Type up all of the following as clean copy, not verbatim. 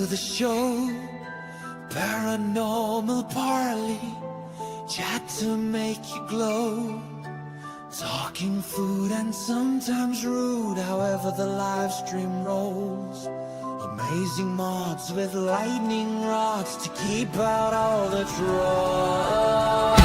the show. Paranormal parley, chat to make you glow. Talking food and sometimes rude, however the live stream rolls. Amazing mods with lightning rods to keep out all the trolls.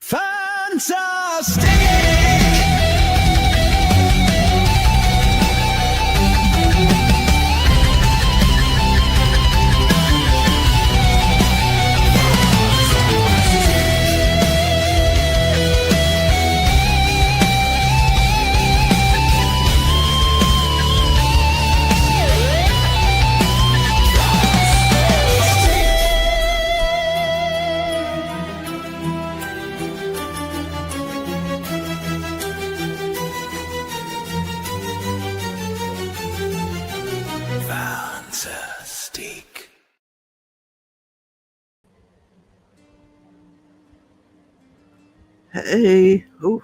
Fantastic. Hey, oh,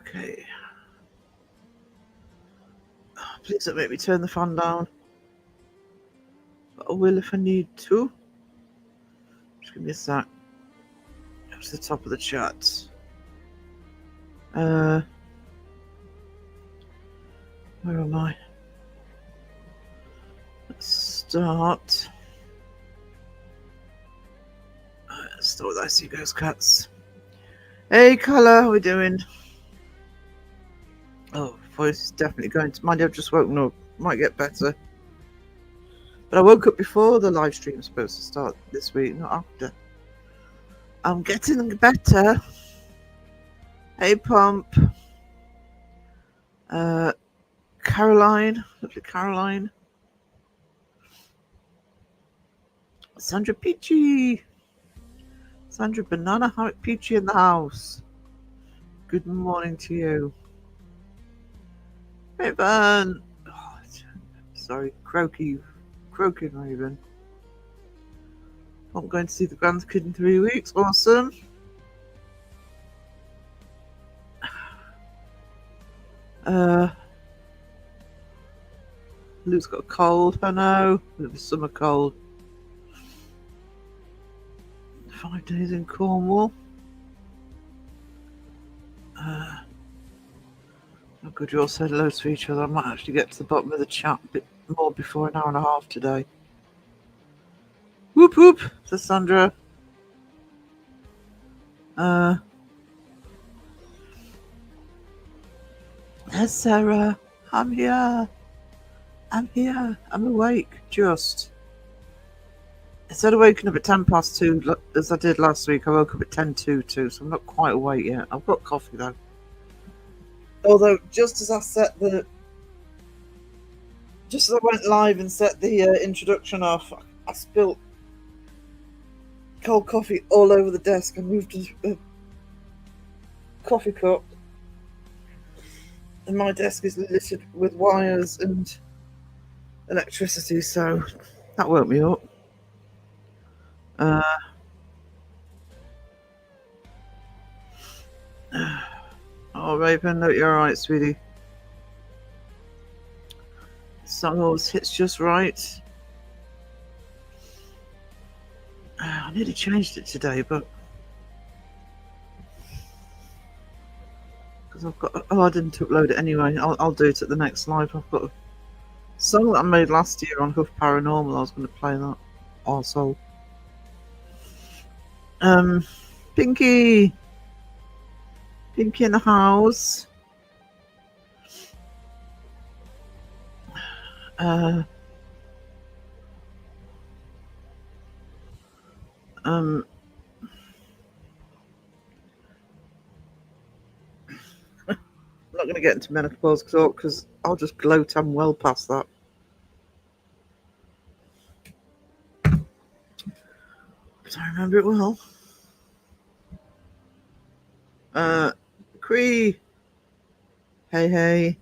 okay. Please don't make me turn the fan down. But I will if I need to. Just give me a sec. Up to the top of the chat. Where am I? Let's start. Let's start with Icy Ghost Cats. Hey, Carla, how we doing? Oh, voice is definitely going to. Mind you, I've just woken up. Might get better. But I woke up before the live stream was supposed to start this week, not after. I'm getting better. Hey, Pump. Caroline. Lovely Caroline. Sandra Peachy. Sandra Banana Hammock Peachy in the house. Good morning to you. Raven. Oh, sorry, croaking Raven. I'm going to see the grandkid in 3 weeks. Awesome. Lou's got a cold. I know. The summer cold. 5 days in Cornwall. Oh, good, you all said hello to each other. I might actually get to the bottom of the chat a bit more before an hour and a half today. Whoop whoop, says Sandra. There's Sarah. I'm here. I'm awake, just. Instead of waking up at 2:10 as I did last week, I woke up at 2:10, so I'm not quite awake yet. I've got coffee though. Although, just as I went live and set the introduction off, I spilled cold coffee all over the desk. I moved a coffee cup, and my desk is littered with wires and electricity, so that woke me up. Oh, Raven, no, you're alright, sweetie. Song always hits just right. I nearly changed it today, but because I've got I didn't upload it anyway. I'll do it at the next live. I've got a song that I made last year on Huff Paranormal. I was going to play that also. Pinky in the house. I'm not going to get into menopause because I'll just gloat. I'm well past that. But I remember it well. Cree. Hey.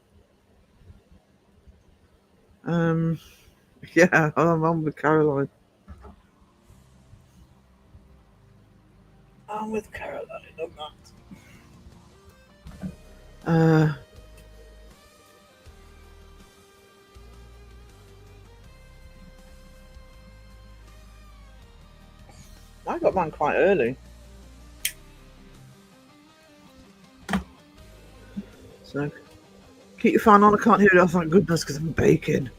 Yeah, I'm with Caroline. I'm with Caroline on that. I got mine quite early. So, keep your fan on. I can't hear it. Oh, thank goodness, because I'm baking.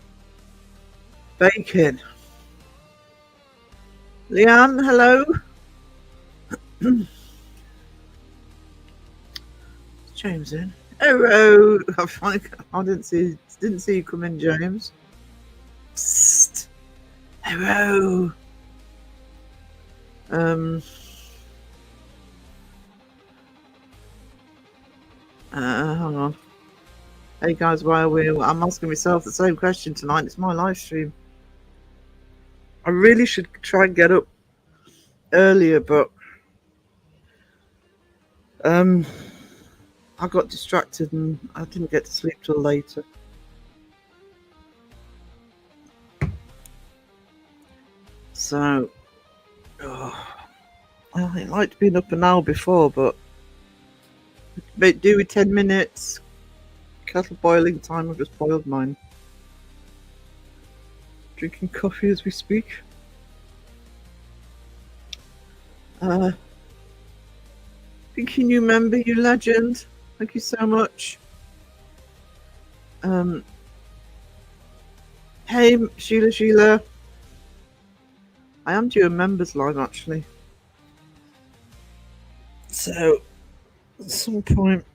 Leanne, hello. James in. Hello. I didn't see you come in, James. Psst. Hello. Hang on. Hey guys, why are we? I'm asking myself the same question tonight. It's my live stream. I really should try and get up earlier, but I got distracted and I didn't get to sleep till later. So, I liked being up an hour before, but do with 10 minutes. Kettle boiling time. I've just boiled mine. Drinking coffee as we speak. Pinky new member, you legend. Thank you so much. Hey, Sheila. I am due a members live actually. So, at some point,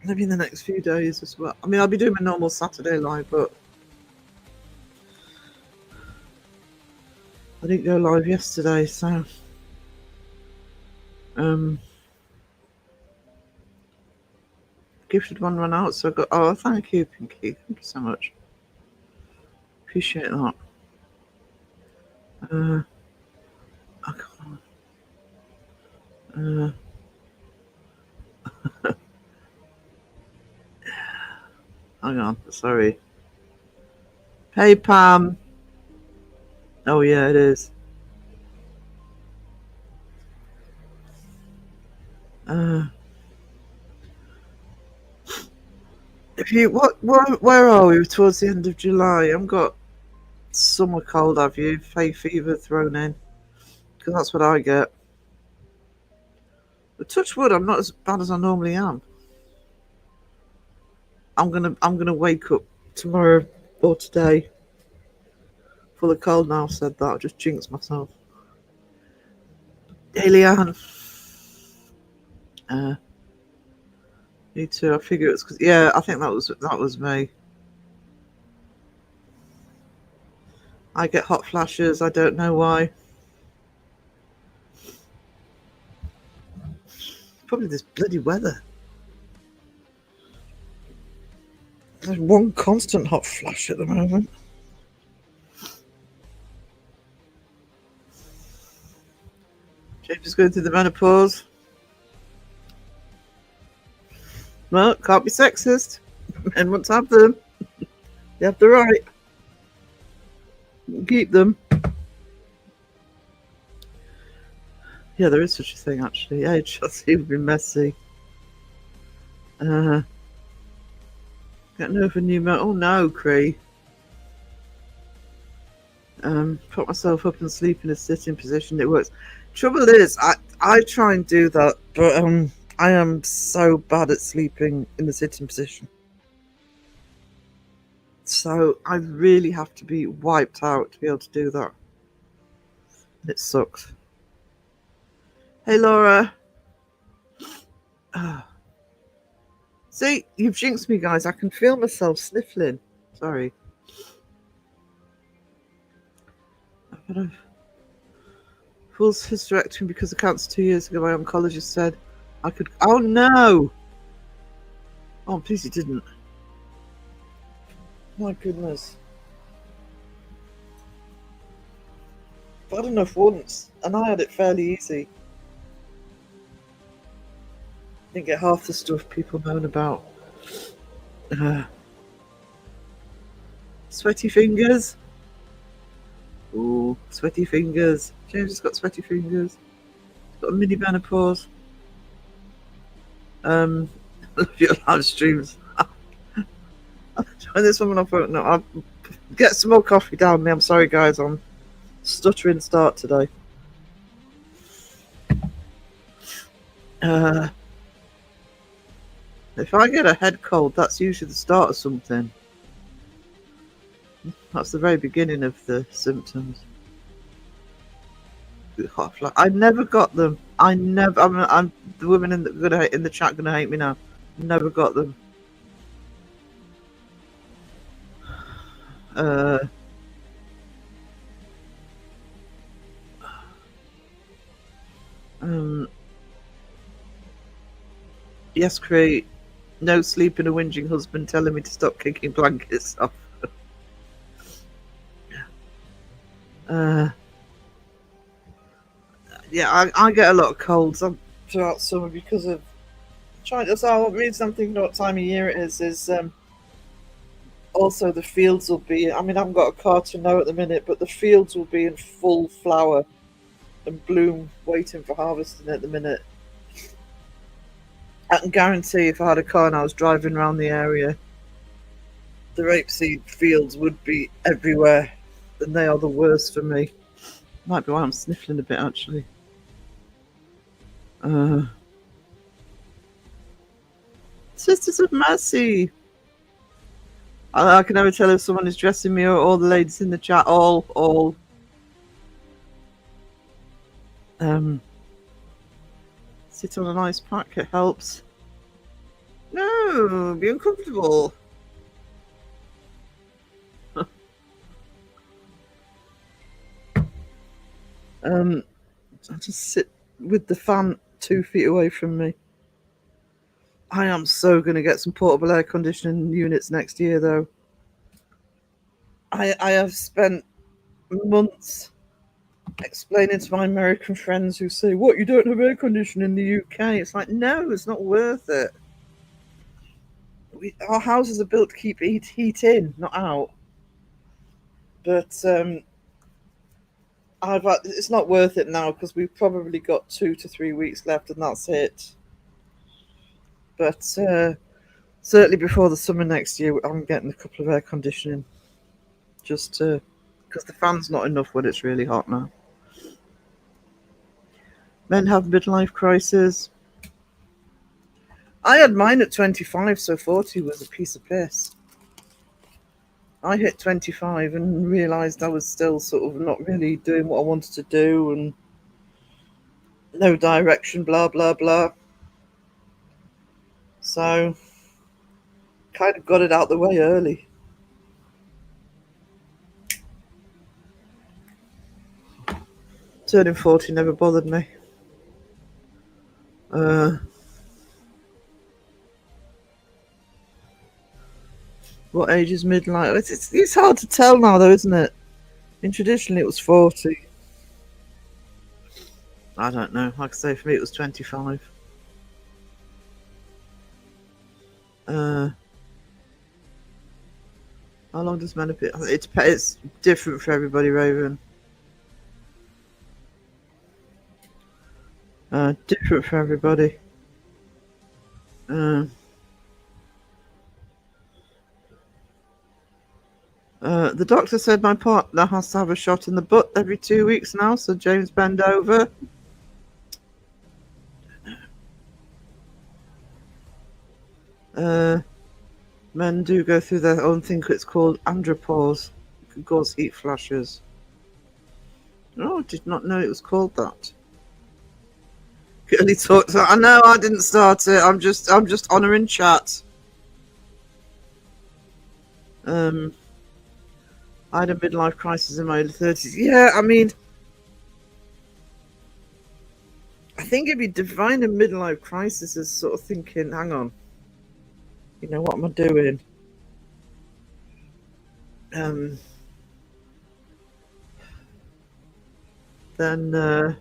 maybe in the next few days as well. I mean, I'll be doing my normal Saturday live, but I didn't go live yesterday, so gifted one run out, so I got. Oh, thank you, Pinky. Thank you so much. Appreciate that. I can't. Hang on, sorry. Hey, Pam. Oh yeah, it is. If you where are we towards the end of July? I've got summer cold. Have you hay fever thrown in? Because that's what I get. But touch wood, I'm not as bad as I normally am. I'm gonna wake up tomorrow or today full of cold. Now I've said that, I just jinxed myself. Hey, Leanne. Me too. I figure it's because I think that was me. I get hot flashes. I don't know why. Probably this bloody weather. There's one constant hot flash at the moment. James is going through the menopause. Well, can't be sexist. Men want to have them. They have the right. Keep them. Yeah, there is such a thing actually. Age just would be messy. Getting over new. Oh no, Cree. Put myself up and sleep in a sitting position. It works. Trouble is, I try and do that, but I am so bad at sleeping in the sitting position. So I really have to be wiped out to be able to do that. It sucks. Hey, Laura. See, you've jinxed me, guys. I can feel myself sniffling. Sorry. I've had a full hysterectomy because of cancer 2 years ago. My oncologist said I could. Oh no! Oh, please, he didn't. My goodness. Bad enough once, and I had it fairly easy. Didn't get half the stuff people moan about. Sweaty fingers. Ooh, sweaty fingers. James has got sweaty fingers. He's got a mini menopause. I love your live streams. I'll join this one when I phone. No, I'll get some more coffee down me. I'm sorry, guys. I'm stuttering start today. If I get a head cold, that's usually the start of something. That's the very beginning of the symptoms. I never got them. I'm the women in the chat gonna hate me now. Never got them. Yes, Cree. No sleep and a whinging husband telling me to stop kicking blankets off. Yeah, I get a lot of colds throughout summer because of trying to. So what reason I'm thinking what time of year it is also the fields will be. I mean, I haven't got a car to know at the minute, but the fields will be in full flower and bloom, waiting for harvesting at the minute. I can guarantee if I had a car and I was driving around the area, the rapeseed fields would be everywhere, and they are the worst for me. Might be why I'm sniffling a bit, actually. Sisters of Mercy. I can never tell if someone is dressing me or all the ladies in the chat. All. Sit on an ice pack. It helps. No, be uncomfortable. I just sit with the fan 2 feet away from me. I am so going to get some portable air conditioning units next year, though. I have spent months explaining to my American friends who say, "What, you don't have air conditioning in the UK?" It's like, no, it's not worth it. Our houses are built to keep heat in, not out. But it's not worth it now because we've probably got 2 to 3 weeks left, and that's it. But certainly before the summer next year, I'm getting a couple of air conditioning, just because the fan's not enough when it's really hot now. Men have midlife crisis. I had mine at 25, so 40 was a piece of piss. I hit 25 and realised I was still sort of not really doing what I wanted to do and no direction, blah, blah, blah. So, kind of got it out the way early. Turning 40 never bothered me. What age is midlife? It's hard to tell now, though, isn't it? Traditionally, it was 40. I don't know. Like I say, for me, it was 25. How long does menopause? It's different for everybody, Raven. Different for everybody. The doctor said my partner has to have a shot in the butt every 2 weeks now, so James, bend over. Men do go through their own thing. It's called andropause. It can cause heat flashes. Oh, did not know it was called that. Girly talks. I know I didn't start it. I'm just honouring chat. I had a midlife crisis in my early 30s. Yeah, I mean, I think if you define a midlife crisis as sort of thinking, hang on, you know, what am I doing? Then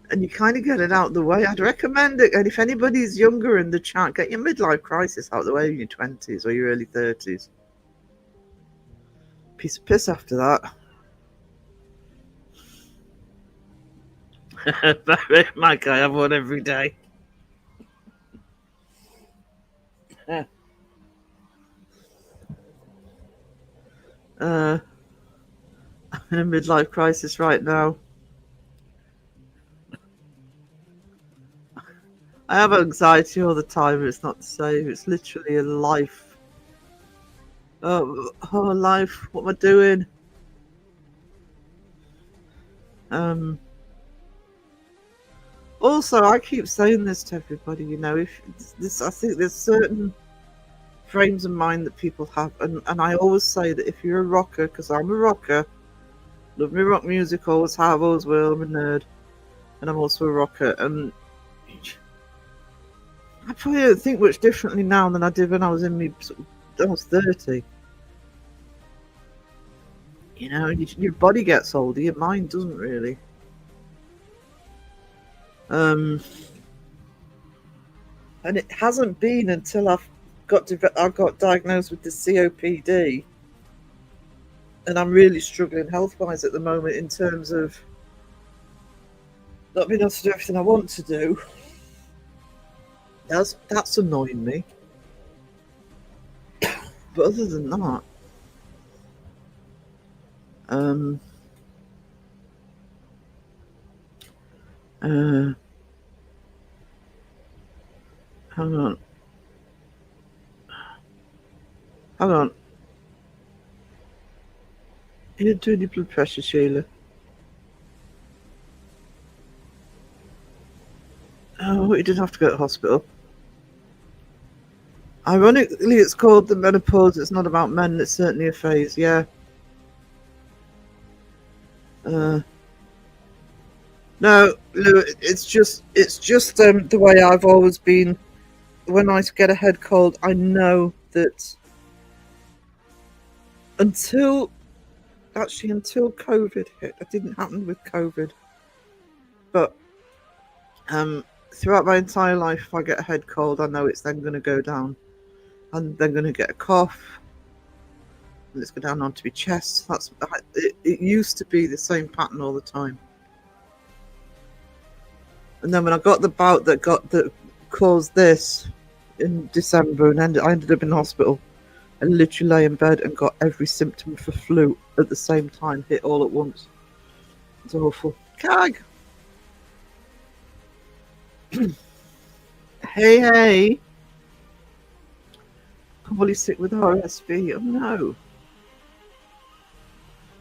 and you kind of get it out of the way. I'd recommend it. And if anybody's younger in the chat, get your midlife crisis out of the way in your 20s or your early 30s. Piece of piss after that. Mike, I have one every day. I'm in a midlife crisis right now. I have anxiety all the time. It's not the same. It's literally a life. Oh, life. What am I doing? Also, I keep saying this to everybody. You know, if this, I think there's certain frames of mind that people have, and I always say that if you're a rocker, because I'm a rocker, love me rock music, always have, always will. I'm a nerd, and I'm also a rocker, and I probably don't think much differently now than I did when I was in almost 30. You know, your body gets older, your mind doesn't really. And it hasn't been until I got diagnosed with the COPD, and I'm really struggling health-wise at the moment in terms of not being able to do everything I want to do. That's annoying me. But other than that, hang on. You didn't do any blood pressure, Sheila. Oh, you didn't have to go to the hospital. Ironically, it's called the menopause. It's not about men. It's certainly a phase. Yeah. No, Lou, it's just the way I've always been. When I get a head cold, I know that until COVID hit, it didn't happen with COVID, but throughout my entire life, if I get a head cold, I know it's then going to go down. I'm then going to get a cough, and it's going down onto my chest. It used to be the same pattern all the time. And then when I got the bout that caused this in December, and I ended up in hospital, I literally lay in bed and got every symptom for flu at the same time, hit all at once. It's awful. Cag! Hey! Poorly sick with RSV. Oh no!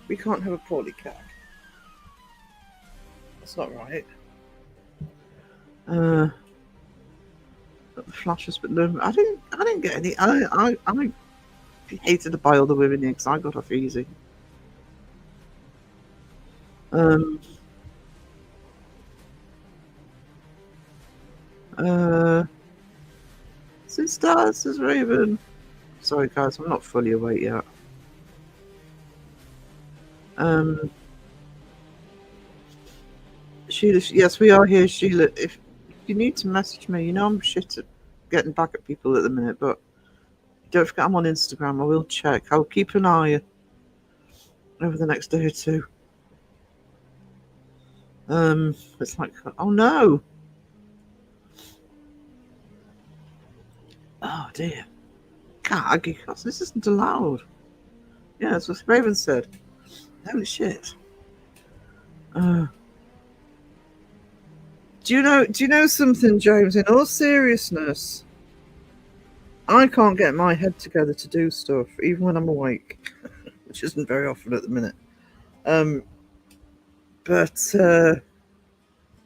We can't have a poorly cag. That's not right. Flashes, but no, I didn't get any. I hated to buy all the women because I got off easy. Says Raven. Sorry guys, I'm not fully awake yet. Sheila, yes, we are here, Sheila. If you need to message me, you know I'm shit at getting back at people at the minute, but don't forget I'm on Instagram. I will check. I'll keep an eye over the next day or two. It's like, oh no. Oh dear. Gag, this isn't allowed. Yeah, that's what Raven said. Holy shit. Do you know? Do you know something, James? In all seriousness, I can't get my head together to do stuff, even when I'm awake, which isn't very often at the minute. Um, but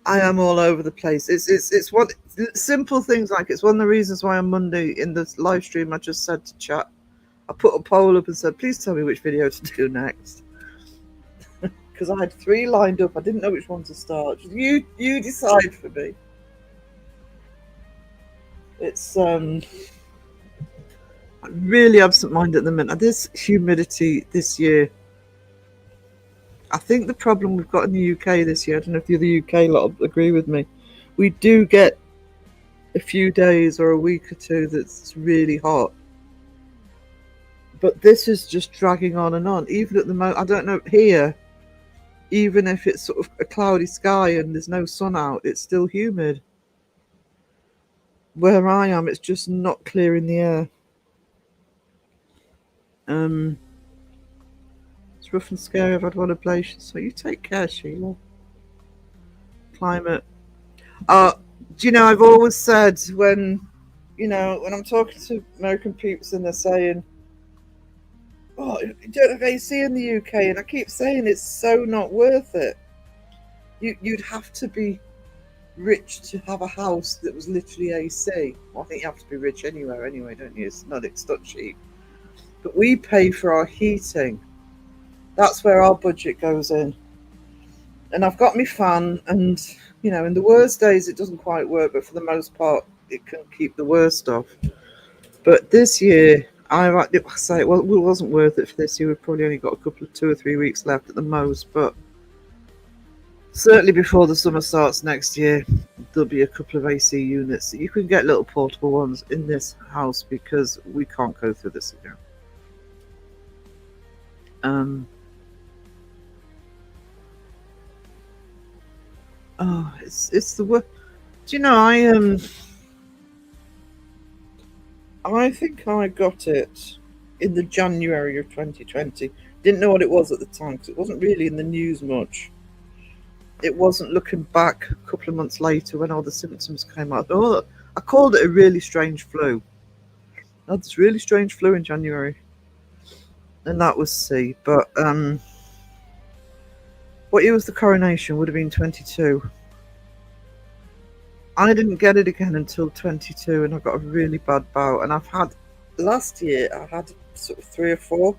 I am all over the place. It's one simple things like it's one of the reasons why on Monday in the live stream I just said to chat, I put a poll up and said, please tell me which video to do next. Because I had 3 lined up. I didn't know which one to start. You decide for me. It's really absent-minded at the minute. This humidity this year. I think the problem we've got in the UK this year, I don't know if the other UK lot agree with me, we do get a few days or a week or two that's really hot. But this is just dragging on and on. Even at the moment, I don't know, here, even if it's sort of a cloudy sky and there's no sun out, it's still humid. Where I am, it's just not clear in the air. It's rough and scary. I've had one ablation, so you take care, Sheila. Climate. Do you know, I've always said when I'm talking to American peeps and they're saying, oh, you don't have AC in the UK, and I keep saying it's so not worth it. You'd have to be rich to have a house that was literally AC. Well, I think you have to be rich anyway, don't you? It's not cheap. But we pay for our heating. That's where our budget goes in. And I've got my fan, and in the worst days it doesn't quite work, but for the most part it can keep the worst off. But this year, I say, well, it wasn't worth it for this year. We've probably only got 2 or 3 weeks left at the most, but certainly before the summer starts next year, there'll be a couple of AC units. You can get little portable ones in this house because we can't go through this again. Oh, it's the worst. Do you know, I think I got it in the January of 2020. Didn't know what it was at the time because it wasn't really in the news much. It wasn't looking back a couple of months later when all the symptoms came out. Oh, I called it a really strange flu. I had this really strange flu in January. And that was C. But what year was the coronation? Would have been 22. I didn't get it again until 22, and I got a really bad bout. And last year, I had sort of 3 or 4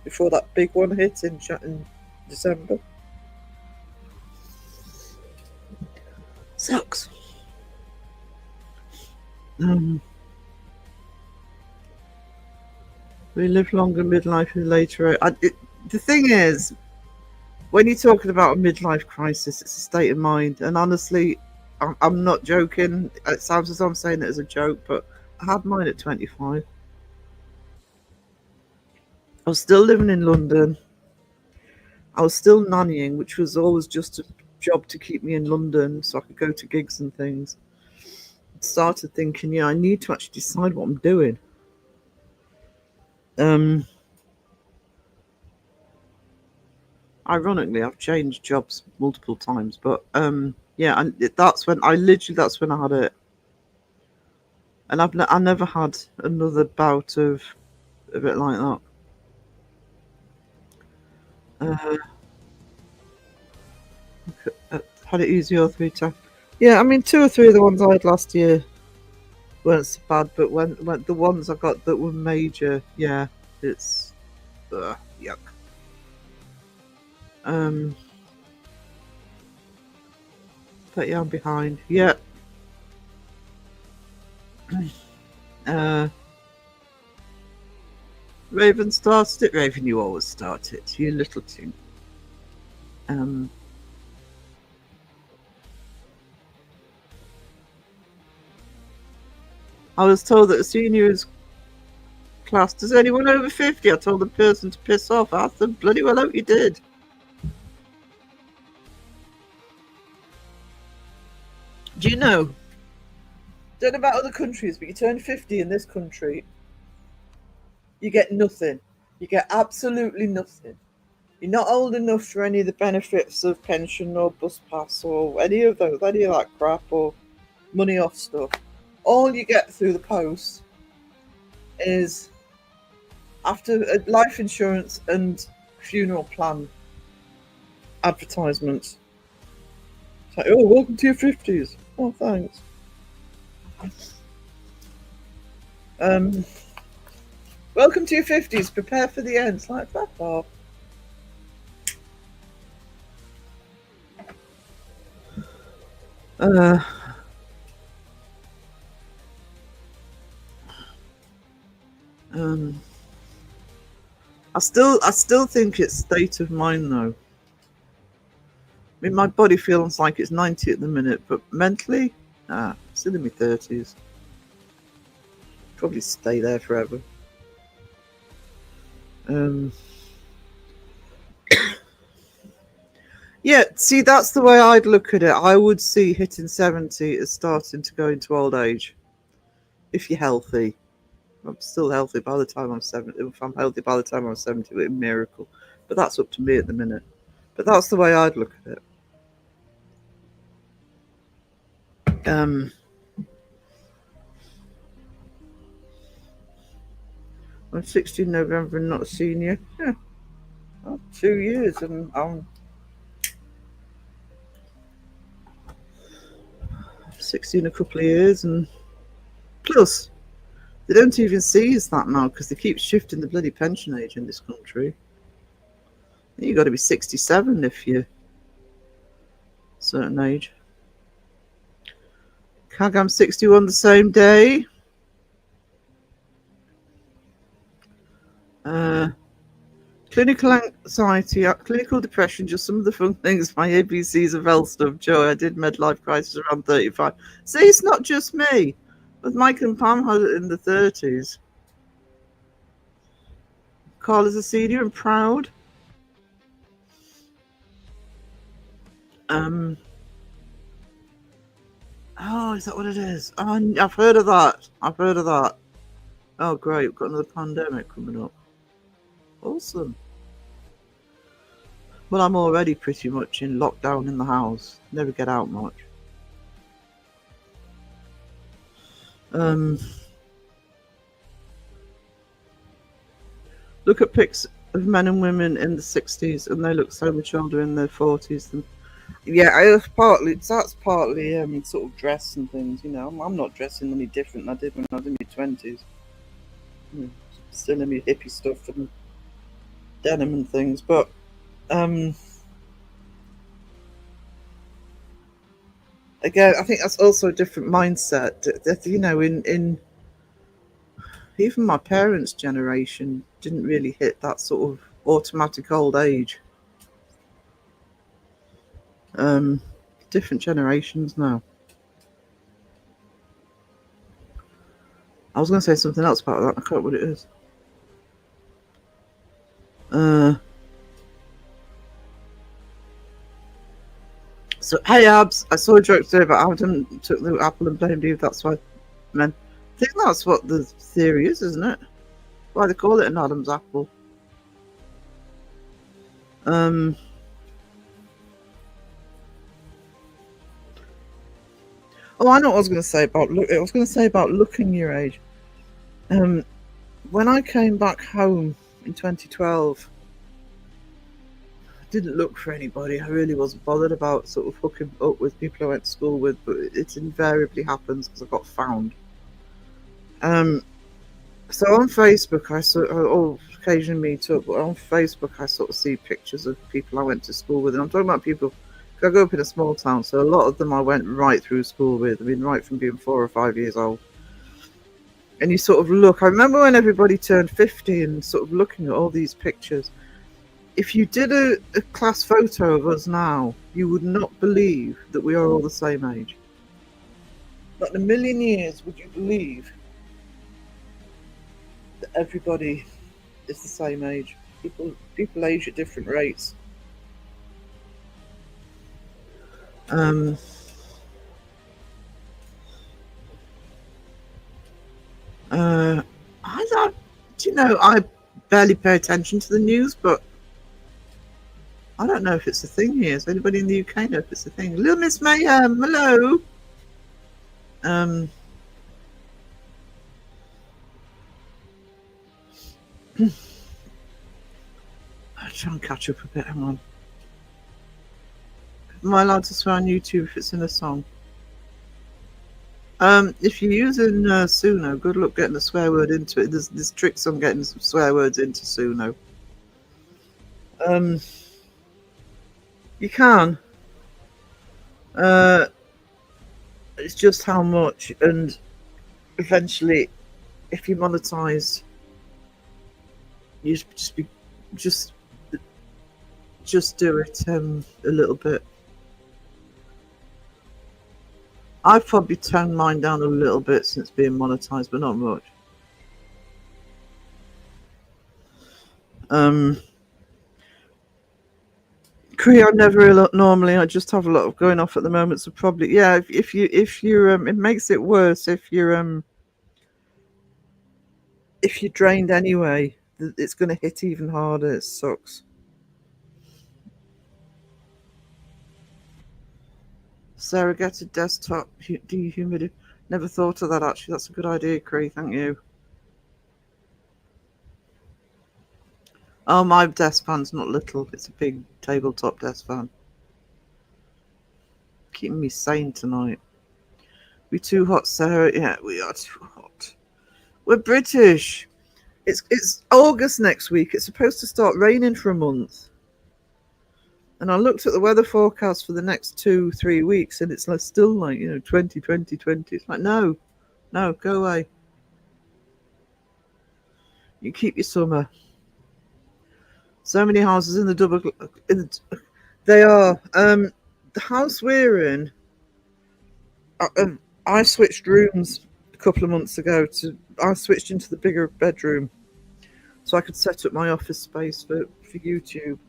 before that big one hit in December. Sucks. We live longer, midlife is later. The thing is, when you're talking about a midlife crisis, it's a state of mind. And honestly, I'm not joking. It sounds as though I'm saying it as a joke, but I had mine at 25. I was still living in London. I was still nannying, which was always just a job to keep me in London so I could go to gigs and things. I started thinking, I need to actually decide what I'm doing. Ironically, I've changed jobs multiple times, but and that's when I had it, and I never had another bout of a bit like that. Had it easy all 3 times. Yeah, I mean 2 or 3 of the ones I had last year weren't so bad, but when the ones I got that were major, yeah, it's yuck. But yeah, I'm behind. Yeah. Raven started it. Raven, you always start it. You little thing. I was told that a senior is classed as anyone over 50. I told the person to piss off. I asked them, bloody well hope you did. Do you know? Don't know about other countries, but you turn 50 in this country, you get nothing. You get absolutely nothing. You're not old enough for any of the benefits of pension or bus pass or any of that crap or money off stuff. All you get through the post is after life insurance and funeral plan advertisements. It's like, oh, welcome to your 50s. Oh, thanks. Welcome to your 50s. Prepare for the end. It's like, fuck off. I still think it's state of mind though. I mean, my body feels like it's 90 at the minute, but mentally, still in my 30s. Probably stay there forever. Yeah, see, that's the way I'd look at it. I would see hitting 70 as starting to go into old age. If you're healthy. I'm still healthy by the time I'm 70. If I'm healthy by the time I'm 70, it's a miracle. But that's up to me at the minute. But that's the way I'd look at it. I'm 16 November and not a senior. Yeah. 2 years and I'm 16 a couple of years, and plus they don't even see us that now because they keep shifting the bloody pension age in this country. You've got to be 67 if you're a certain age. I'm 61 the same day. Clinical anxiety, clinical depression, just some of the fun things. My ABCs of health stuff. Joe, I did midlife crisis around 35. See, it's not just me. But Mike and Pam had it in the 30s. Carl is a senior and proud. Oh, is that what it is? Oh, I've heard of that. Oh, great. We've got another pandemic coming up. Awesome. Well, I'm already pretty much in lockdown in the house. Never get out much. Look at pics of men and women in the 60s, and they look so much older in their 40s. And that's partly sort of dress and things. You know, I'm not dressing any different than I did when I was in my 20s. Still in my hippie stuff and denim and things, but again, I think that's also a different mindset. That you know, in even my parents' generation didn't really hit that sort of automatic old age. Different generations now. I was going to say something else about that. I can't remember what it is. So, hey, Abs, I saw a joke today about Adam took the apple and blamed you. That's why, man. I think that's what the theory is, isn't it? Why they call it an Adam's apple. Oh, I know what I was going to say about looking your age. When I came back home in 2012, I didn't look for anybody. I really wasn't bothered about sort of hooking up with people I went to school with, but it invariably happens because I got found. So on Facebook, occasionally meet up, but on Facebook, I sort of see pictures of people I went to school with, and I'm talking about people. I grew up in a small town, so a lot of them I went right through school with. I mean, right from being 4 or 5 years old. And you sort of look. I remember when everybody turned 50 and sort of looking at all these pictures. If you did a class photo of us now, you would not believe that we are all the same age. Not in a million years would you believe that everybody is the same age. People age at different rates. I barely pay attention to the news, but I don't know if it's a thing here. Does anybody in the UK know if it's a thing? Little Miss Mayhem, hello. Um, I'll try and catch up a bit. Hang on. Am I allowed to swear on YouTube if it's in a song? If you're using Suno, good luck getting a swear word into it. There's tricks on getting some swear words into Suno. You can. It's just how much, and eventually, if you monetize, you just do it a little bit. I've probably toned mine down a little bit since being monetized, but not much. Cree, I never normally. I just have a lot of going off at the moment, so probably yeah. If you it makes it worse if you're drained anyway. It's going to hit even harder. It sucks. Sarah, get a desktop dehumidifier. Never thought of that actually. That's a good idea, Cree. Thank you. Oh, my desk fan's not little. It's a big tabletop desk fan. Keeping me sane tonight. We too hot, Sarah? Yeah, we are too hot. We're British. It's August next week. It's supposed to start raining for a month. And I looked at the weather forecast for the next 2-3 weeks, and it's still like 20, 20, 20. It's like no, go away. You keep your summer. So many houses in the double. They are. The house we're in. I switched rooms a couple of months ago. I switched into the bigger bedroom, so I could set up my office space for YouTube.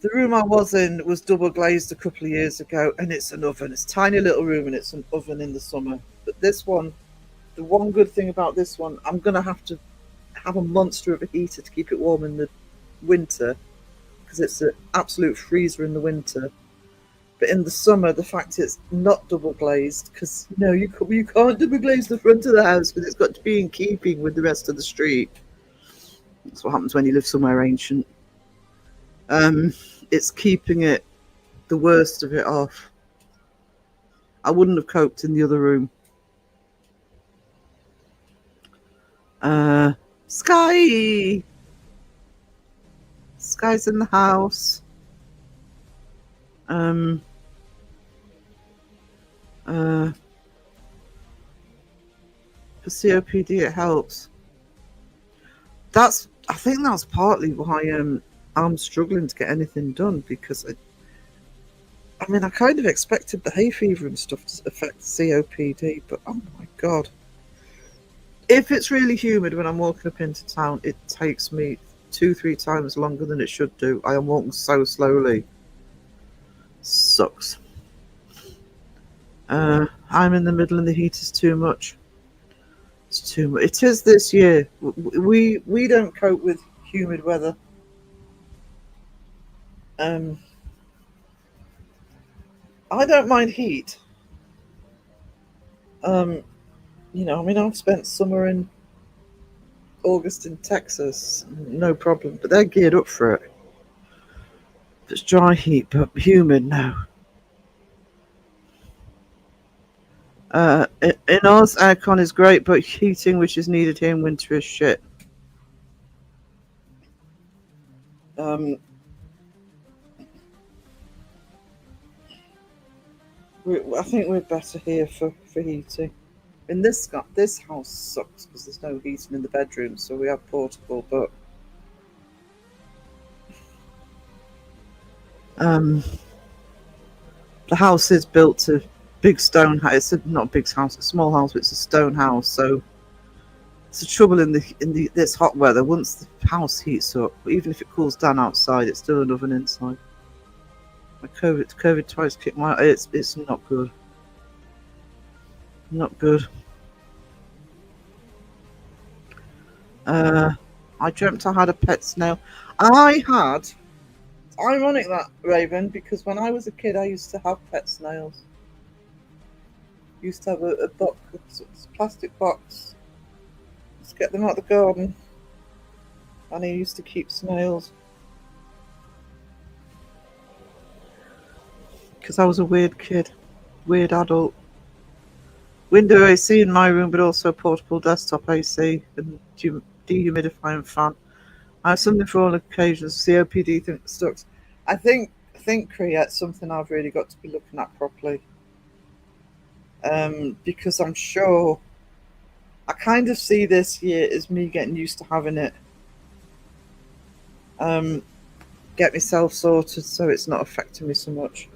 The room I was in was double glazed a couple of years ago, and it's an oven. It's a tiny little room, and it's an oven in the summer. But this one, the one good thing about this one, I'm gonna have to have a monster of a heater to keep it warm in the winter, because it's an absolute freezer in the winter. But in the summer, the fact it's not double glazed, because you can't double glaze the front of the house because it's got to be in keeping with the rest of the street. That's what happens when you live somewhere ancient. It's keeping it the worst of it off. I wouldn't have coped in the other room. Sky's in the house. For COPD, it helps. I think that's partly why I'm struggling to get anything done, because I kind of expected the hay fever and stuff to affect COPD, but oh my god. If it's really humid when I'm walking up into town, it takes me 2-3 times longer than it should do. I am walking so slowly. Sucks. I'm in the middle and the heat is too much. It's too much. It is this year. We don't cope with humid weather. I don't mind heat. I've spent summer in August in Texas, no problem. But they're geared up for it. It's dry heat, but humid, no. In Oz, aircon is great, but heating, which is needed here in winter, is shit. I think we're better here for heating. In this house sucks because there's no heating in the bedroom, so we have portable. But the house is built to big stone house. It's not a big house, a small house, but it's a stone house. So it's the trouble in this hot weather. Once the house heats up, even if it cools down outside, it's still an oven inside. My COVID twice kicked my. It's not good. Not good. I dreamt I had a pet snail. I had. It's ironic that, Raven, because when I was a kid, I used to have pet snails. Used to have a box, a plastic box. Just get them out of the garden, and I used to keep snails because I was a weird kid, weird adult. Window AC in my room, but also a portable desktop AC and dehumidifying fan. I have something for all occasions. COPD sucks. I think create something I've really got to be looking at properly. Because I'm sure I kind of see this year as me getting used to having it. Get myself sorted so it's not affecting me so much.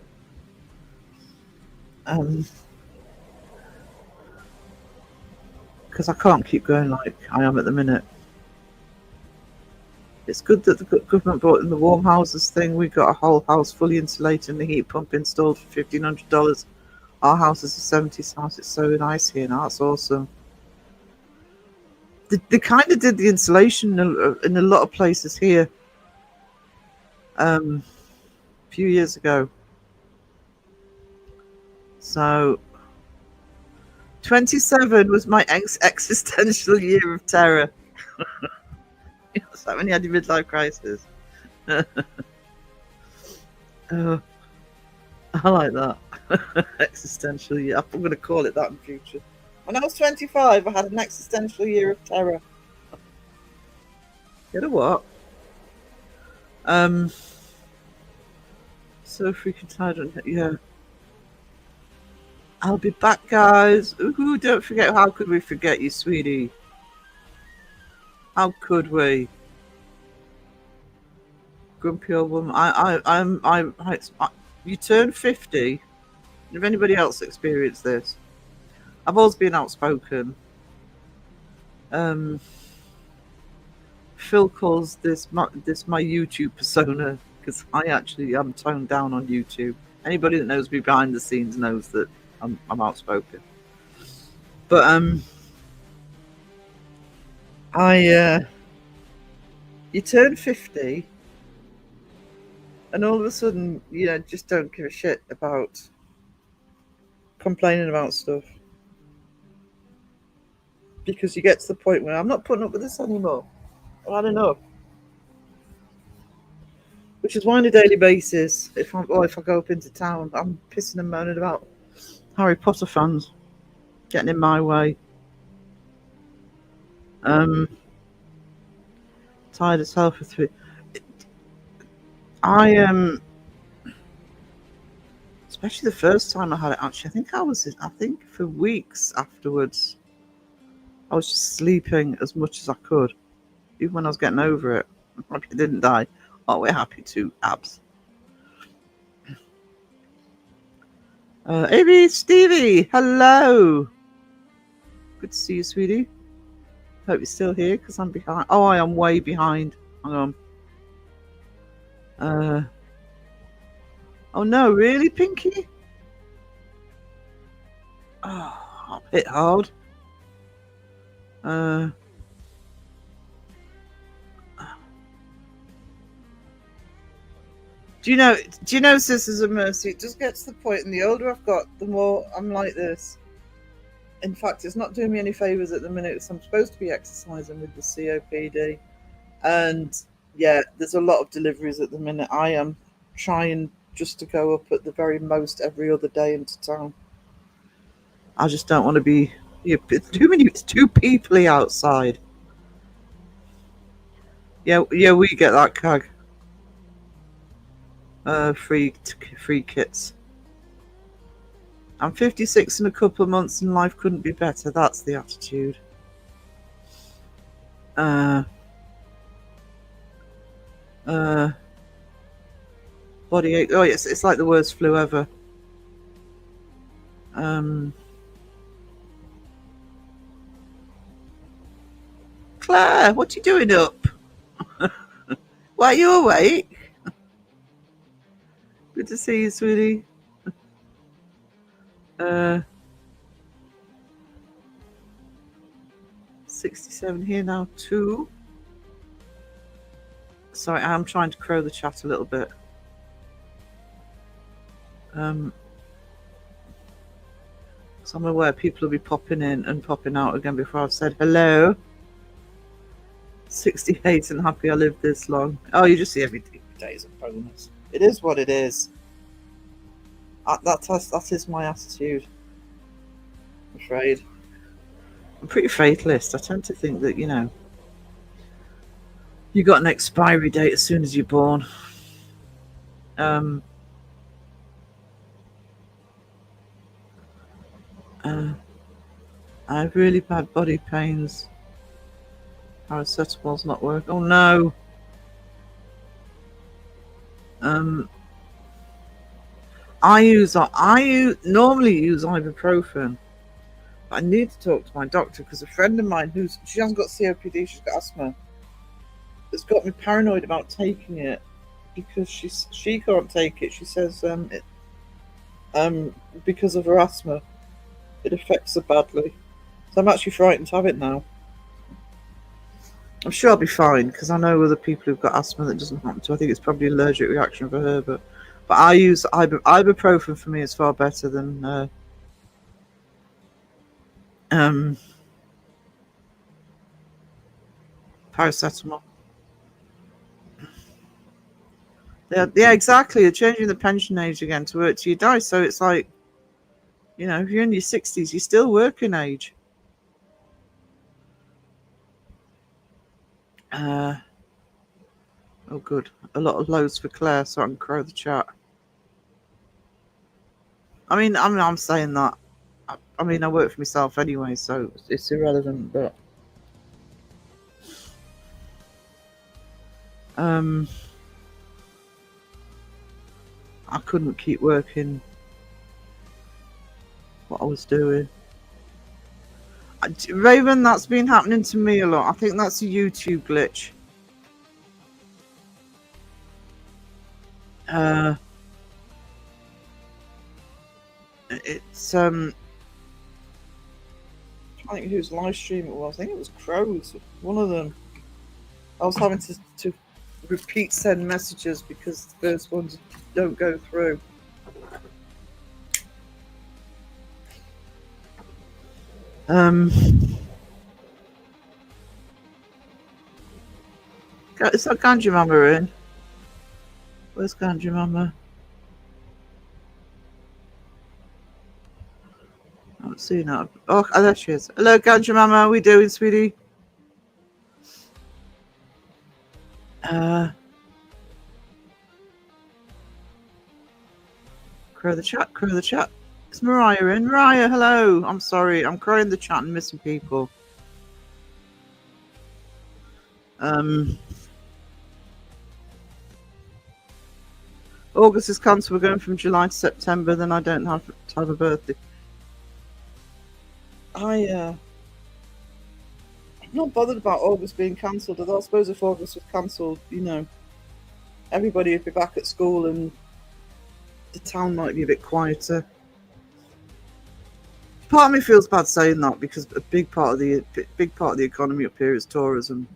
Because I can't keep going like I am at the minute. It's good that the government brought in the warm houses thing. We got a whole house fully insulated and the heat pump installed for $1,500. Our house is a 70s house. It's so nice here now. That's awesome. They kind of did the insulation in a lot of places here a few years ago. So 27 was my existential year of terror. Is that when you had your midlife crisis? Oh, I like that. Existential year. I'm going to call it that in future. When I was 25, I had an existential year of terror. You know what? So freaking tired. Yeah. I'll be back, guys. Ooh, don't forget. How could we forget you, sweetie? How could we? Grumpy old woman. You turn 50. If anybody else experienced this, I've always been outspoken. Phil calls this my YouTube persona because I actually am toned down on YouTube. Anybody that knows me behind the scenes knows that I'm outspoken. But you turn 50, and all of a sudden, just don't give a shit about complaining about stuff. Because you get to the point where I'm not putting up with this anymore. I've had enough. Which is why on a daily basis, if I go up into town, I'm pissing and moaning about Harry Potter fans getting in my way. Tired as hell for 3. Especially the first time I had it. Actually, I think for weeks afterwards, I was just sleeping as much as I could, even when I was getting over it. I didn't die. Oh, we're happy to abs. AB Stevie, hello. Good to see you, sweetie. Hope you're still here because I'm behind. Oh, I am way behind. Hang on. Oh no, really, Pinky? Oh, I'll hit hard. Do you know, Sisters of Mercy? It just gets to the point, and the older I've got, the more I'm like this. In fact, it's not doing me any favors at the minute because I'm supposed to be exercising with the COPD. And yeah, there's a lot of deliveries at the minute. I am trying just to go up at the very most every other day into town. I just don't want to be. It's too peoply outside. Yeah, we get that cag. Free kits. I'm 56 in a couple of months and life couldn't be better. That's the attitude. Body ache. Oh, it's like the worst flu ever. Claire, what are you doing up? Why are you awake? Good to see you, sweetie. 67 here now, 2. Sorry, I'm trying to crow the chat a little bit. So I'm aware people will be popping in and popping out again before I've said hello. 68 and happy I lived this long. Oh, you just see every day is a bonus. It is what it is. That is my attitude. I'm afraid. I'm pretty fatalist. I tend to think that, you know, you got an expiry date as soon as you're born. I have really bad body pains. Paracetamol's not working. Oh no. I normally use ibuprofen. But I need to talk to my doctor because a friend of mine she hasn't got COPD, she's got asthma. It's got me paranoid about taking it because she can't take it. She says because of her asthma, it affects her badly. So I'm actually frightened to have it now. I'm sure I'll be fine because I know other people who've got asthma that doesn't happen to. I think it's probably an allergic reaction for her, but I use ibuprofen. For me, it's far better than paracetamol. Yeah, exactly. They're changing the pension age again to work till you die. So it's like, you know, if you're in your 60s, you're still working age. Oh, good. A lot of loads for Claire, so I can crow the chat. I mean, I'm saying that. I mean, I work for myself anyway, so it's irrelevant. But I couldn't keep working what I was doing. Raven, that's been happening to me a lot. I think that's a YouTube glitch. It's I think whose live stream it was. I think it was Crow's, one of them. I was having to repeat send messages because the first ones don't go through. Is that Ganji Mama in? Where's Ganji Mama? I haven't seen her. Oh, there she is. Hello, Ganji Mama. How are we doing, sweetie? Crow the chat. Crow the chat. Is Mariah in? Mariah, hello. I'm sorry. I'm crowing the chat and missing people. August is cancelled. We're going from July to September. Then I don't have to have a birthday. I'm not bothered about August being cancelled. Although I suppose if August was cancelled, you know, everybody would be back at school and the town might be a bit quieter. Part of me feels bad saying that because a big part of the economy up here is tourism.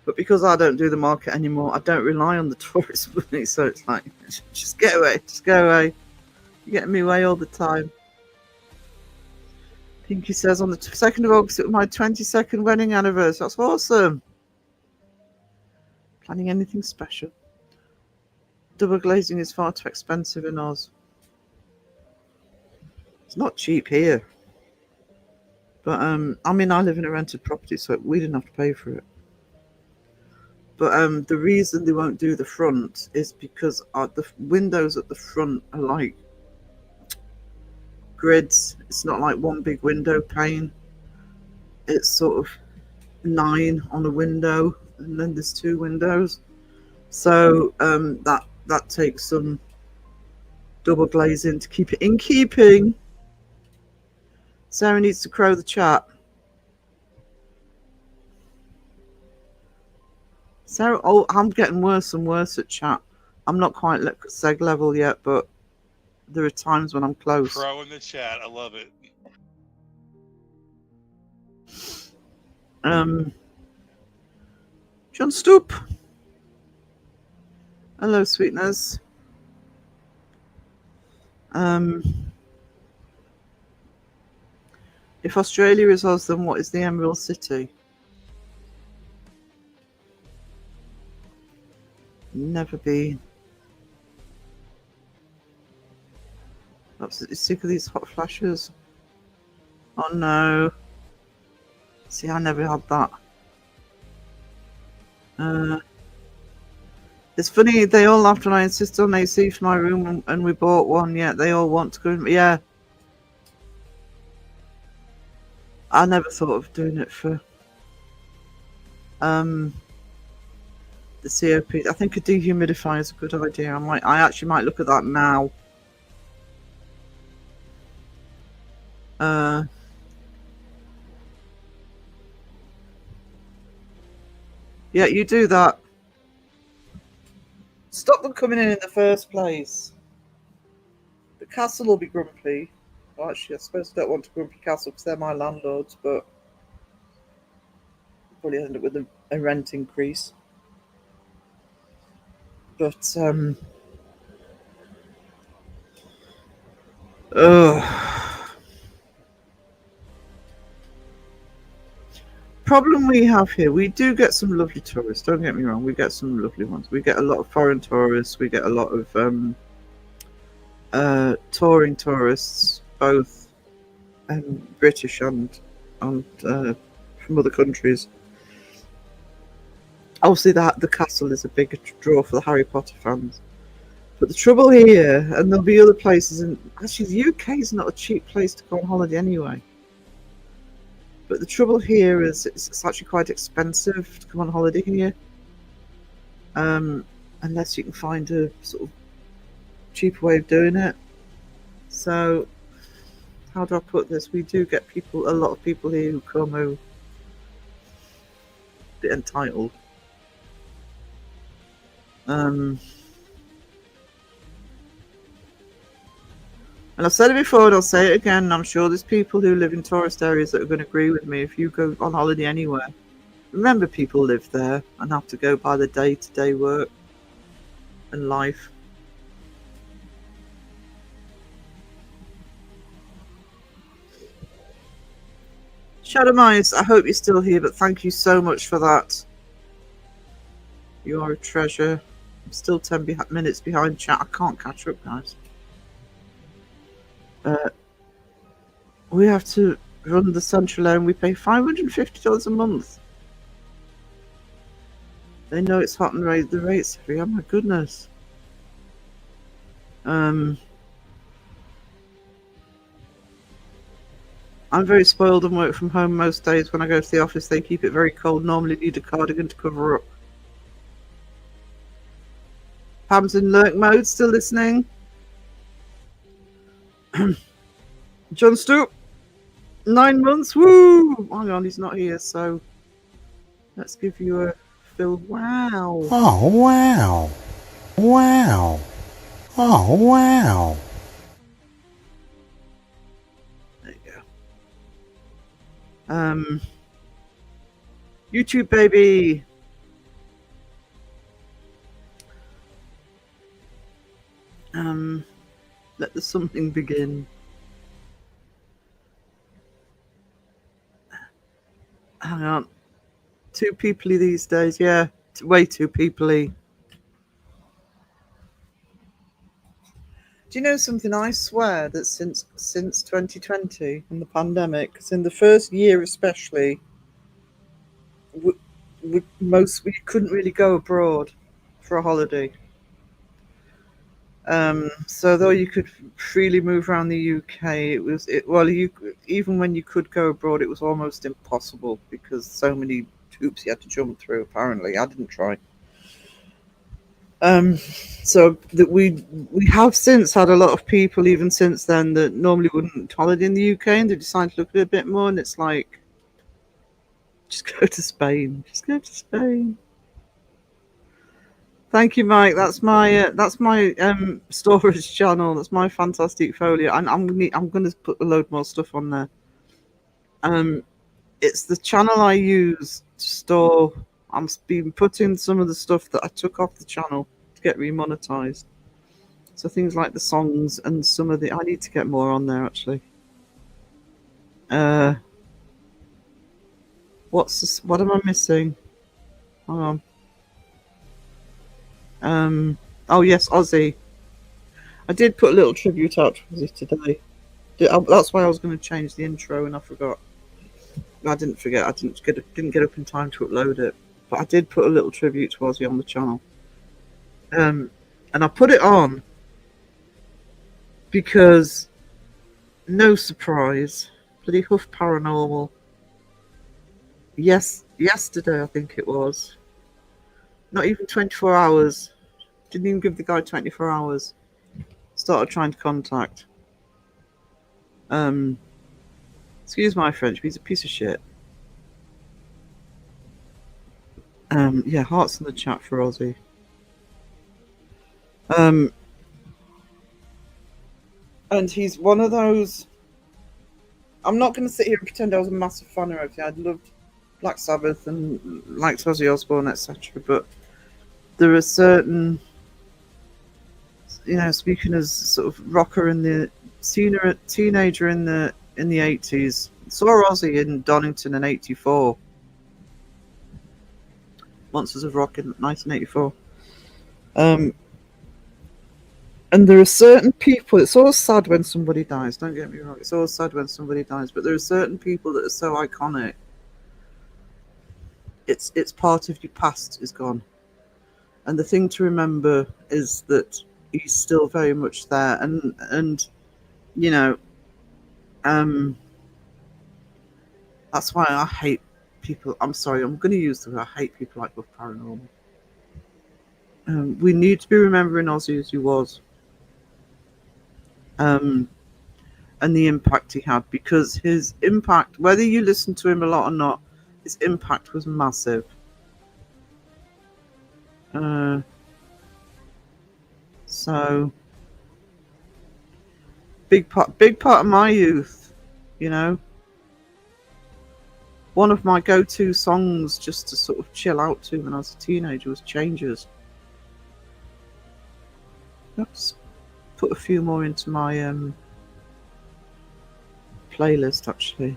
But because I don't do the market anymore, I don't rely on the tourist money. So it's like, just get away, just go away. You're getting me away all the time. Pinky says on the 2nd of August, it was my 22nd wedding anniversary. That's awesome. Planning anything special? Double glazing is far too expensive in Oz. It's not cheap here. But, I mean, I live in a rented property, so we didn't have to pay for it. But the reason they won't do the front is because the windows at the front are like grids. It's not like one big window pane. It's sort of 9 on a window, and then there's 2 windows. So that takes some double glazing to keep it in keeping. Sarah needs to crow the chat. Sarah, oh, I'm getting worse and worse at chat. I'm not quite at Seg level yet, but there are times when I'm close. Crow in the chat, I love it. John Stoop. Hello, sweetness. If Australia is Oz, then what is the Emerald City? Never been. Absolutely sick of these hot flashes. Oh no. See, I never had that. It's funny, they all laughed when I insisted on AC for my room and we bought one, yet they all want to go in. Yeah. I never thought of doing it for the COP. I think a dehumidifier is a good idea. I actually might look at that now. Yeah, you do that. Stop them coming in the first place. The castle will be grumpy. Well, actually, I suppose I don't want a grumpy castle because they're my landlords, but probably end up with a rent increase. But problem we have here, we do get some lovely tourists, don't get me wrong, we get some lovely ones. We get a lot of foreign tourists, we get a lot of touring tourists, both British and from other countries. Obviously the castle is a big draw for the Harry Potter fans. But the trouble here, and there'll be other places, and actually the UK is not a cheap place to go on holiday anyway. But the trouble here is it's actually quite expensive to come on holiday here. Unless you can find a sort of cheaper way of doing it. So, how do I put this? We do get a lot of people here who come who are a bit entitled. And I've said it before and I'll say it again, and I'm sure there's people who live in tourist areas that are going to agree with me. If you go on holiday anywhere, remember people live there and have to go by the day-to-day work and life. Shadow Mice, I hope you're still here, but thank you so much for that. You are a treasure. I'm still 10 minutes behind chat. I can't catch up, guys. We have to run the central loan. We pay $550 a month. They know it's hot and the rates heavy. Oh my goodness. I'm very spoiled and work from home most days. When I go to the office, they keep it very cold. Normally need a cardigan to cover up. Pam's in lurk mode, still listening. John Stoop, 9 months. Woo! Hang on, he's not here, so let's give you a Phil. Wow. Oh, wow. Wow. Oh, wow. There you go. YouTube baby. Let the something begin. Hang on. Too peoply these days, yeah. Way too peoply. Do you know something? I swear that since 2020 and the pandemic, because in the first year especially, we couldn't really go abroad for a holiday. So though you could freely move around the UK, even when you could go abroad, it was almost impossible because so many hoops you had to jump through. Apparently, I didn't try. So that we have since had a lot of people, even since then, that normally wouldn't holiday in the UK, and they decided to look at it a bit more. And it's like, just go to Spain. Just go to Spain. Thank you, Mike. That's my storage channel. That's my fantastic folio, and I'm going to put a load more stuff on there. It's the channel I use to store. I'm been putting some of the stuff that I took off the channel to get remonetized. So things like the songs and some of the, I need to get more on there actually. What am I missing? Hang on. Oh yes, Ozzy. I did put a little tribute out to Ozzy today. That's why I was going to change the intro and I forgot. I didn't forget. I didn't get up in time to upload it, but I did put a little tribute to Ozzy on the channel. And I put it on because, no surprise, bloody Huff Paranormal. Yes, yesterday I think it was. Not even 24 hours. Didn't even give the guy 24 hours. Started trying to contact. Excuse my French, but he's a piece of shit. Yeah, hearts in the chat for Ozzy. And he's one of those. I'm not going to sit here and pretend I was a massive fan of everything. I loved Black Sabbath and liked Ozzy Osbourne, etc. But there are certain, speaking as sort of rocker in the teenager in the 80s, saw Ozzy in Donington in '84. Monsters of Rock in 1984. And there are certain people, it's always sad when somebody dies, don't get me wrong, it's always sad when somebody dies, but there are certain people that are so iconic, it's part of your past is gone. And the thing to remember is that he's still very much there, and that's why I hate people. I'm sorry, I'm going to use the word, I hate people like Buff Paranormal. We need to be remembering Ozzy as he was. And the impact he had, because his impact, whether you listen to him a lot or not, his impact was massive. So big part of my youth, one of my go-to songs just to sort of chill out to when I was a teenager was Changes. Let's put a few more into my playlist actually.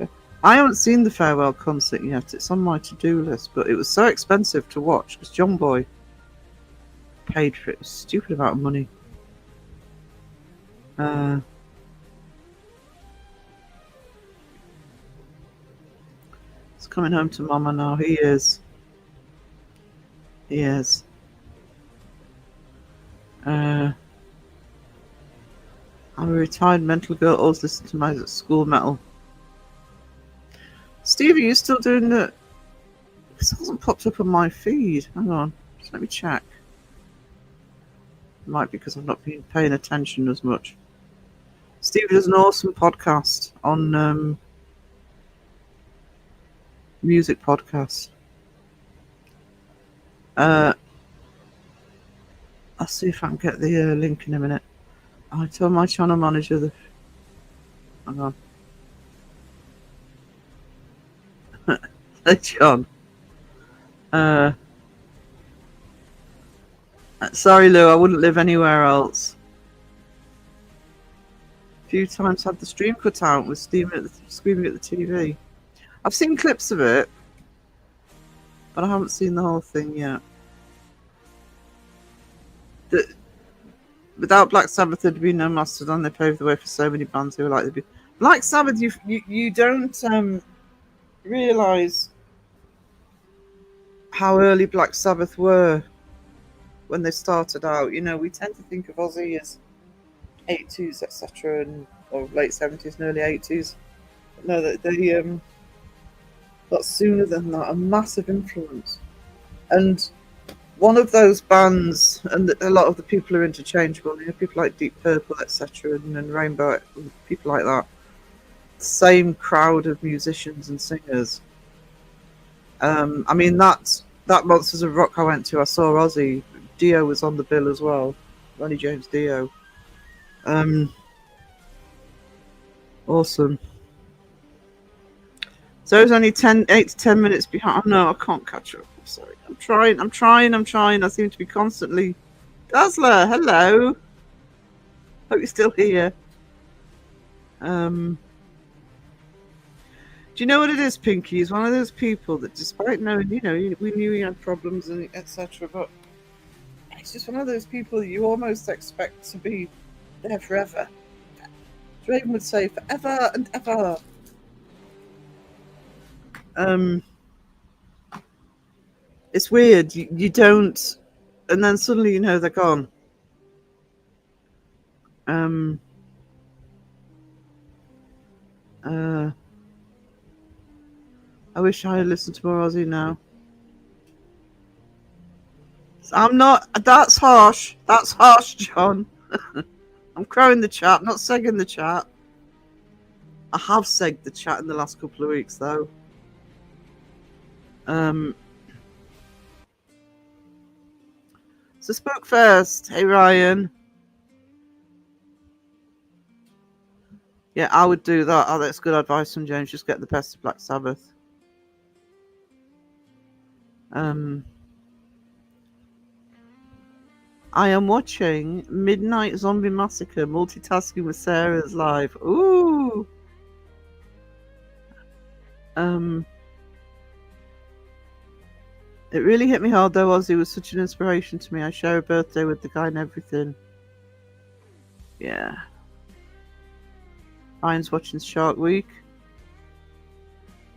Okay. I haven't seen the Farewell concert yet. It's on my to-do list, but it was so expensive to watch because John Boy paid for it. It was a stupid amount of money. He's coming home to Mama now. He is. I'm a retired mental girl, always listen to my school metal. Steve, are you still doing the... This hasn't popped up on my feed. Hang on, just let me check. It might be because I've not been paying attention as much. Steve does an awesome podcast on music podcast. I'll see if I can get the link in a minute. I told my channel manager that. Hang on. Hey, John. Sorry, Lou, I wouldn't live anywhere else. A few times had the stream cut out with screaming at the TV. I've seen clips of it, but I haven't seen the whole thing yet. Without Black Sabbath, there'd be no Mastodon. They paved the way for so many bands who were like the Black Sabbath. You don't realize how early Black Sabbath were when they started out. We tend to think of Ozzy as 80s, etc., or late 70s and early 80s. But no, they got sooner than that. A massive influence, and one of those bands, and a lot of the people are interchangeable. People like Deep Purple, etc., and Rainbow, people like that. Same crowd of musicians and singers. I mean, that Monsters of Rock I went to, I saw Ozzy. Dio was on the bill as well. Ronnie James Dio. Awesome. So it's only 8 to 10 minutes behind. Oh, no, I can't catch up. I'm sorry. I'm trying. I seem to be constantly. Dazzler, hello. Hope you're still here. Do you know what it is, Pinky? He's one of those people that, despite knowing, we knew he had problems and etc., but he's just one of those people that you almost expect to be there forever. Draven would say forever and ever. It's weird. You don't, and then suddenly they're gone. I wish I had listened to more Aussie now. I'm not. That's harsh. That's harsh, John. I'm crowing the chat, not segging the chat. I have segged the chat in the last couple of weeks, though. So spoke first. Hey, Ryan. Yeah, I would do that. Oh, that's good advice from James. Just get the best of Black Sabbath. I am watching Midnight Zombie Massacre, multitasking with Sarah's live. Ooh. It really hit me hard though, Ozzy was such an inspiration to me. I share a birthday with the guy and everything. Yeah. Ryan's watching Shark Week.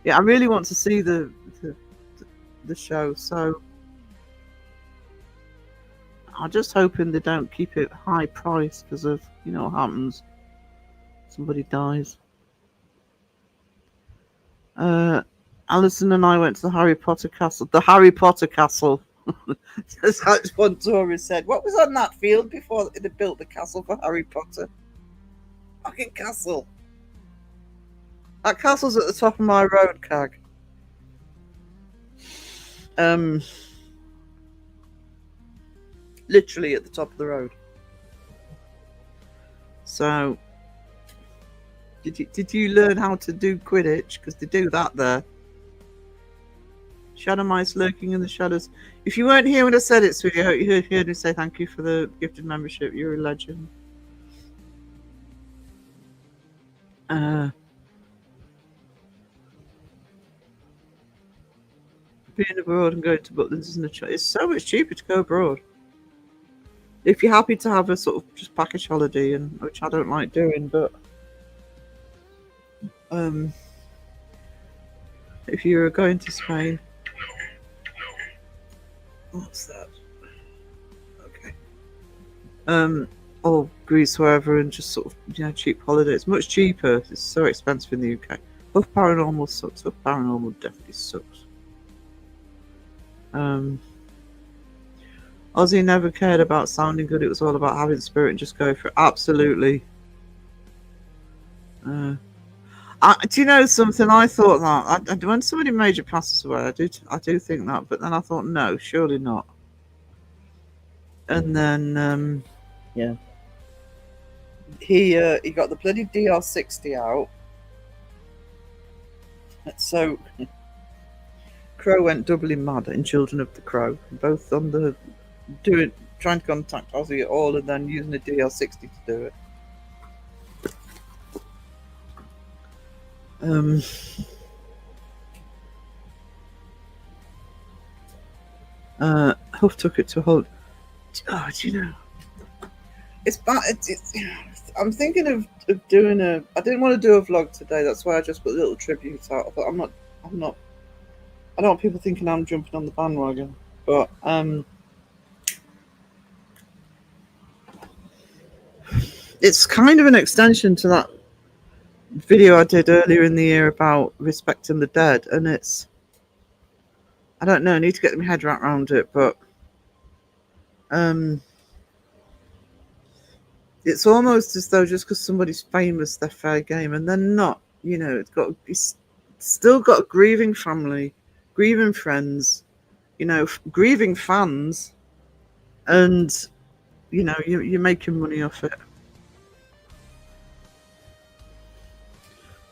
Yeah, I really want to see the show, so I'm just hoping they don't keep it high price because of what happens. Somebody dies. Alison and I went to the Harry Potter castle. The Harry Potter castle. As one tourist said. What was on that field before they built the castle for Harry Potter? Fucking castle. That castle's at the top of my road, Cag. Literally at the top of the road. So, did you learn how to do Quidditch? Because they do that there. Shadow mice lurking in the shadows. If you weren't here when I said it, sweetie, I hope you heard me say thank you for the gifted membership. You're a legend. Being abroad and going to Butlins isn't a choice. It's so much cheaper to go abroad. If you're happy to have a sort of just package holiday, and which I don't like doing, but if you're going to Spain, what's that? Okay. Or Greece, wherever, and just sort of cheap holiday. It's much cheaper. It's so expensive in the UK. Buff Paranormal sucks. Buff Paranormal definitely sucks. Ozzy never cared about sounding good. It was all about having spirit and just go for it. Absolutely. Do you know something? I thought that when somebody major passes away, I do think that, but then I thought, no, surely not. And then, yeah, he got the bloody DR60 out. So Crow went doubly mad in Children of the Crow, both on the trying to contact Ozzy at all, and then using the DR60 to do it. Huff took it to hold. Oh, do you know? It's bad. I'm thinking of doing a. I didn't want to do a vlog today. That's why I just put a little tribute out. I thought I'm not. I don't want people thinking I'm jumping on the bandwagon, but it's kind of an extension to that video I did earlier in the year about respecting the dead, and it's. I don't know. I need to get my head wrapped around it, but it's almost as though just because somebody's famous, they're fair game, and they're not. It's still got a grieving family, grieving friends, grieving fans, and you're making money off it.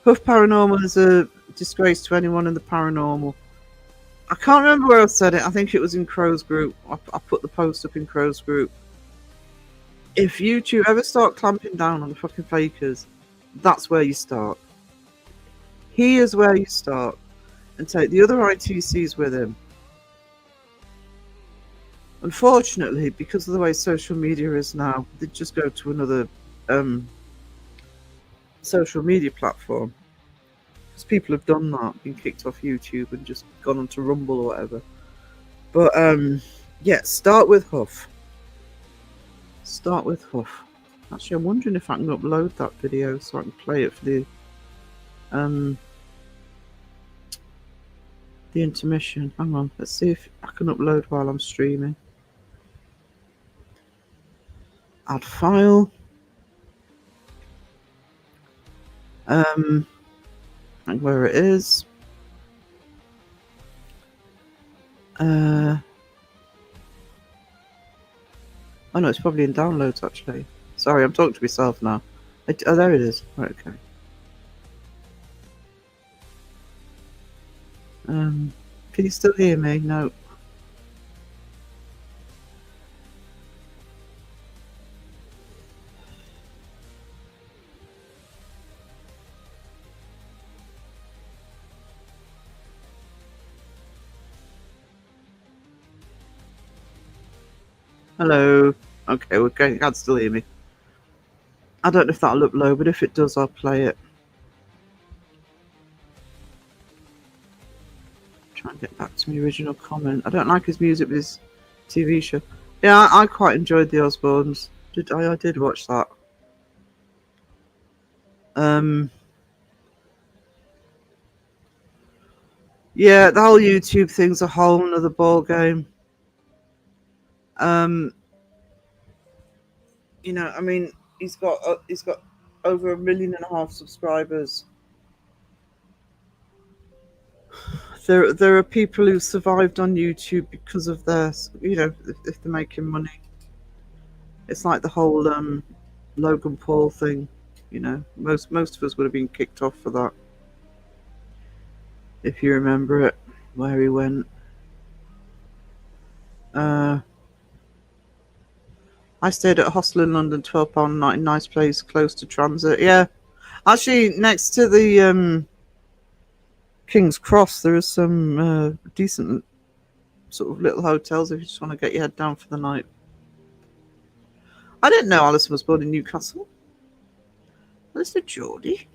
Huff Paranormal is a disgrace to anyone in the paranormal. I can't remember where I said it. I think it was in Crow's group. I put the post up in Crow's group. If YouTube ever start clamping down on the fucking fakers, that's where you start. He is where you start, and take the other ITCs with him. Unfortunately, because of the way social media is now, they just go to another social media platform. Because people have done that, been kicked off YouTube and just gone onto Rumble or whatever. But yeah, start with Huff. Start with Huff. Actually, I'm wondering if I can upload that video so I can play it for the intermission. Hang on, let's see if I can upload while I'm streaming. Add file. And where it is. Oh no, it's probably in downloads actually. Sorry, I'm talking to myself now. Oh, there it is. Right, okay. Can you still hear me? No. Hello. Okay, we're going. You can still hear me. I don't know if that'll upload, but if it does, I'll play it. Try and get back to my original comment. I don't like his music with his TV show. Yeah, I quite enjoyed the Osbournes. I did watch that. Yeah, the whole YouTube thing's a whole nother ball game. You know, I mean, he's got over 1.5 million subscribers. There are people who survived on YouTube because of their, you know, if they're making money. It's like the whole Logan Paul thing. You know, most of us would have been kicked off for that, if you remember it, where he went. I stayed at a hostel in London, £12 a night, nice place, close to transit. Yeah, actually, next to the King's Cross, there are some decent sort of little hotels if you just want to get your head down for the night. I didn't know Alison was born in Newcastle. Mr. Geordie.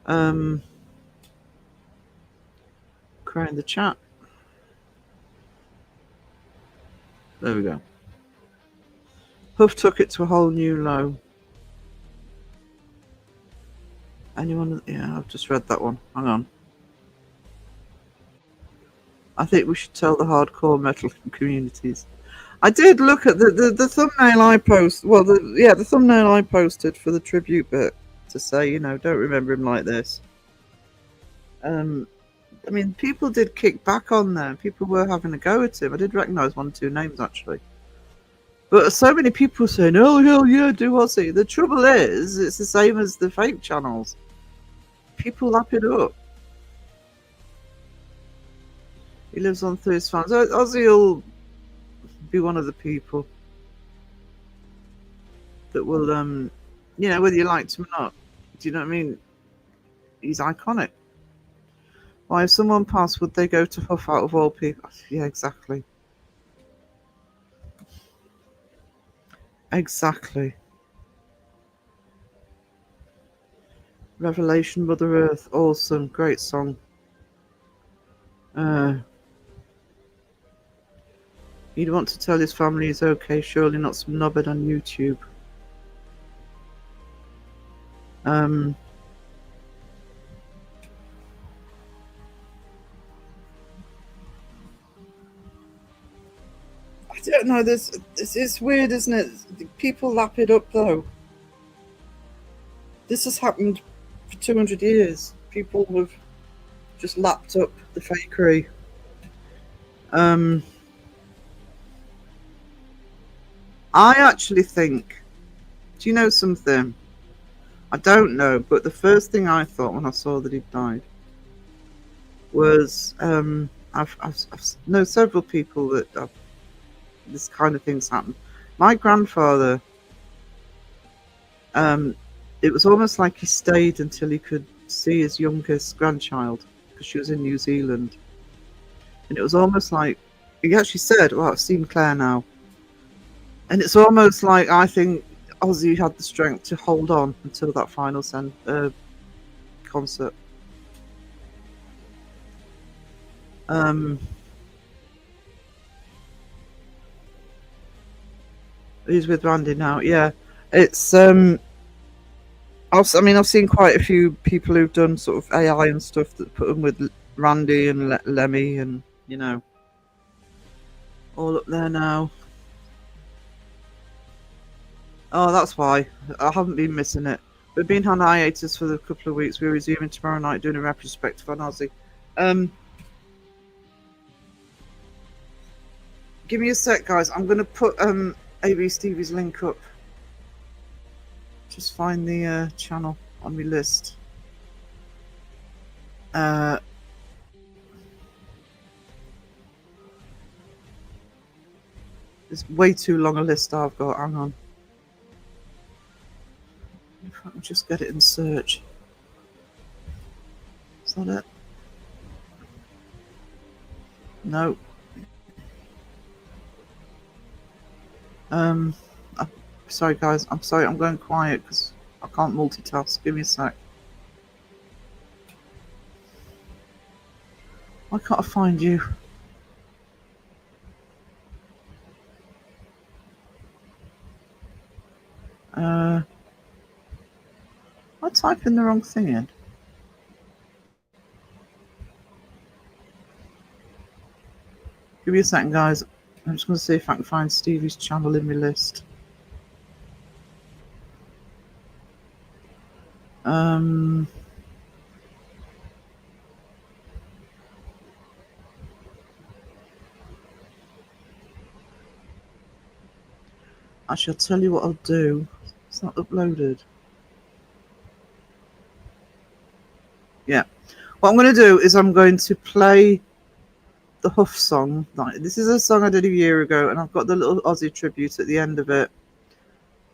Crying the chat. There we go. Huff took it to a whole new low. Anyone? Yeah, I've just read that one. Hang on. I think we should tell the hardcore metal communities. I did look at the thumbnail I post. Well, the thumbnail I posted for the tribute bit to say, you know, don't remember him like this. I mean, people did kick back on there. People were having a go at him. I did recognise 1 or 2 names actually. But so many people saying, "Oh hell yeah, do Ozzy." The trouble is, it's the same as the fake channels. People lap it up. He lives on through his fans. Ozzy will be one of the people that will, you know, whether you liked him or not. Do you know what I mean? He's iconic. Why, if someone passed, would they go to Huff out of all people? Yeah, exactly. Exactly. Revelation, Mother Earth, awesome, great song. He'd want to tell his family he's okay, surely not some knobhead on YouTube. I don't know, it's weird, isn't it? People lap it up though. This has happened for 200 years. People have just lapped up the fakery. I actually think, do you know something? I don't know, but the first thing I thought when I saw that he'd died was I've know several people that this kind of thing's happened. My grandfather, it was almost like he stayed until he could see his youngest grandchild because she was in New Zealand, and it was almost like he actually said, "Well, I've seen Claire now," and it's almost like I think Ozzy had the strength to hold on until that final concert. He's with Randy now. Yeah, it's I've seen quite a few people who've done sort of AI and stuff that put them with Randy and Lemmy, and all up there now. Oh, that's why I haven't been missing it. We've been on hiatus for a couple of weeks. We're resuming tomorrow night, doing a retrospective on Ozzy. Give me a sec, guys. I'm going to put AB Stevie's link up. Just find the channel on my list. It's way too long a list I've got. Hang on. If I can just get it in search. Is that it? No. Sorry guys, I'm sorry, I'm going quiet because I can't multitask. Give me a sec. Why can't I find you? I typed in the wrong thing in. Give me a second, guys. I'm just going to see if I can find Stevie's channel in my list. Actually, I'll tell you what I'll do. It's not uploaded. Yeah. What I'm going to do is I'm going to play the Huff song. This is a song I did a year ago, and I've got the little Ozzy tribute at the end of it.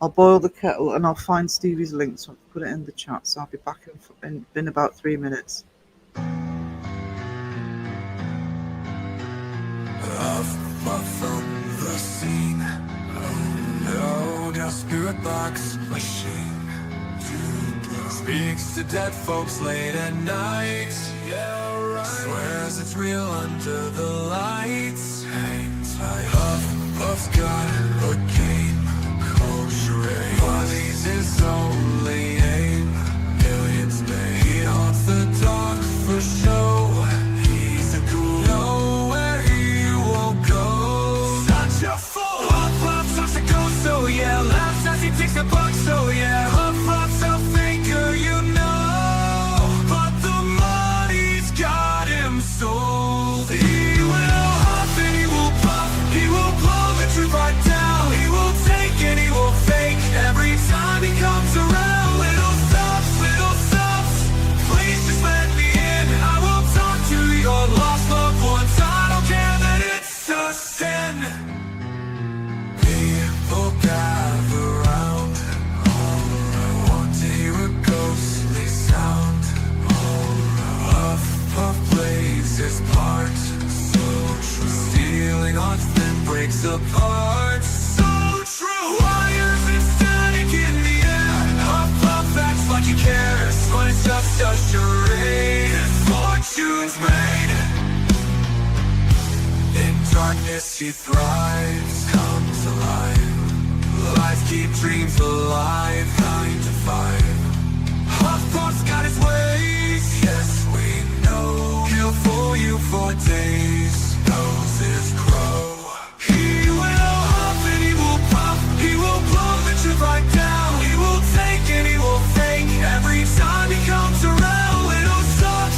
I'll boil the kettle and I'll find Stevie's link, so I'll put it in the chat. So I'll be back in about 3 minutes. From the scene, oh no, got spirit box machine speaks to dead folks late at night. Yeah, right. Swears it's real under the lights. Hang tight. Puff's got a game, charade. Bodies his only aim. Millions made. He haunts the dark for show. He's a ghoul. Nowhere he won't go. Such a fool. Puff, such a ghost, so yeah. Laughs as he takes a buck, so yeah. Puff's a faker, you know. But the money's got him sold. He will huff and he will puff. He will blow the truth right down. He will take and he will fake. Every time he comes around, little stops. Please just let me in. I will talk to your lost loved ones. I don't care that it's a sin. People gather round. I want to hear a ghostly sound. Puff plays his part. So true. Stealing hearts then breaks apart. So true. Wires and static in the air. Puff acts like he cares, but it's just a charade. Fortune's made. In darkness he thrives, comes alive. Lies keep dreams alive. 9 to 5. Puff's got his ways. Yes, we know. He'll fool you for days. Knows his crow. He will huff and he will puff. He will blow the truth right down. He will take and he will fake. Every time he comes around, little stops.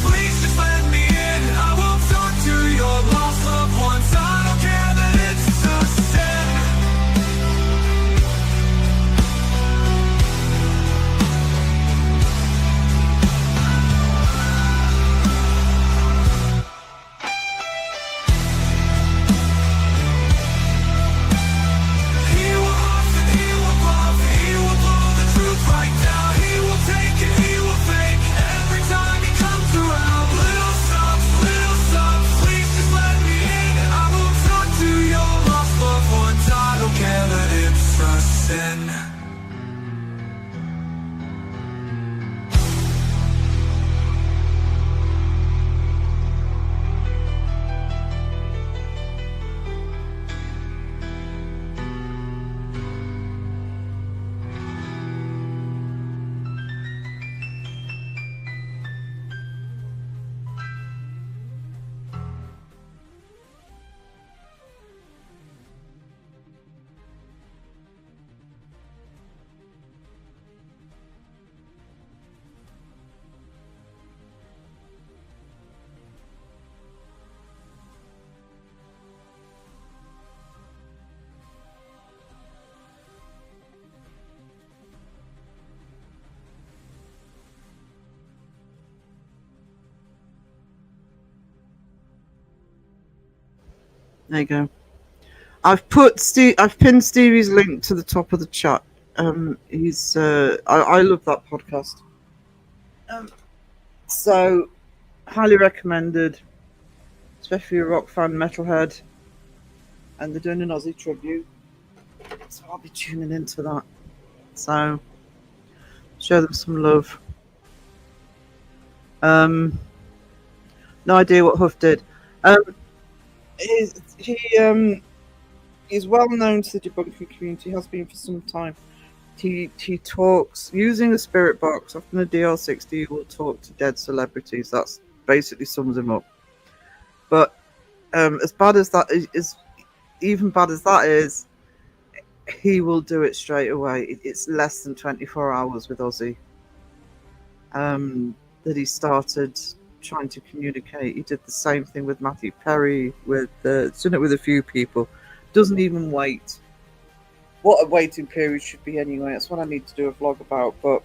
Please just let me in. I will talk to your lost loved ones. I don't care that it's a sin. There you go. I've pinned Stevie's link to the top of the chat. He's I love that podcast. So highly recommended, especially a rock fan, metalhead, and they're doing an Aussie tribute. So I'll be tuning into that. So show them some love. No idea what Huff did. He's well known to the debunking community, has been for some time. He talks using a spirit box, often a DR60. He will talk to dead celebrities. That's basically sums him up. But as bad as that is, even bad as that is, he will do it straight away. It's less than 24 hours with Ozzy that he started trying to communicate. He did the same thing with Matthew Perry. Done it with a few people. Doesn't even wait. What a waiting period should be anyway. That's what I need to do a vlog about. But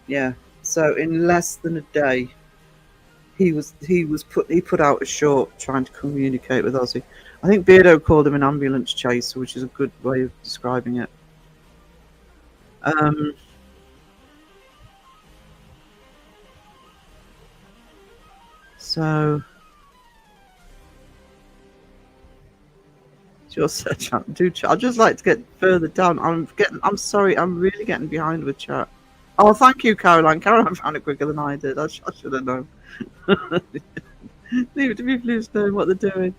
yeah, so in less than a day, he put out a short trying to communicate with Ozzy. I think Beardo called him an ambulance chaser, which is a good way of describing it. So just I'd just like to get further down. I'm sorry, I'm really getting behind with chat. Oh, thank you, Caroline. Caroline found it quicker than I did. I should have known. Leave it to me, please, know what they're doing.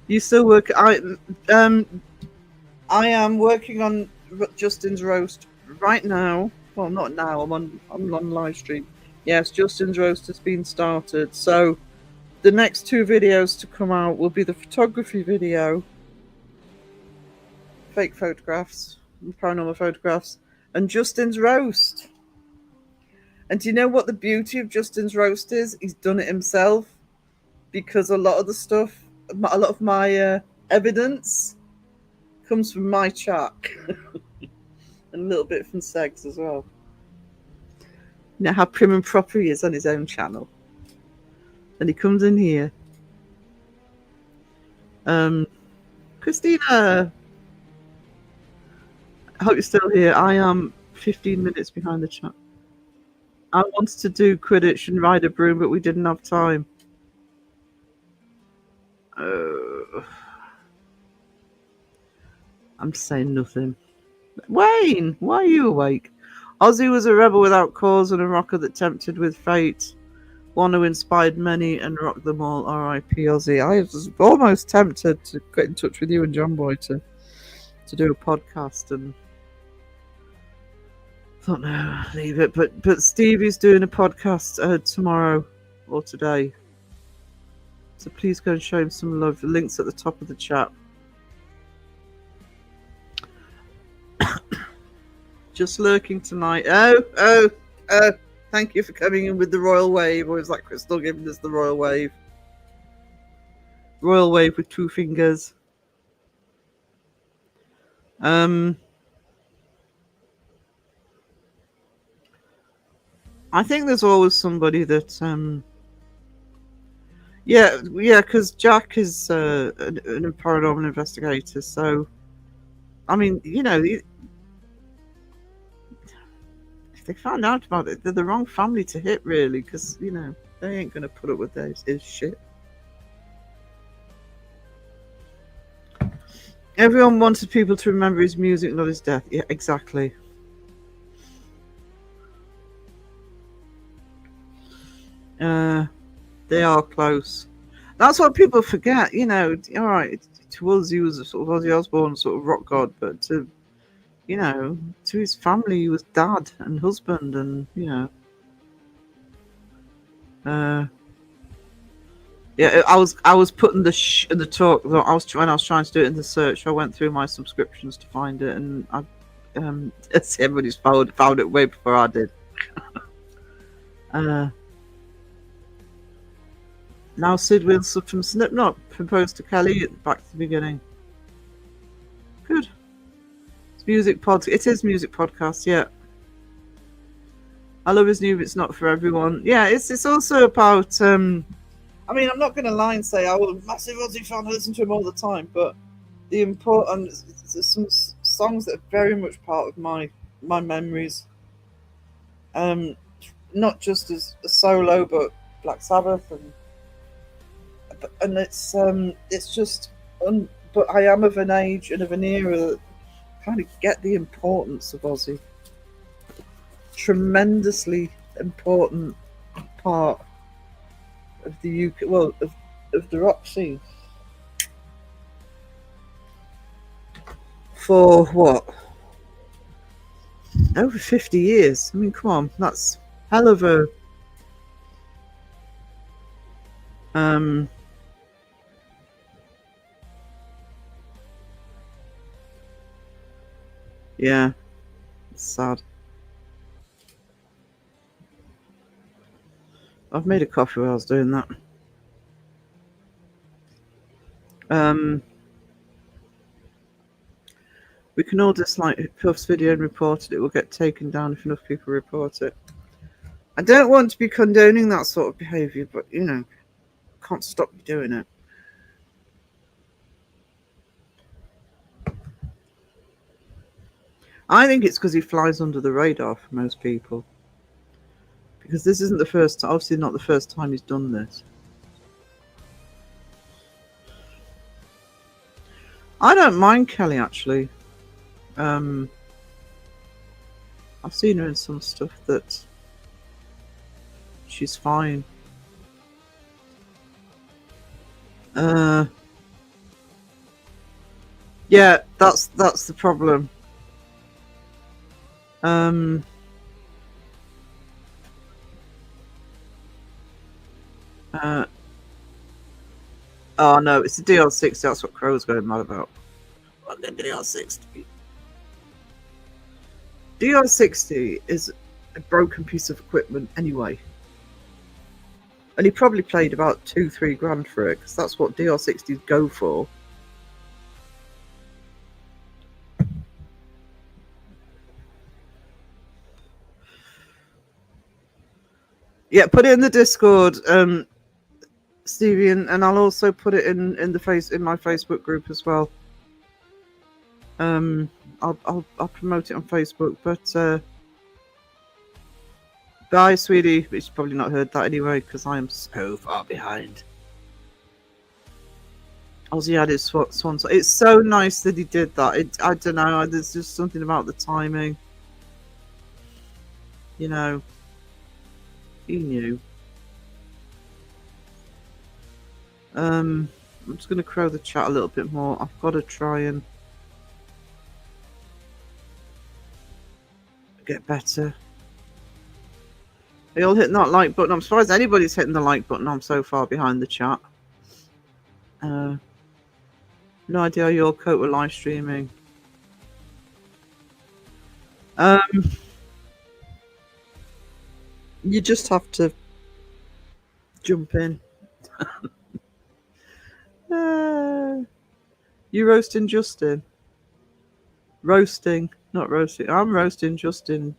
You still work? I am working on Justin's roast right now. Well, not now. I'm on live stream. Yes, Justin's roast has been started. So the next two videos to come out will be the photography video, fake photographs, paranormal photographs, and Justin's roast. And do you know what the beauty of Justin's roast is? He's done it himself, because a lot of my evidence comes from my chat and a little bit from Segs as well. You know how prim and proper he is on his own channel. And he comes in here. Christina, I hope you're still here. I am 15 minutes behind the chat. I wanted to do Quidditch and ride a broom, but we didn't have time. I'm saying nothing. Wayne, why are you awake? Ozzy was a rebel without cause and a rocker that tempted with fate. One who inspired many and rocked them all. R.I.P. Ozzy. I was almost tempted to get in touch with you and John Boy to do a podcast, and thought no, leave it. But Stevie's doing a podcast tomorrow or today. So please go and show him some love. The link's at the top of the chat. Just lurking tonight. Oh. Thank you for coming in with the royal wave. Or is that Crystal giving us the royal wave? Royal wave with 2 fingers. I think there's always somebody that because Jack is a paranormal investigator. So, I mean, you know, if they found out about it, they're the wrong family to hit, really, because, you know, they ain't going to put up with his shit. Everyone wanted people to remember his music, not his death. Yeah, exactly. They are close. That's what people forget, you know. All right, to us, he was a sort of Ozzy Osbourne sort of rock god, but to his family, he was dad and husband, and I was putting the talk. When I was trying to do it in the search, I went through my subscriptions to find it, and everybody's found it way before I did. Now Sid Wilson from Slipknot proposed to Kelly back to the beginning. Good. It's music pod. It is music podcast. Yeah. I love his new. It's not for everyone. Yeah. It's also about I mean, I'm not going to lie and say I was a massive Ozzy fan. I listen to him all the time, but the important there's some songs that are very much part of my memories. Not just as a solo, but Black Sabbath, and it's just. But I am of an age and of an era that kind of get the importance of Ozzy. Tremendously important part of the UK, well, of the rock scene. For what? Over 50 years. I mean, come on, that's hell of a yeah, it's sad. I've made a coffee while I was doing that. We can all dislike Puff's video and report it. It will get taken down if enough people report it. I don't want to be condoning that sort of behaviour, but you know, can't stop you doing it. I think it's because he flies under the radar for most people. Because this isn't the first time, obviously not the first time he's done this. I don't mind Kelly, actually. I've seen her in some stuff that she's fine. Yeah, that's the problem. Oh no, it's the DR60. That's what Crow's going mad about. What the DR60? DR60 is a broken piece of equipment anyway. And he probably paid about $2-3 grand for it, because that's what DR60s go for. Yeah, put it in the Discord, Stevie, and I'll also put it in my Facebook group as well. I'll promote it on Facebook, but bye, sweetie. But she's probably not heard that anyway, because I am so far behind. Ozzy had his swan song. It's so nice that he did that. I don't know. There's just something about the timing. You know, he knew. I'm just going to crow the chat a little bit more. I've got to try and get better. They all hitting that like button. I'm surprised anybody's hitting the like button. I'm so far behind the chat. No idea your coat were live streaming. You just have to jump in. You roasting Justin? Roasting, not roasting. I'm roasting Justin.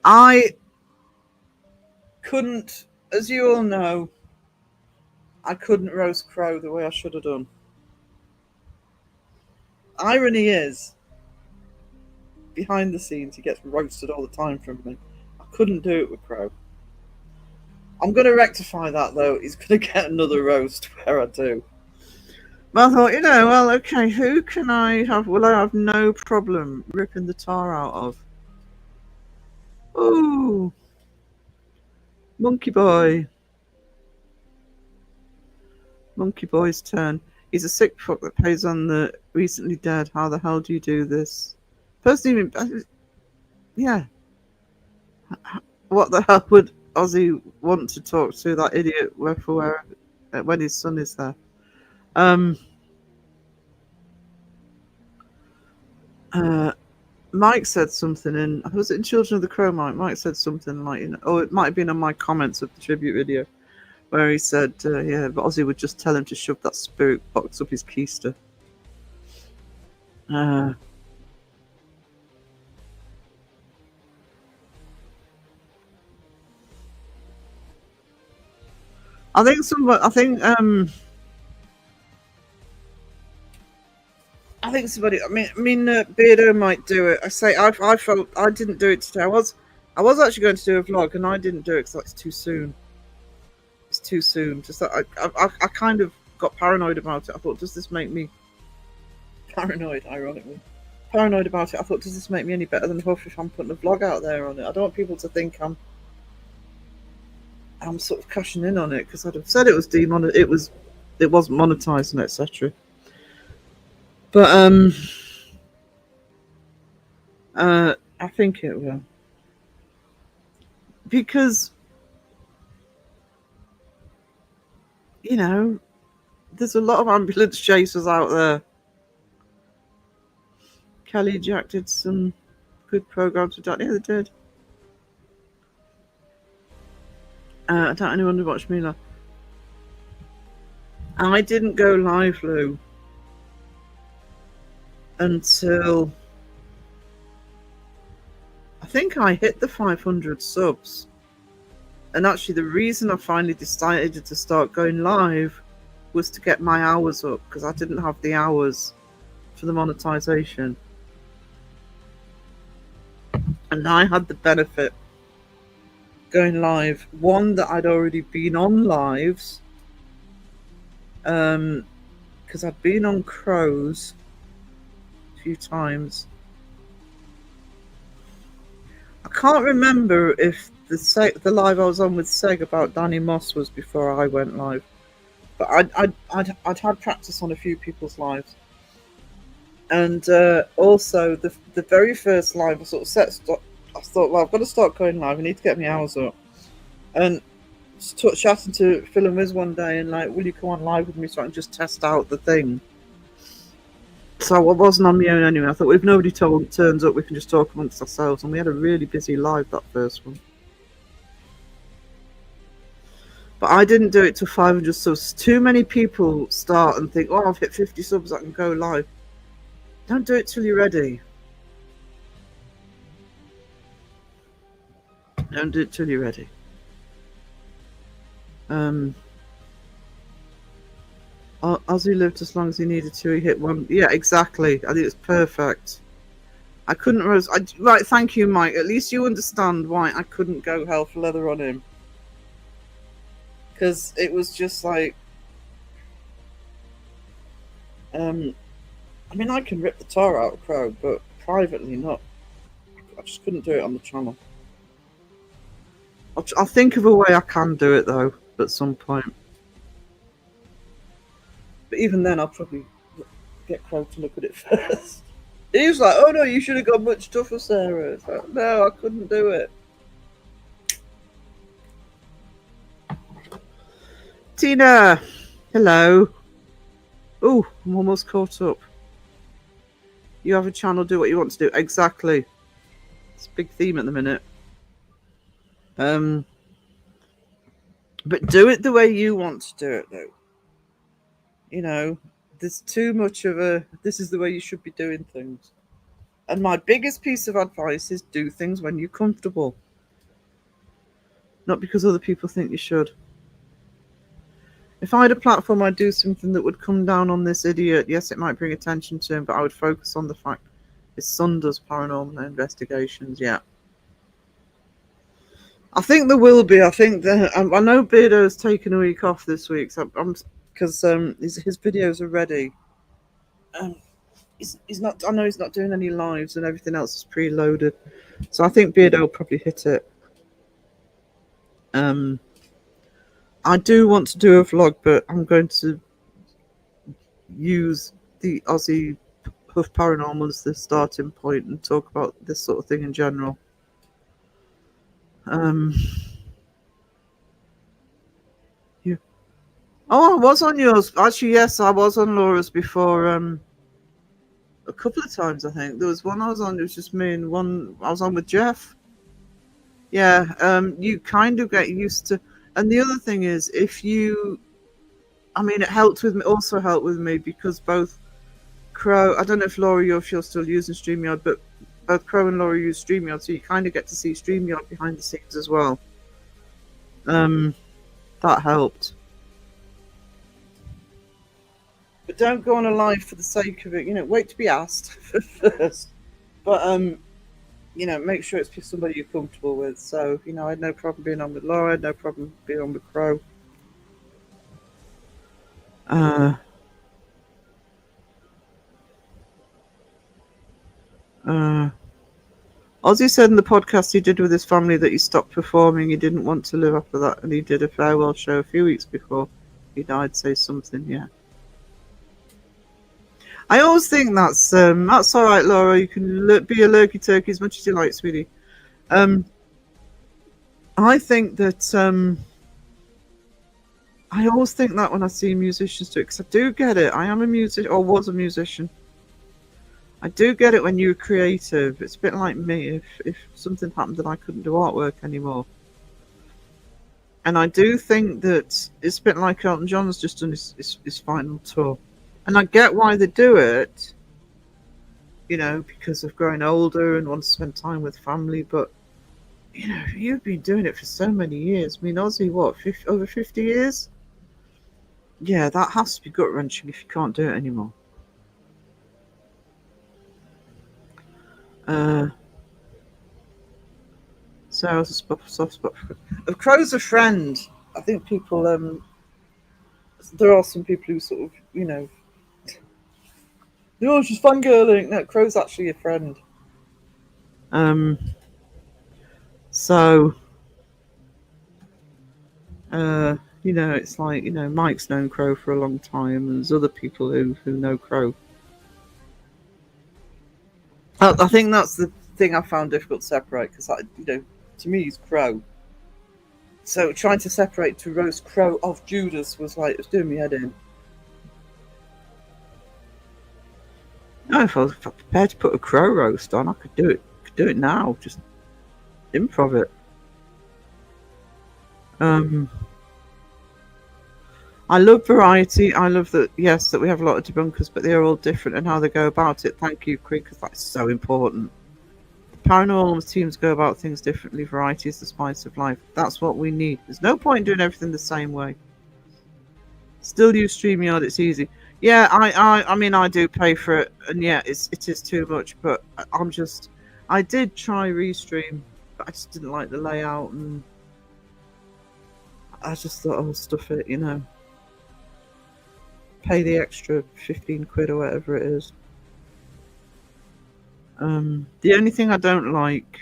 I couldn't, as you all know, I couldn't roast Crow the way I should have done. Irony is, behind the scenes, he gets roasted all the time from me. I couldn't do it with Crow. I'm going to rectify that, though. He's going to get another roast where I do. But I thought, you know, well, okay, who can I have? Well, I have no problem ripping the tar out of. Ooh. Monkey Boy. Monkey Boy's turn. He's a sick fuck that plays on the recently dead. How the hell do you do this? Personally, yeah. What the hell would Ozzy want to talk to that idiot where when his son is there? Mike said something in, was it in Children of the Crow? Mike said something like, you know, oh, it might have been on my comments of the tribute video, where he said, yeah, but Ozzy would just tell him to shove that spirit box up his keister. I think somebody. I think somebody. Beardo might do it. I felt I didn't do it today. I was actually going to do a vlog, and I didn't do it because it's too soon. It's too soon. Just that I kind of got paranoid about it. I thought, does this make me paranoid? Ironically, paranoid about it. I thought, does this make me any better than Huff if I'm putting a vlog out there on it? I don't want people to think I'm sort of cashing in on it, because I'd have said it was it wasn't monetized and etc. But I think it will, because there's a lot of ambulance chasers out there. Kelly Jack did some good programs with that. Yeah, they did. I don't anyone watch me live. I didn't go live, Lou, until I think I hit the 500 subs. And actually, the reason I finally decided to start going live was to get my hours up, because I didn't have the hours for the monetization. And I had the benefit going live. One, that I'd already been on lives, because I'd been on Crows a few times. I can't remember if the live I was on with Seg about Danny Moss was before I went live, but I'd had practice on a few people's lives, and also the very first live I sort of I thought, well, I've got to start going live. I need to get my hours up, and chatting to Phil and Wiz one day, and like, will you come on live with me so I can just test out the thing? So I wasn't on my own anyway. I thought, well, if nobody turns up, we can just talk amongst ourselves. And we had a really busy live, that first one. But I didn't do it till 500 subs. Too many people start and think, oh, I've hit 50 subs, I can go live. Don't do it till you're ready. Don't do it till you're ready. Ozzy lived as long as he needed to. He hit one. Yeah, exactly. I think it's perfect. I couldn't. Right, thank you, Mike. At least you understand why I couldn't go hell for leather on him. Because it was just like, I mean, I can rip the tar out of Crow, but privately not. I just couldn't do it on the channel. I'll think of a way I can do it though at some point. But even then, I'll probably get Crow to look at it first. He was like, "Oh no, you should have got much tougher, Sarah." It's like, no, I couldn't do it. Tina, hello. Oh, I'm almost caught up. You have a channel, do what you want to do. Exactly. It's a big theme at the minute. But do it the way you want to do it, though. You know, there's too much of a, this is the way you should be doing things. And my biggest piece of advice is do things when you're comfortable. Not because other people think you should. If I had a platform, I'd do something that would come down on this idiot. Yes, it might bring attention to him, but I would focus on the fact his son does paranormal investigations. Yeah. I think there will be. I think that I know Beardo's taken a week off this week, so because his videos are ready. He's not. I know he's not doing any lives, and everything else is preloaded. So I think Beardo will probably hit it. I do want to do a vlog, but I'm going to use the Aussie Huff Paranormal as the starting point and talk about this sort of thing in general. Yeah. Oh, I was on yours. Actually, yes, I was on Laura's before. A couple of times, I think. There was one I was on, it was just me, and one I was on with Jeff. Yeah, you kind of get used to. And the other thing is, if you, I mean, it helped with me, also helped with me because both Crow, I don't know if Laura, if you're still using StreamYard, but both Crow and Laura use StreamYard, so you kind of get to see StreamYard behind the scenes as well. That helped. But don't go on a live for the sake of it. You know, wait to be asked first. But you know, make sure it's somebody you're comfortable with. So, you know, I had no problem being on with Laura, I had no problem being on with Crow. Ozzy said in the podcast he did with his family that he stopped performing. He didn't want to live after that, and he did a farewell show a few weeks before he died. Say something, yeah. I always think that's all right, Laura. You can be a lurky turkey as much as you like, sweetie. I think that I always think that when I see musicians do it, because I do get it. I am a musician, or was a musician. I do get it when you're creative. It's a bit like me. If something happened that I couldn't do artwork anymore. And I do think that it's a bit like Elton John's just done his final tour. And I get why they do it, you know, because of growing older and want to spend time with family. But, you know, you've been doing it for so many years. I mean, Ozzy, what, over 50 years? Yeah, that has to be gut-wrenching if you can't do it anymore. So I was a soft spot for Crow's a friend. I think people, there are some people who sort of, you know, she's fangirling. No, Crow's actually a friend. So, you know, it's like, you know, Mike's known Crow for a long time, and there's other people who know Crow. I think that's the thing I found difficult to separate, because, you know, to me he's Crow. So trying to separate to roast Crow of Judas was like, it was doing me head in. No, if I was prepared to put a Crow roast on, I could do it. I could do it now. Just improv it. I love variety. I love that, yes, that we have a lot of debunkers, but they're all different in how they go about it. Thank you, Creek, because that's so important. The paranormal teams go about things differently. Variety is the spice of life. That's what we need. There's no point in doing everything the same way. Still use StreamYard, it's easy. Yeah, I mean, I do pay for it, and yeah, it is too much, but I did try Restream, but I just didn't like the layout, and I just thought I'll stuff it, you know. Pay the extra 15 quid or whatever it is. The only thing I don't like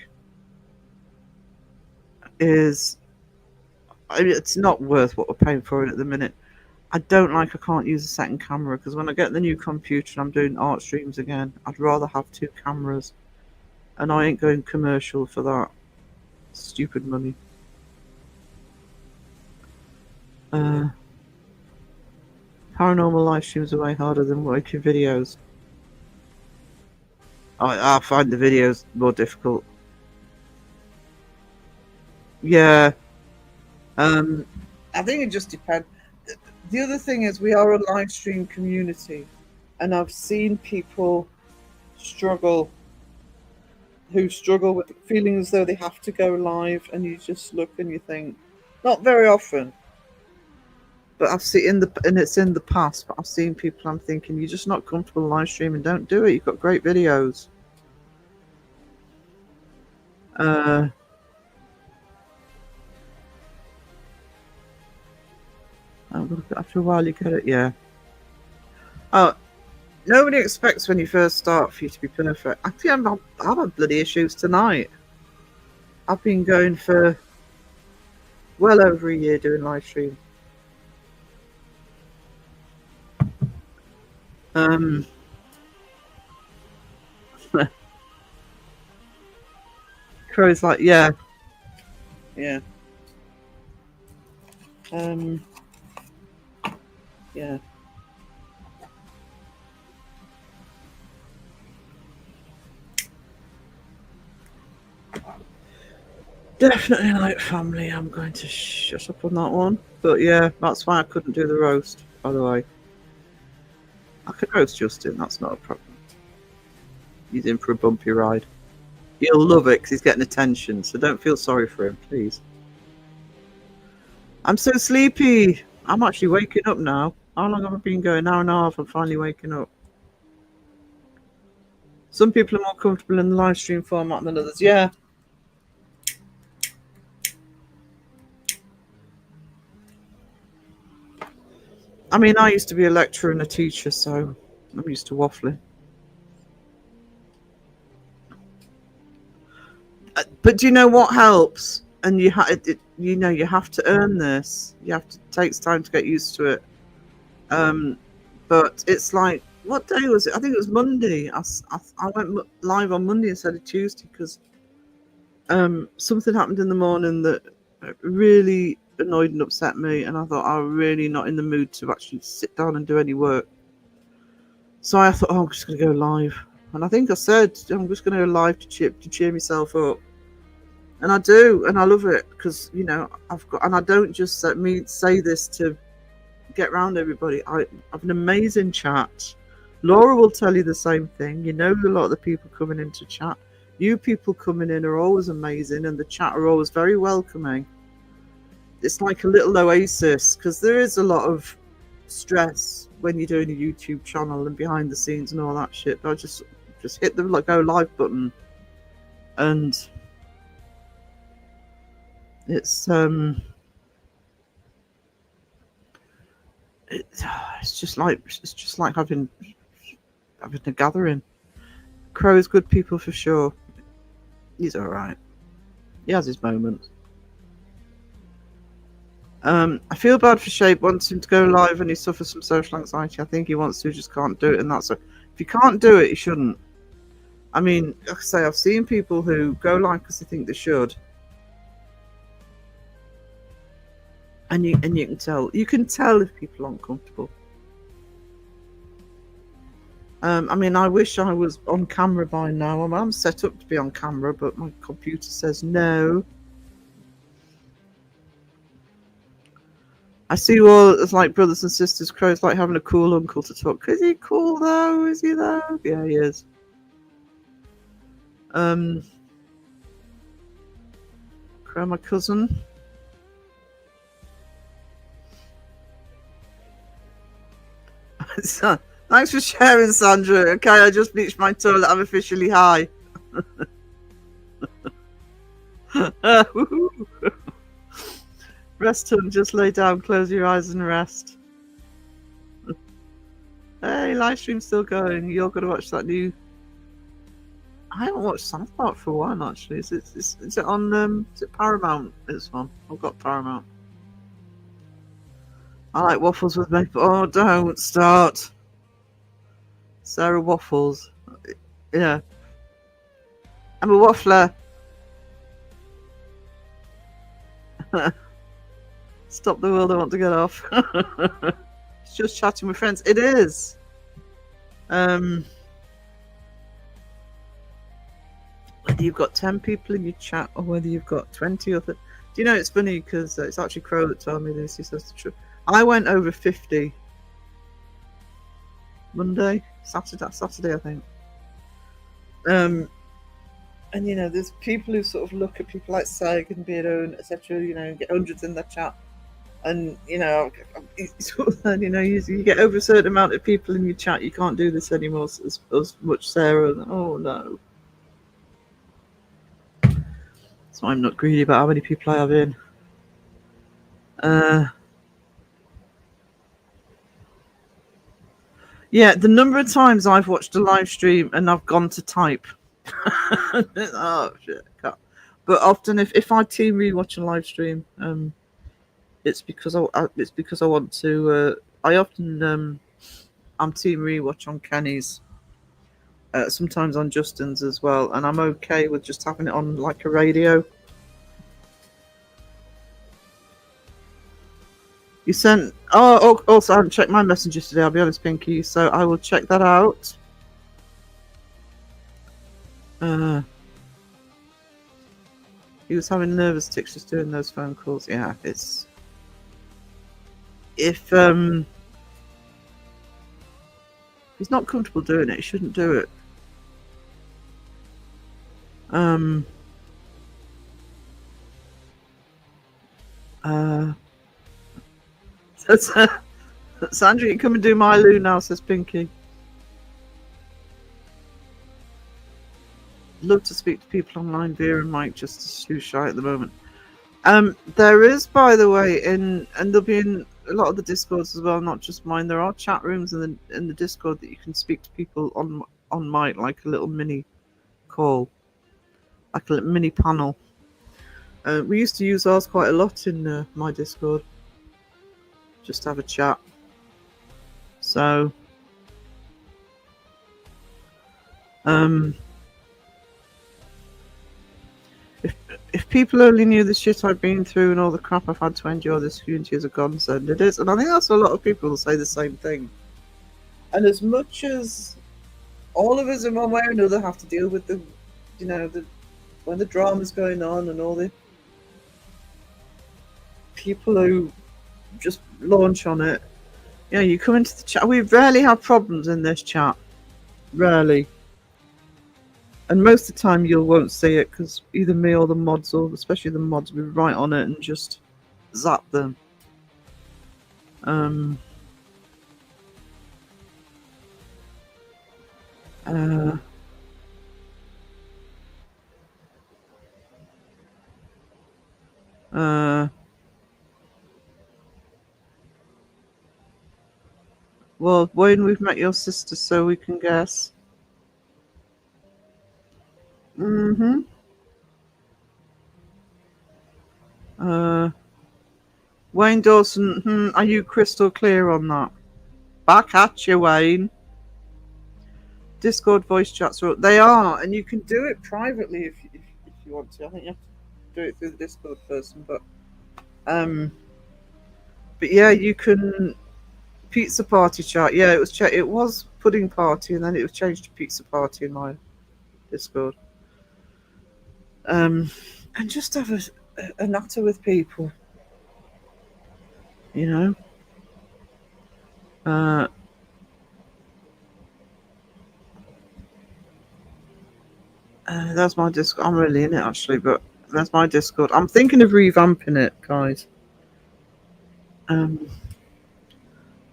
is, I mean, it's not worth what we're paying for it at the minute. I don't like I can't use a second camera, because when I get the new computer and I'm doing art streams again, I'd rather have 2 cameras, and I ain't going commercial for that stupid money. Paranormal live streams are way harder than working videos. I find the videos more difficult. Yeah. I think it just depends. The other thing is, we are a live stream community, and I've seen people who struggle with feeling as though they have to go live, and you just look and you think, not very often, but I've seen it's in the past, but I've seen people, I'm thinking, you're just not comfortable live streaming, don't do it. You've got great videos. After a while you get it, yeah. Oh, nobody expects when you first start for you to be perfect. Actually, I've had bloody issues tonight. I've been going for well over a year doing live stream. Crow's like, yeah. Yeah. Yeah. Definitely like family. I'm going to shut up on that one. But yeah, that's why I couldn't do the roast, by the way. I could roast Justin, that's not a problem. He's in for a bumpy ride. He'll love it because he's getting attention, so don't feel sorry for him, please. I'm so sleepy. I'm actually waking up now. How long have I been going? An hour and a half. I'm finally waking up. Some people are more comfortable in the live stream format than others. Yeah. I mean, I used to be a lecturer and a teacher, so I'm used to waffling. But do you know what helps? And you have to earn this. You have to takes time to get used to it. But it's like, what day was it? I think it was Monday. I went live on Monday instead of Tuesday because something happened in the morning that really annoyed and upset me, and I thought I'm really not in the mood to actually sit down and do any work. So I thought, I'm just going to go live, and I think I said I'm just going to go live to cheer myself up, and I do, and I love it because I've got, and I don't just say this to get round everybody. I have an amazing chat. Laura will tell you the same thing. A lot of the people coming into chat. You people coming in are always amazing, and the chat are always very welcoming. It's like a little oasis because there is a lot of stress when you're doing a YouTube channel and behind the scenes and all that shit. But I just hit the go live button, and it's just like having a gathering. Crow is good people for sure. He's all right. He has his moments. I feel bad for Shape wanting to go live and he suffers from social anxiety. I think he wants to, just can't do it, and that's it. If you can't do it, you shouldn't. I mean, like I say, I've seen people who go live because they think they should, and you can tell. You can tell if people aren't comfortable. I mean, I wish I was on camera by now. I'm set up to be on camera, but my computer says no. I see you all as like brothers and sisters. Crow's like having a cool uncle to talk. Is he cool though? Is he though? Yeah, he is. Crow, my cousin. Thanks for sharing, Sandra. Okay, I just bleached my toilet. I'm officially high. Rest home, just lay down, close your eyes and rest. Hey, live stream's still going. You're going to watch that new... I haven't watched South Park for a while, actually. Is it on... is it Paramount, this one? I've got Paramount. I like waffles with maple. Oh, don't start. Sarah Waffles. Yeah. I'm a waffler. Stop the world, I want to get off. It's just chatting with friends. It is. Whether you've got 10 people in your chat or whether you've got 20 or 30. Do you know, it's funny because it's actually Crow that told me this. He says the truth. I went over 50 Saturday, I think. And there's people who sort of look at people like Sag and Beardo, etc. Get hundreds in their chat, and you get over a certain amount of people in your chat, you can't do this anymore as much, Sarah. Oh no. So I'm not greedy about how many people I have in. Yeah, the number of times I've watched a live stream and I've gone to type. Oh shit! But often, if I team rewatch a live stream, it's because I want to. I often I'm team rewatch on Kenny's, sometimes on Justin's as well, and I'm okay with just having it on like a radio. You sent... Oh, also, I haven't checked my messages today, I'll be honest, Pinky, so I will check that out. He was having nervous tics just doing those phone calls. Yeah, it's... If he's not comfortable doing it, he shouldn't do it. Sandra, you come and do my loo now, says Pinky. Love to speak to people online. Vera and Mike just too shy at the moment. There is, by the way, and there'll be in a lot of the Discords as well, not just mine. There are chat rooms in the Discord that you can speak to people on mic, like a little mini call, like a little mini panel. We used to use ours quite a lot in my Discord. Just have a chat. So, if people only knew the shit I've been through and all the crap I've had to endure, this community is a godsend. It is, and I think that's a lot of people will say the same thing. And as much as all of us in one way or another have to deal with the, when the drama's going on and all the people who just launch on it, you come into the chat. We rarely have problems in this chat, rarely. And most of the time you won't see it because either me or the mods, or especially the mods, will be right on it and just zap them. Well, Wayne, we've met your sister, so we can guess. Mm-hmm. Wayne Dawson, are you crystal clear on that? Back at you, Wayne. Discord voice chats, they are, and you can do it privately if you want to. I think you have to do it through the Discord person, but yeah, you can. Pizza Party chat, yeah, it was Pudding Party, and then it was changed to Pizza Party in my Discord. And just have a natter with people, That's my Discord. I'm really in it actually, but that's my Discord. I'm thinking of revamping it, guys.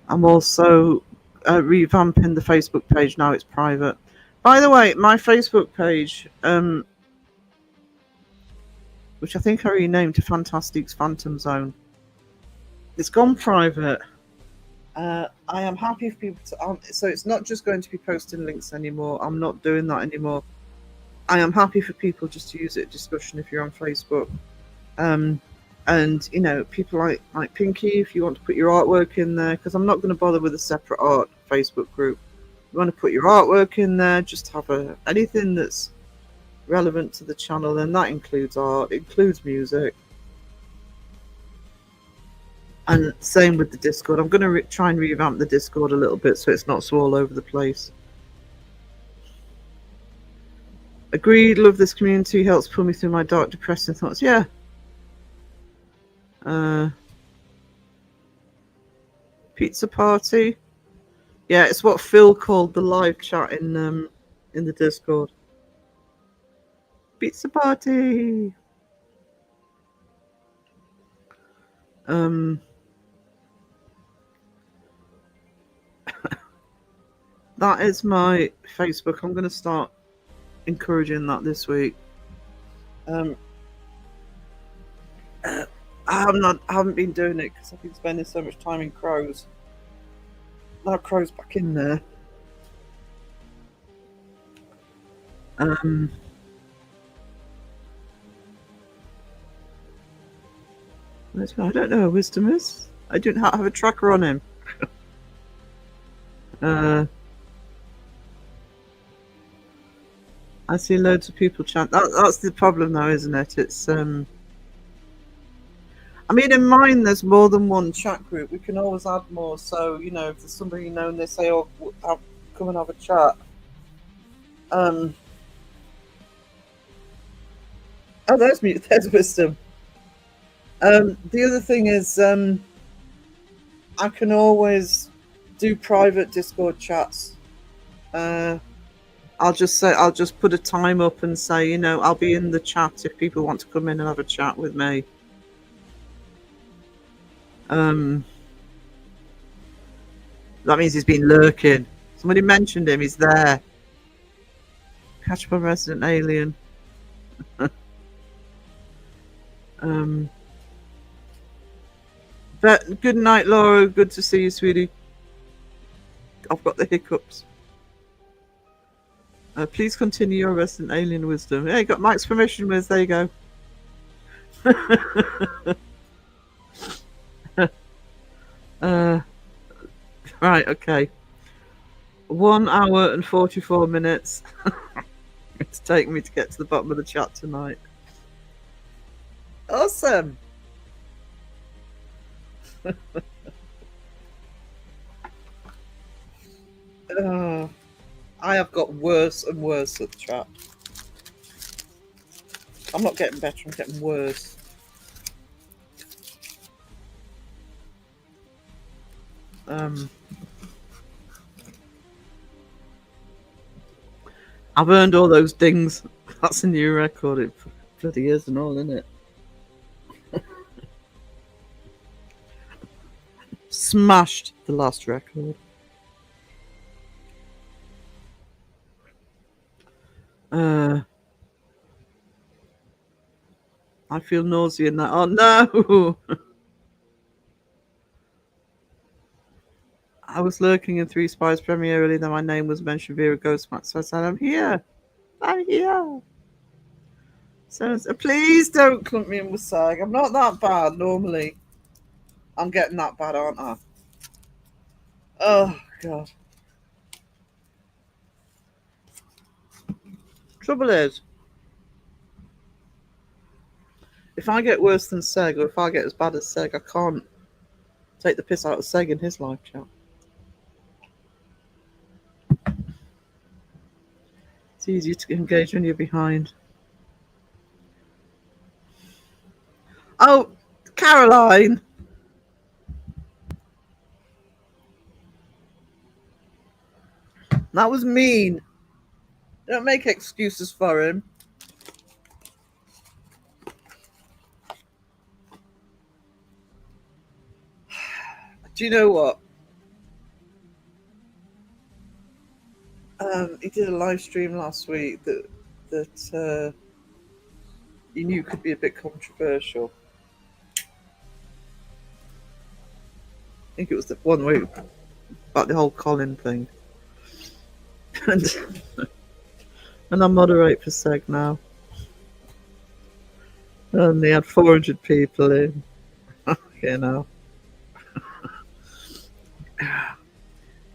I'm also revamping the Facebook page now. It's private. By the way, my Facebook page, which I think I renamed to Fantastics Phantom Zone, it's gone private. I am happy for people to. So it's not just going to be posting links anymore. I'm not doing that anymore. I am happy for people just to use it discussion if you're on Facebook. And people like Pinky, if you want to put your artwork in there, because I'm not going to bother with a separate art Facebook group. You want to put your artwork in there, just have anything that's relevant to the channel, and that includes art, includes music. And same with the Discord. I'm going to try and revamp the Discord a little bit so it's not so all over the place. Agreed, love this community, helps pull me through my dark, depressing thoughts. Yeah. Pizza Party. Yeah, it's what Phil called the live chat in the Discord. Pizza Party. That is my Facebook. I'm going to start encouraging that this week. I haven't been doing it because I've been spending so much time in Crows. Now Crow's back in there. I don't know who Wisdom is. I don't have a tracker on him. I see loads of people chant. That's the problem, though, isn't it? It's I mean, in mine, there's more than one chat group. We can always add more. So, if there's somebody and they say, "Oh, come and have a chat." Oh, there's Wisdom. The other thing is, I can always do private Discord chats. I'll just put a time up and say, I'll be in the chat if people want to come in and have a chat with me. That means he's been lurking. Somebody mentioned him. He's there. Catch up on Resident Alien. But good night, Laura. Good to see you, sweetie. I've got the hiccups. Please continue your Resident Alien wisdom. Yeah, you got Mike's permission, Wiz. There you go. Right, okay. 1 hour and 44 minutes. It's taking me to get to the bottom of the chat tonight. Awesome. I have got worse and worse at the chat. I'm not getting better, I'm getting worse. I've earned all those dings. That's a new record. It bloody is and all, isn't it? Smashed the last record. I feel nausea in that. Oh no! I was lurking in Three Spies premiere early, then my name was mentioned via a ghost match, so I said, I'm here. I'm here. So please don't clump me in with SAG. I'm not that bad normally. I'm getting that bad, aren't I? Oh, God. Trouble is, if I get worse than Seg, or if I get as bad as Seg, I can't take the piss out of Seg in his live chat. It's easier to engage when you're behind. Oh, Caroline! That was mean. Don't make excuses for him. Do you know what? He did a live stream last week that he knew could be a bit controversial. I think it was the one week about the whole Colin thing. And I moderate for Seg now. And they had 400 people in. Okay, now.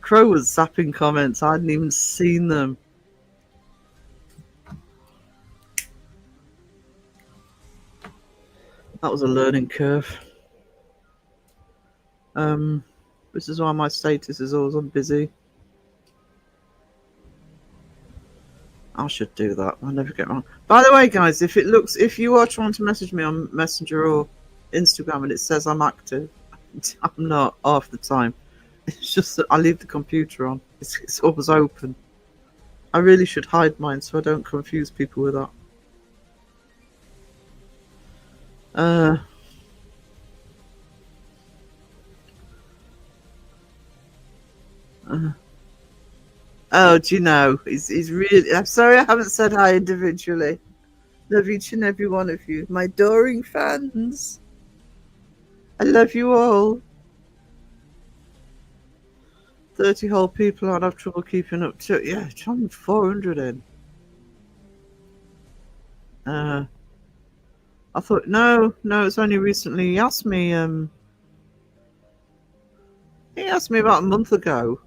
Crow was zapping comments. I hadn't even seen them. That was a learning curve. This is why my status is always on busy. I should do that. I never get wrong. By the way, guys, if you are trying to message me on Messenger or Instagram and it says I'm active, I'm not half the time. It's just that I leave the computer on. It's always open. I really should hide mine so I don't confuse people with that. Oh, do you know? He's really. I'm sorry I haven't said hi individually. Love each and every one of you, my adoring fans. I love you all. 30 whole people, I'd have trouble keeping up to. Yeah, I'm 400 in. I thought no, it's only recently. He asked me about a month ago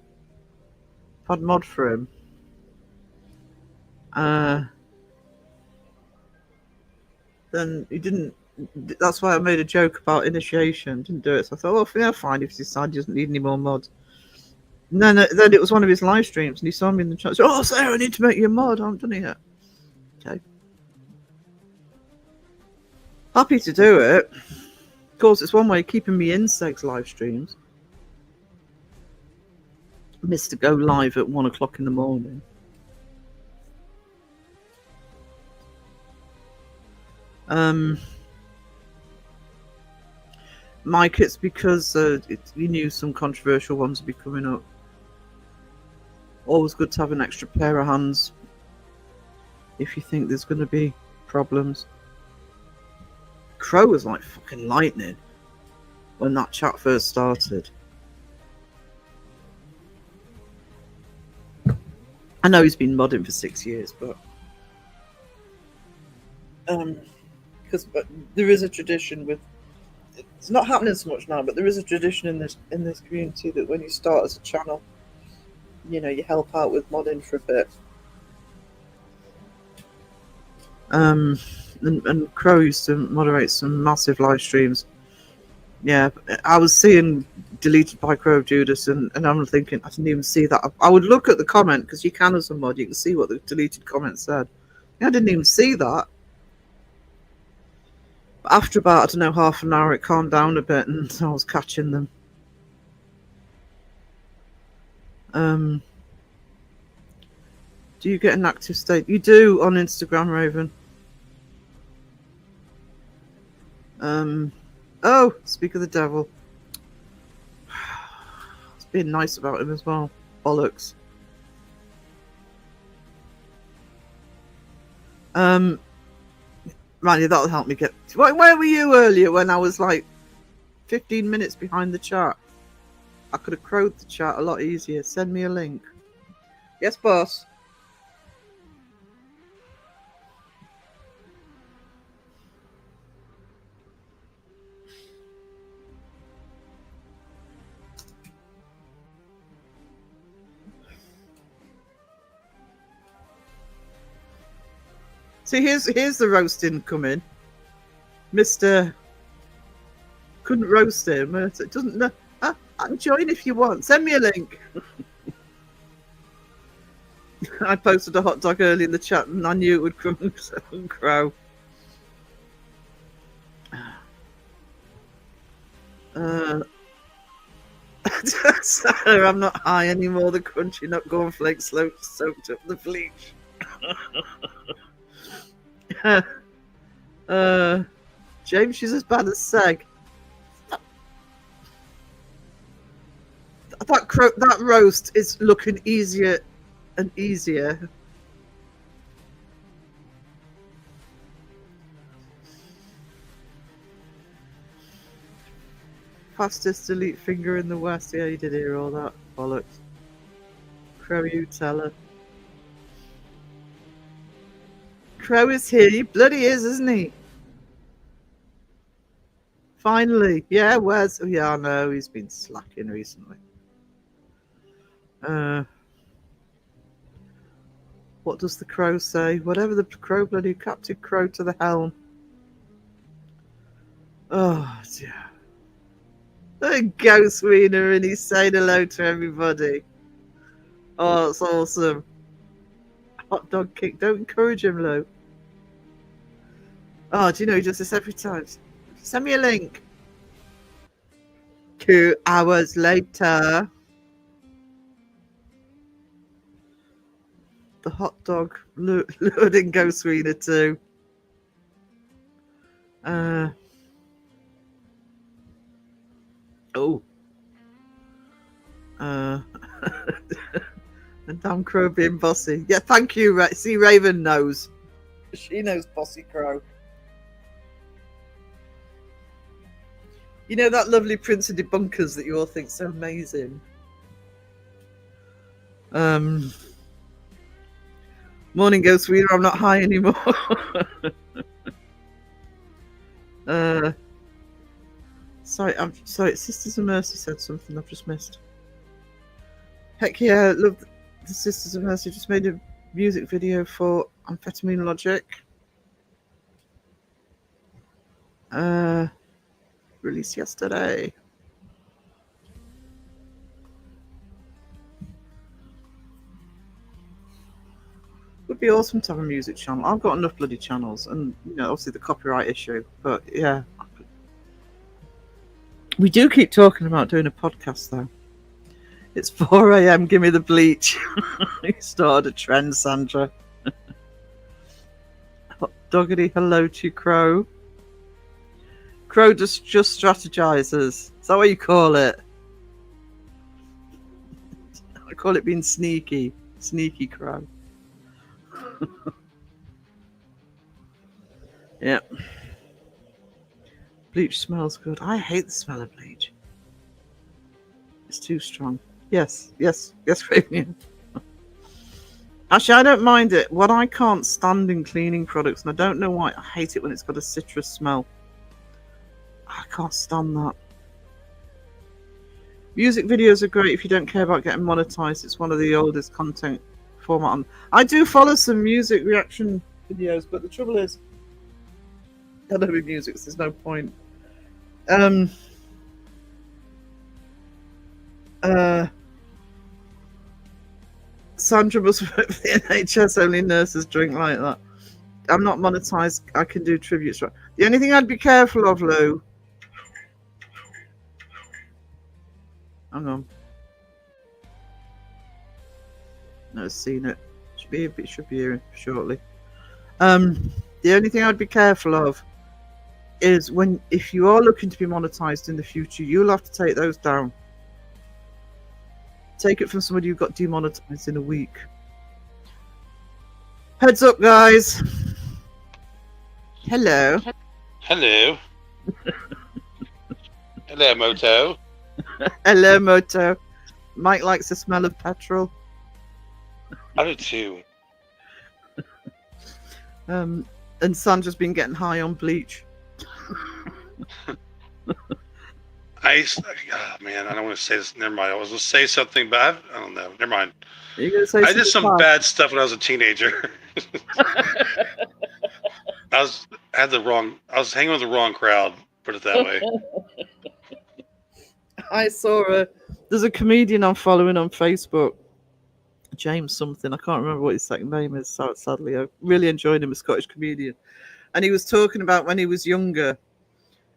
if I'd mod for him. Then he didn't. That's why I made a joke about initiation. Didn't do it. So I thought, well, yeah, fine. If he decides he doesn't need any more mods. No, then it was one of his live streams, and he saw me in the chat. So, oh, Sarah, I need to make you a mod. I haven't done it yet. Okay. Happy to do it. Of course, it's one way of keeping me in Seg's live streams. Missed to go live at 1 o'clock in the morning. Mike, it's because you knew some controversial ones would be coming up. Always good to have an extra pair of hands if you think there's going to be problems. Crow was like fucking lightning when that chat first started. I know he's been modding for 6 years, but because there is a tradition with, it's not happening so much now, but there is a tradition in this community that when you start as a channel, you know, you help out with modding for a bit. And Crow used to moderate some massive live streams. Yeah, I was seeing deleted by Crow Judas, and I'm thinking, I didn't even see that. I would look at the comment, because you can as a mod, you can see what the deleted comment said. I didn't even see that. But after about, I don't know, half an hour, it calmed down a bit, and I was catching them. Do you get an active state? You do on Instagram, Raven. Oh, speak of the devil. It's being nice about him as well. Bollocks. Randy, that'll help me get... Where were you earlier when I was like 15 minutes behind the chat? I could have crowed the chat a lot easier. Send me a link. Yes, boss. See, here's the roasting coming. Mr. Couldn't roast him. It doesn't know. I can join if you want. Send me a link. I posted a hot dog early in the chat and I knew it would crow. I'm not high anymore. The crunchy nut cornflakes soaked up the bleach. James, she's as bad as Seg. That roast is looking easier and easier. Fastest delete finger in the West. Yeah, you did hear all that bollocks. Crow, you tell her. Crow is here. He bloody is, isn't he? Finally. Yeah, where's... Yeah, I know. He's been slacking recently. What does the crow say? Whatever the crow, bloody Captain Crow to the helm. Oh, dear. There goes Wiener, and he's saying hello to everybody. Oh, it's awesome. Hot dog kick. Don't encourage him, Lou. Oh, do you know he does this every time? Send me a link. 2 hours later. The hot dog lured in Ghost Wiener too. And damn Crow being bossy. Yeah, thank you. See, Raven knows. She knows Bossy Crow. You know that lovely Prince of Debunkers that you all think so amazing? Morning, Ghost Wiener. I'm not high anymore. Sorry, I'm sorry. Sisters of Mercy said something I've just missed. Heck yeah, love the Sisters of Mercy. Just made a music video for Amphetamine Logic. Released yesterday. Would be awesome to have a music channel. I've got enough bloody channels, and you know, obviously the copyright issue. But yeah, we do keep talking about doing a podcast though. It's 4 a.m. Give me the bleach. You started a trend, Sandra. Hot doggity hello to Crow. Crow just strategizes. Is that what you call it? I call it being sneaky. Sneaky crow. Yeah. Bleach smells good. I hate the smell of bleach. It's too strong. Yes, Fabian. Actually, I don't mind it. What I can't stand in cleaning products, and I don't know why, I hate it when it's got a citrus smell. I can't stand that. Music videos are great if you don't care about getting monetized. It's one of the oldest content format on. I do follow some music reaction videos, but the trouble is, I don't have music, so there's no point. Sandra must work for the NHS, only nurses drink like that. I'm not monetized, I can do tributes. Right. The only thing I'd be careful of, Lou. Hang on. No, seen it. Should be here shortly. The only thing I'd be careful of is if you are looking to be monetized in the future, you'll have to take those down. Take it from somebody who got demonetized in a week. Heads up, guys. Hello. Hello. Hello, Moto. Hello, Moto. Mike likes the smell of petrol. I do too. And Sandra's been getting high on bleach. Oh man, I don't want to say this. Never mind. I was going to say something, but I don't know. Never mind. Are you gonna say I did some something bad stuff when I was a teenager. I was hanging with the wrong crowd. Put it that way. I saw there's a comedian I'm following on Facebook, James something. I can't remember what his second name is. Sadly, I really enjoyed him, a Scottish comedian, and he was talking about when he was younger.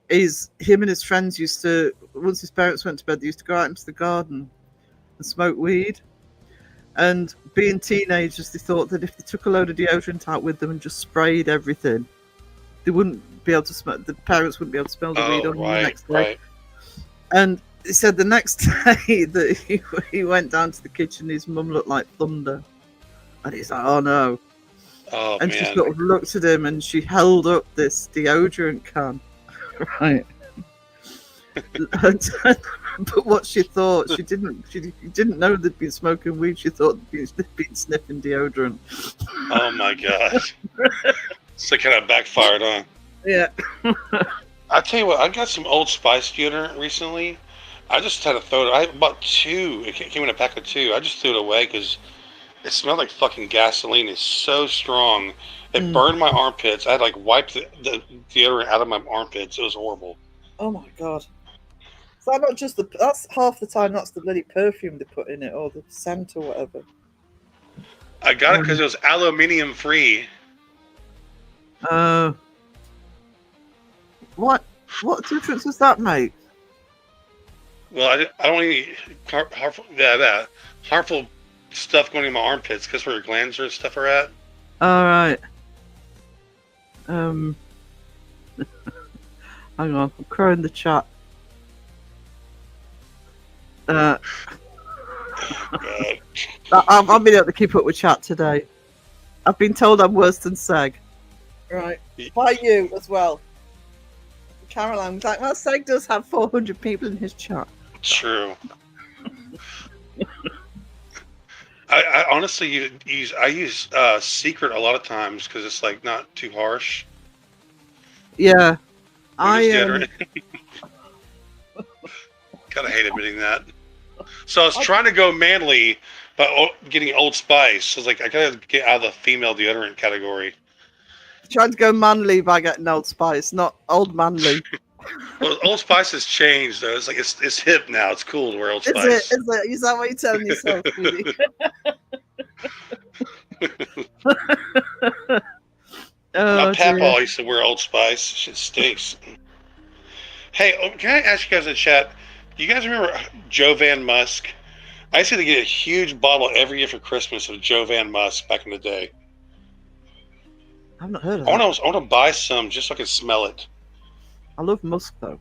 Him and his friends used to, once his parents went to bed, they used to go out into the garden and smoke weed. And being teenagers, they thought that if they took a load of deodorant out with them and just sprayed everything, they wouldn't be able to smell. The parents wouldn't be able to smell the weed on the next day. Right. And he said the next day that he went down to the kitchen, his mum looked like thunder, and he's like, "Oh no!" Oh And man. she sort of looked at him, and she held up this deodorant can. Right. But what she thought, she didn't know they'd been smoking weed. She thought they'd been sniffing deodorant. Oh my gosh. So kind of backfired on. Yeah. I tell you what, I got some Old Spice deodorant recently. I just had to throw it. I bought 2. It came in a pack of 2. I just threw it away because it smelled like fucking gasoline. It's so strong. It burned my armpits. I had like wiped the deodorant out of my armpits. It was horrible. Oh my god. So not just that's half the time. That's the bloody perfume they put in it, or the scent, or whatever. I got it because it was aluminium free. What difference does that make? Well, I don't need harmful stuff going in my armpits because where your glands and stuff are at. All right. Hang on, I'm crowing the chat. God. I've been able to keep up with chat today. I've been told I'm worse than Seg. Right. By you as well. Caroline was like, well, Seg does have 400 people in his chat. True. I honestly use Secret a lot of times because it's like not too harsh. Yeah. Kind of hate admitting that. So I was trying to go manly, but getting Old Spice. I was like, I gotta get out of the female deodorant category. Trying to go manly by getting Old Spice, not old manly. Well, Old Spice has changed though. It's like it's hip now. It's cool to wear Old Spice. Is it? Is that what you're telling yourself, Judy? My papa used to wear Old Spice. Shit stinks. Hey, can I ask you guys in the chat? Do you guys remember Joe Van Musk? I used to get a huge bottle every year for Christmas of Joe Van Musk back in the day. I've not heard of that. I want to buy some just so I can smell it. I love musk though.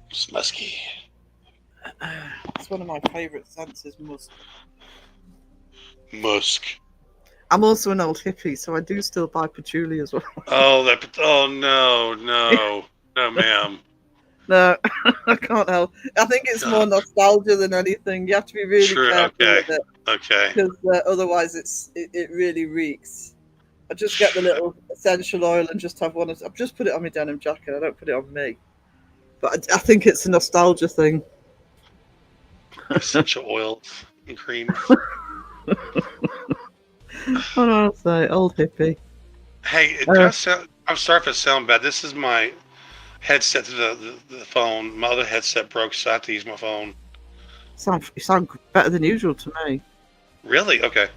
It's musky. It's one of my favourite scents is musk. Musk. I'm also an old hippie, so I do still buy patchouli as well. Oh, no, ma'am. No, I can't help. I think it's more nostalgia than anything. You have to be really True. careful Okay. with it Okay. because otherwise it really reeks. I just get the little essential oil and just have one. I've just put it on my denim jacket. I don't put it on me, but I think it's a nostalgia thing. Essential oils and cream. What do I say? Old hippie. Hey, I'm sorry if it sounds bad. This is my headset to the phone. My other headset broke, so I have to use my phone. You sound better than usual to me. Really? Okay.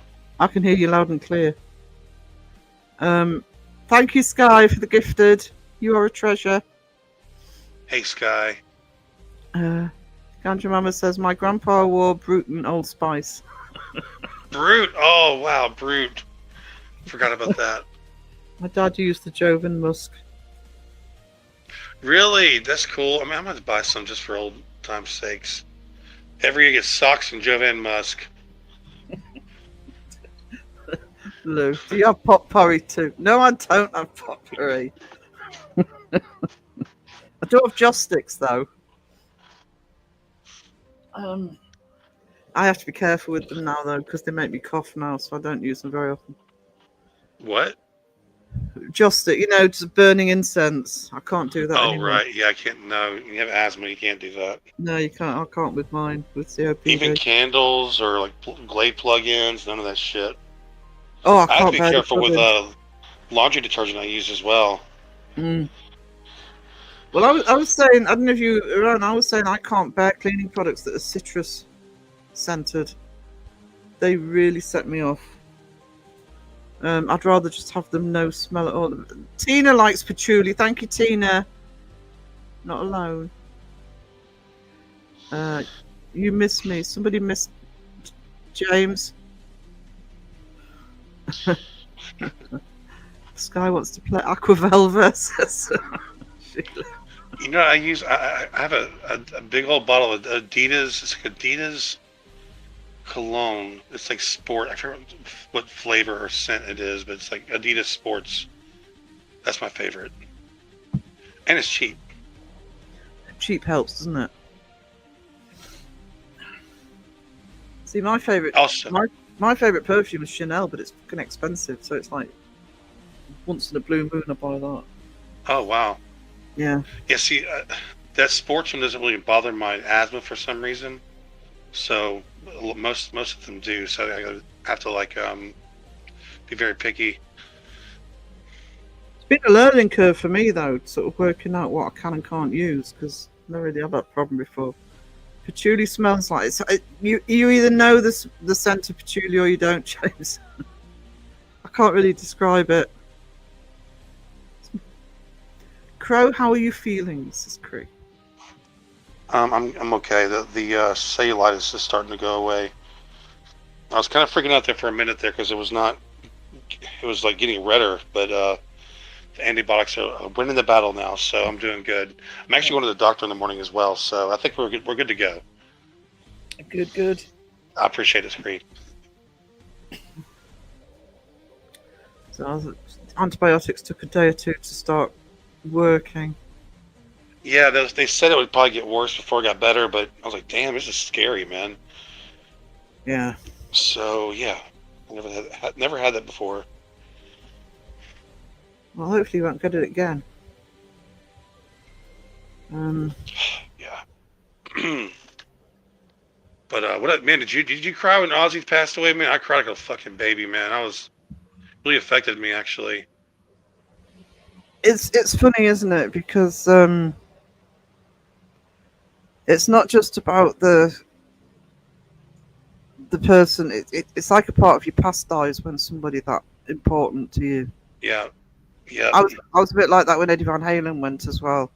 I can hear you loud and clear. Thank you, Sky, for the gifted. You are a treasure. Hey, Sky. Ganja Mama says, my grandpa wore Brute and Old Spice. Brute. Oh, wow. Brute. Forgot about that. My dad used the Jovan Musk. Really? That's cool. I mean, I'm going to buy some just for old time's sakes. Every year get socks and Jovan Musk. Lou, do you have potpourri too? No, I don't have potpourri. I do have joss sticks though. I have to be careful with them now though because they make me cough now, so I don't use them very often. What? Joss stick, just burning incense. I can't do that anymore. Right. Yeah, I can't. No, you have asthma. You can't do that. No, you can't. I can't with mine with COPD. Even candles or like Glade plug-ins, none of that shit. Oh, I have can't to be bear careful the with laundry detergent I use as well. Mm. Well, I was saying, I don't know if you were around, I was saying I can't bear cleaning products that are citrus scented. They really set me off. I'd rather just have them no smell at all. Tina likes patchouli. Thank you, Tina. Not alone. You miss me. Somebody missed James. Sky wants to play Aquavel versus Sheila. I have a big old bottle of Adidas. It's like Adidas cologne. It's like sport. I forget what flavor or scent it is, but it's like Adidas Sports. That's my favorite. And it's cheap. Cheap helps, doesn't it? See, my favorite. Also, my favorite perfume is Chanel, but it's fucking expensive. So it's like once in a blue moon I buy that. Oh wow. Yeah. Yeah. See, that sports one doesn't really bother my asthma for some reason. So most of them do. So I have to be very picky. It's been a learning curve for me though, sort of working out what I can and can't use because I never really had that problem before. Patchouli smells like you either know the scent of patchouli or you don't, James. I can't really describe it. Crow, how are you feeling, Mrs. Cree? I'm okay. The cellulitis is starting to go away. I was kind of freaking out there for a minute there because it was like getting redder, but the antibiotics are winning the battle now, so I'm doing good. I'm actually going to the doctor in the morning as well, so I think we're good to go. Good. I appreciate it, Creed. So antibiotics took a day or two to start working. Yeah, they said it would probably get worse before it got better, but I was like, damn, this is scary, man. Yeah. So, yeah, never had that before. Well, hopefully you won't get it again. Yeah. But what up, man? Did you cry when Ozzy passed away, man? I cried like a fucking baby, man. Really affected me, actually. It's funny, isn't it? Because it's not just about the person. It's like a part of your past dies when somebody that important to you. Yeah. I was a bit like that when Eddie Van Halen went as well,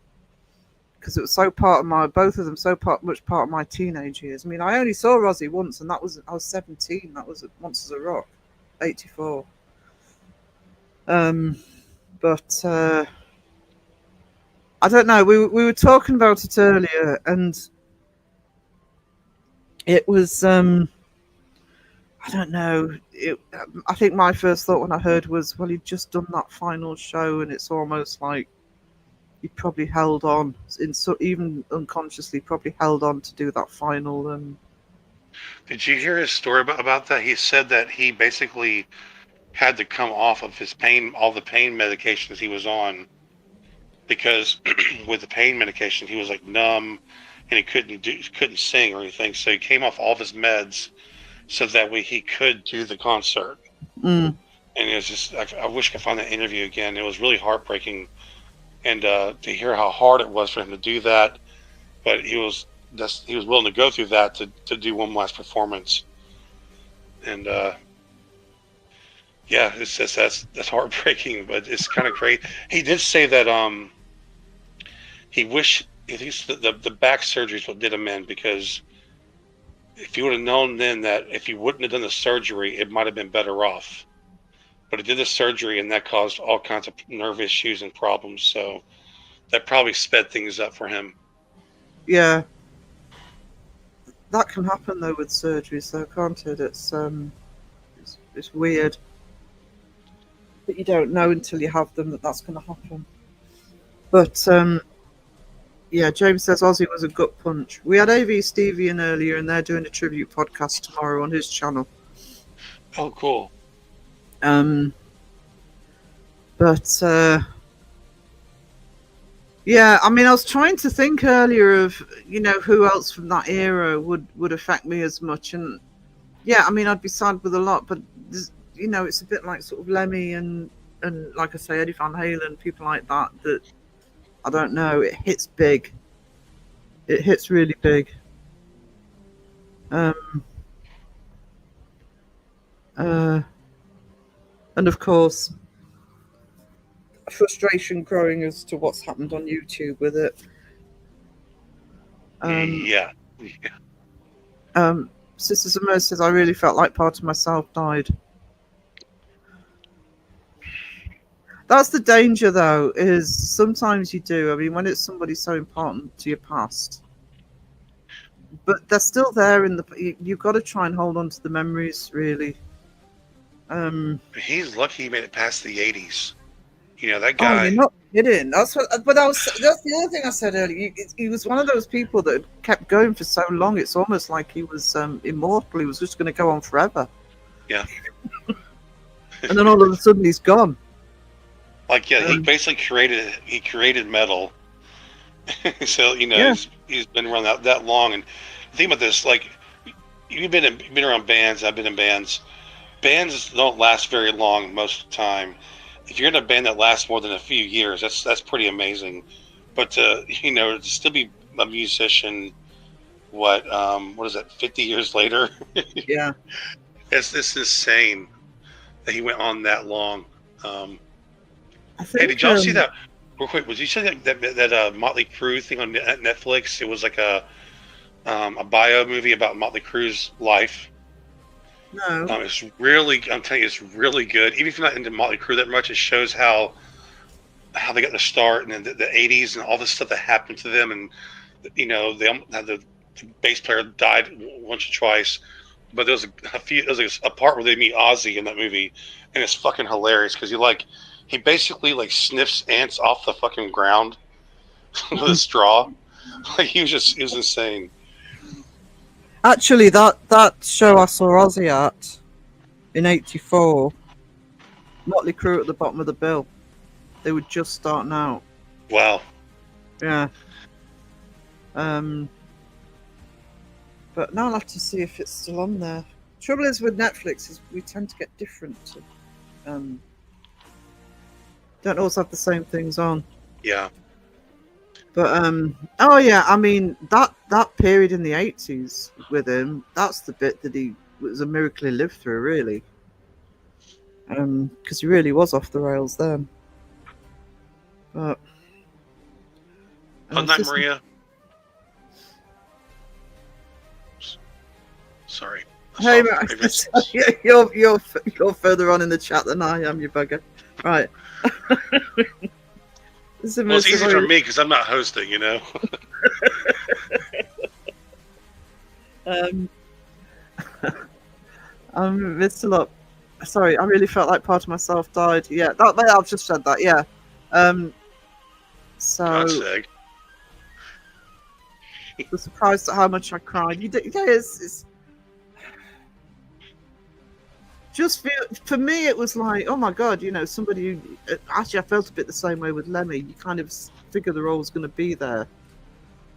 because it was so both of them so much part of my teenage years. I mean, I only saw Ozzy once, and I was 17. That was Monsters of Rock, 84. But I don't know. We were talking about it earlier, and it was I don't know. I think my first thought when I heard was, well, he'd just done that final show, and it's almost like he probably held on, even unconsciously, probably held on to do that final. And Did you hear his story about that? He said that he basically had to come off of his pain, all the pain medications he was on, because with the pain medication he was like numb and he couldn't sing or anything. So he came off all of his meds so that way he could do the concert. mm, And it was just, I wish I could find that interview again. It was really heartbreaking, and to hear how hard it was for him to do that, but he was willing to go through that to do one last performance. And yeah, it's just that's heartbreaking, but it's kind of great. He did say that he wished at least the back surgery is what did him in, because if he would have known then that if he wouldn't have done the surgery, it might have been better off. But he did the surgery, and that caused all kinds of nerve issues and problems. So that probably sped things up for him. yeah, that can happen though with surgeries, though, can't it? It's weird, but you don't know until you have them that that's going to happen. But yeah, James says Ozzy was a gut punch. We had AV Stevie in earlier, and they're doing a tribute podcast tomorrow on his channel. Oh, cool. But yeah, I mean, I was trying to think earlier of, who else from that era would affect me as much, and yeah, I mean, I'd be sad with a lot, but it's a bit like sort of Lemmy and like I say, Eddie Van Halen, people like that I don't know, it hits big. It hits really big. And of course, frustration growing as to what's happened on YouTube with it. Yeah. Sisters of Mercy says, I really felt like part of myself died. That's the danger, though, is sometimes you do. I mean, when it's somebody so important to your past, but they're still there you've got to try and hold on to the memories, really. He's lucky he made it past the 80s. That Oh, guy. you're not kidding. That's the other thing I said earlier. He was one of those people that kept going for so long. It's almost like he was immortal. He was just going to go on forever. Yeah. And then all of a sudden he's gone. Like, yeah, he basically created metal. So Yeah. he's been around that long. And think about this: like, you've been around bands. I've been in bands. Bands don't last very long most of the time. If you're in a band that lasts more than a few years, that's pretty amazing. But to still be a musician, what is that? 50 years later? Yeah. It's insane that he went on that long. I think, Hey, did y'all see that? Real quick, was you say that Motley Crue thing on Netflix? It was like a bio movie about Motley Crue's life. No. It's really, I'm telling you, it's really good. Even if you're not into Motley Crue that much, it shows how they got their start and the 80s and all this stuff that happened to them. And they had the bass player died once or twice, but there was a part where they meet Ozzy in that movie, and it's fucking hilarious because he basically like sniffs ants off the fucking ground with a straw. Like, it was insane. Actually, that show I saw Ozzy at in '84, Motley Crue at the bottom of the bill. They were just starting out. Wow. Yeah. But now I'll have to see if it's still on there. Trouble is with Netflix is we tend to get different. Don't always have the same things on. Yeah. But oh yeah, I mean that period in the '80s with him, that's the bit that he was a miracle he lived through, really. Because he really was off the rails then. But Good night, Maria. Sorry. Hey, you're further on in the chat than I am, you bugger. Right. It's easy for me because I'm not hosting, Um, Mr. Lop. Sorry, I really felt like part of myself died. Yeah, I've just said that. Yeah. So God's sake. I was surprised at how much I cried. You did, yeah, it's just for me. It was like, oh my god, somebody. Actually, I felt a bit the same way with Lemmy. You kind of figure the role was going to be there,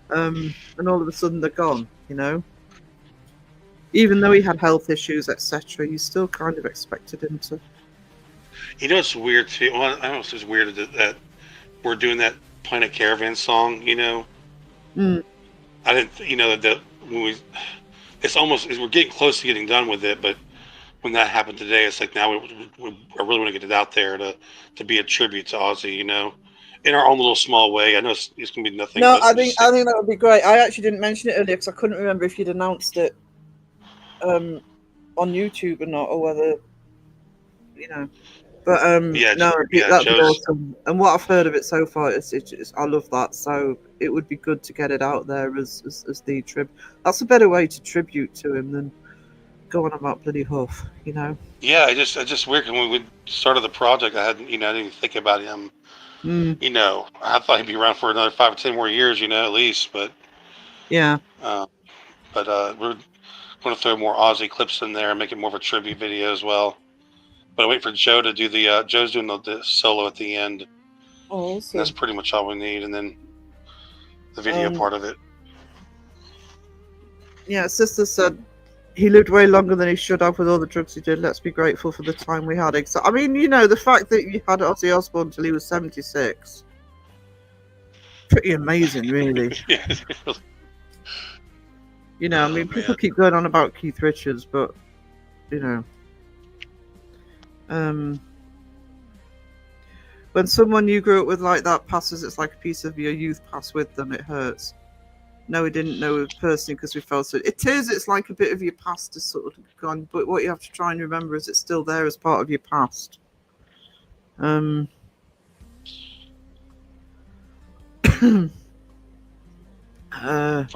and all of a sudden they're gone. Even though he had health issues, etc., you still kind of expected him to. It's weird too. Well, I don't know if it's weird that we're doing that Planet Caravan song. Mm. I didn't. That when it's almost we're getting close to getting done with it, but when that happened today, it's like now I really want to get it out there to be a tribute to Ozzy. In our own little small way. I know it's gonna be nothing. No, but I think that would be great. I actually didn't mention it earlier because I couldn't remember if you'd announced it on YouTube or not, or whether But that'd be awesome. And what I've heard of it so far, it's I love that. So it would be good to get it out there as the trib. That's a better way to tribute to him than going about bloody Huff. Yeah, it's just weird. When we started the project, I didn't even think about him. I thought he'd be around for another 5 or 10 more years, at least. But yeah. We're going to throw more Ozzy clips in there and make it more of a tribute video as well. But I wait for Joe to do Joe's doing the solo at the end. Oh, awesome. That's pretty much all we need, and then the video part of it. Yeah, Sister said he lived way longer than he should have with all the drugs he did. Let's be grateful for the time we had. I mean, the fact that you had Ozzy Osbourne until he was 76. Pretty amazing, really. I mean, people keep going on about Keith Richards, but, when someone you grew up with like that passes, it's like a piece of your youth pass with them. It hurts. No, we didn't know it personally because we felt it. It's like a bit of your past is sort of gone, but what you have to try and remember is it's still there as part of your past. For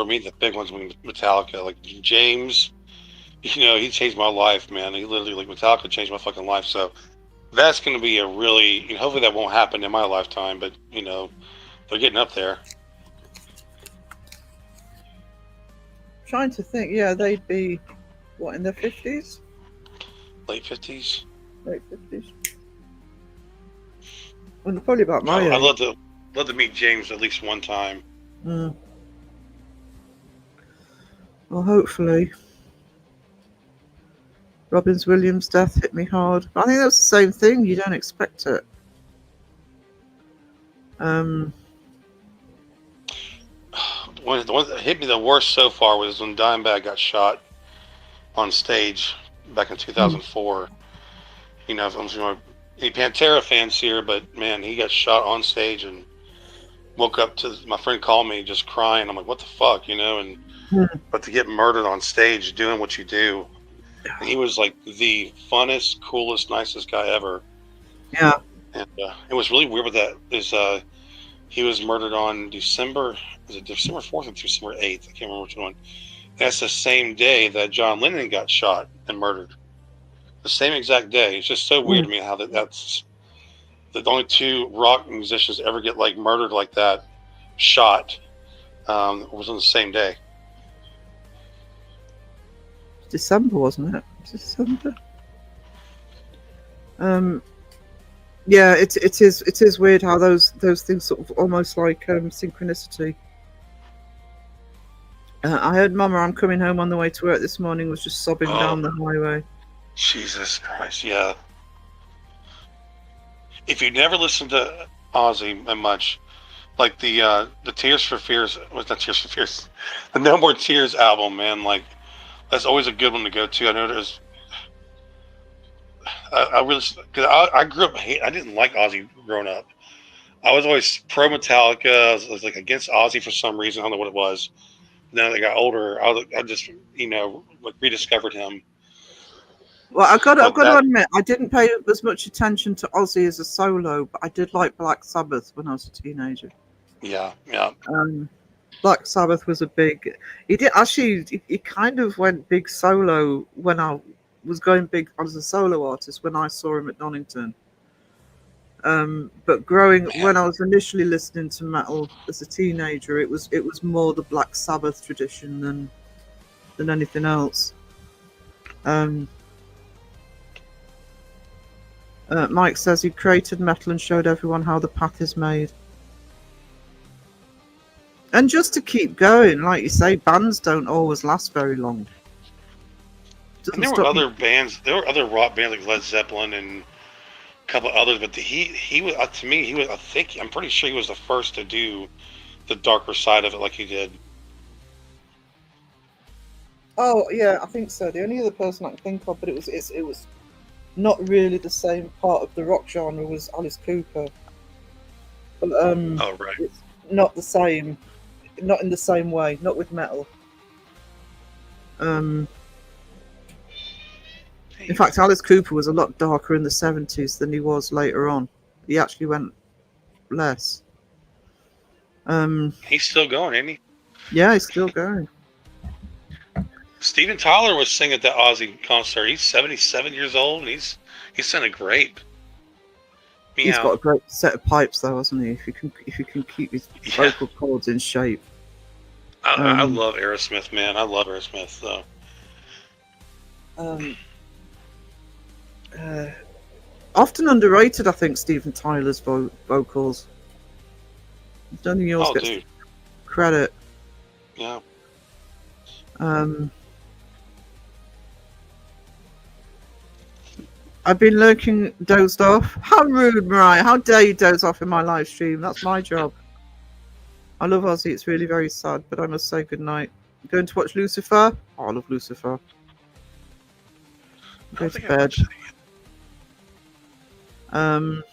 me, the big ones were Metallica. Like James, he changed my life, man. He literally, Metallica changed my fucking life. So that's going to be a really, hopefully that won't happen in my lifetime, but, they're getting up there. Trying to think, yeah, they'd be, what, in their 50s? Late 50s? Late 50s. Well, they're probably about my age. I'd love to meet James at least one time. Well, hopefully. Robbins Williams' death hit me hard. I think that's the same thing. You don't expect it. The one that hit me the worst so far was when Dimebag got shot on stage back in 2004. I'm sure any Pantera fans here, but man, he got shot on stage and woke up to my friend called me just crying. I'm like, what the fuck, but to get murdered on stage doing what you do. And he was like the funnest, coolest, nicest guy ever. Yeah. And it was really weird with that is he was murdered on December 4th or December 8th? I can't remember which one. That's the same day that John Lennon got shot and murdered. The same exact day. It's just so weird to me how that's the only two rock musicians to ever get murdered like that, shot, was on the same day. December, wasn't it? December. Yeah, it is weird how those things sort of almost like synchronicity. I heard Mama, I'm coming home on the way to work this morning, was just sobbing down the highway. Jesus Christ, yeah. If you never listened to Ozzy much, like the Tears for Fears, what's not Tears for Fears? The No More Tears album, man, that's always a good one to go to. I know there's I really, because I grew up, I didn't like Ozzy growing up. I was always pro Metallica. I was against Ozzy for some reason. I don't know what it was. Now that I got older, I just rediscovered him. Well, I've got to admit, I didn't pay as much attention to Ozzy as a solo, but I did like Black Sabbath when I was a teenager. Yeah. Black Sabbath was a big. He did actually. He kind of went big solo when I was going big as a solo artist when I saw him at Donington. But when I was initially listening to metal as a teenager, it was more the Black Sabbath tradition than anything else. Mike says he created metal and showed everyone how the path is made. And just to keep going, like you say, bands don't always last very long. And there were other bands, there were other rock bands like Led Zeppelin and a couple of others, but he was, to me, he was, I'm pretty sure he was the first to do the darker side of it like he did. Oh yeah, I think so. The only other person I can think of, but it was not really the same part of the rock genre, was Alice Cooper. But Oh, right. it's not the same, not in the same way, not with metal. In fact, Alice Cooper was a lot darker in the 70s than he was later on. He actually went less. He's still going, isn't he? Yeah, he's still going. Steven Tyler was singing at that Ozzy concert. He's 77 years old, and he's sounded great. He's got a great set of pipes, though, hasn't he? If you can keep his vocal cords in shape. I love Aerosmith, man. I love Aerosmith, though. Often underrated, I think, Steven Tyler's vocals. I don't think he always gets credit. Yeah. I've been lurking, dozed off. How rude, Mariah. How dare you doze off in my live stream? That's my job. I love Ozzy. It's really very sad, but I must say goodnight. Going to watch Lucifer? Oh, I love Lucifer. Go to bed. I'm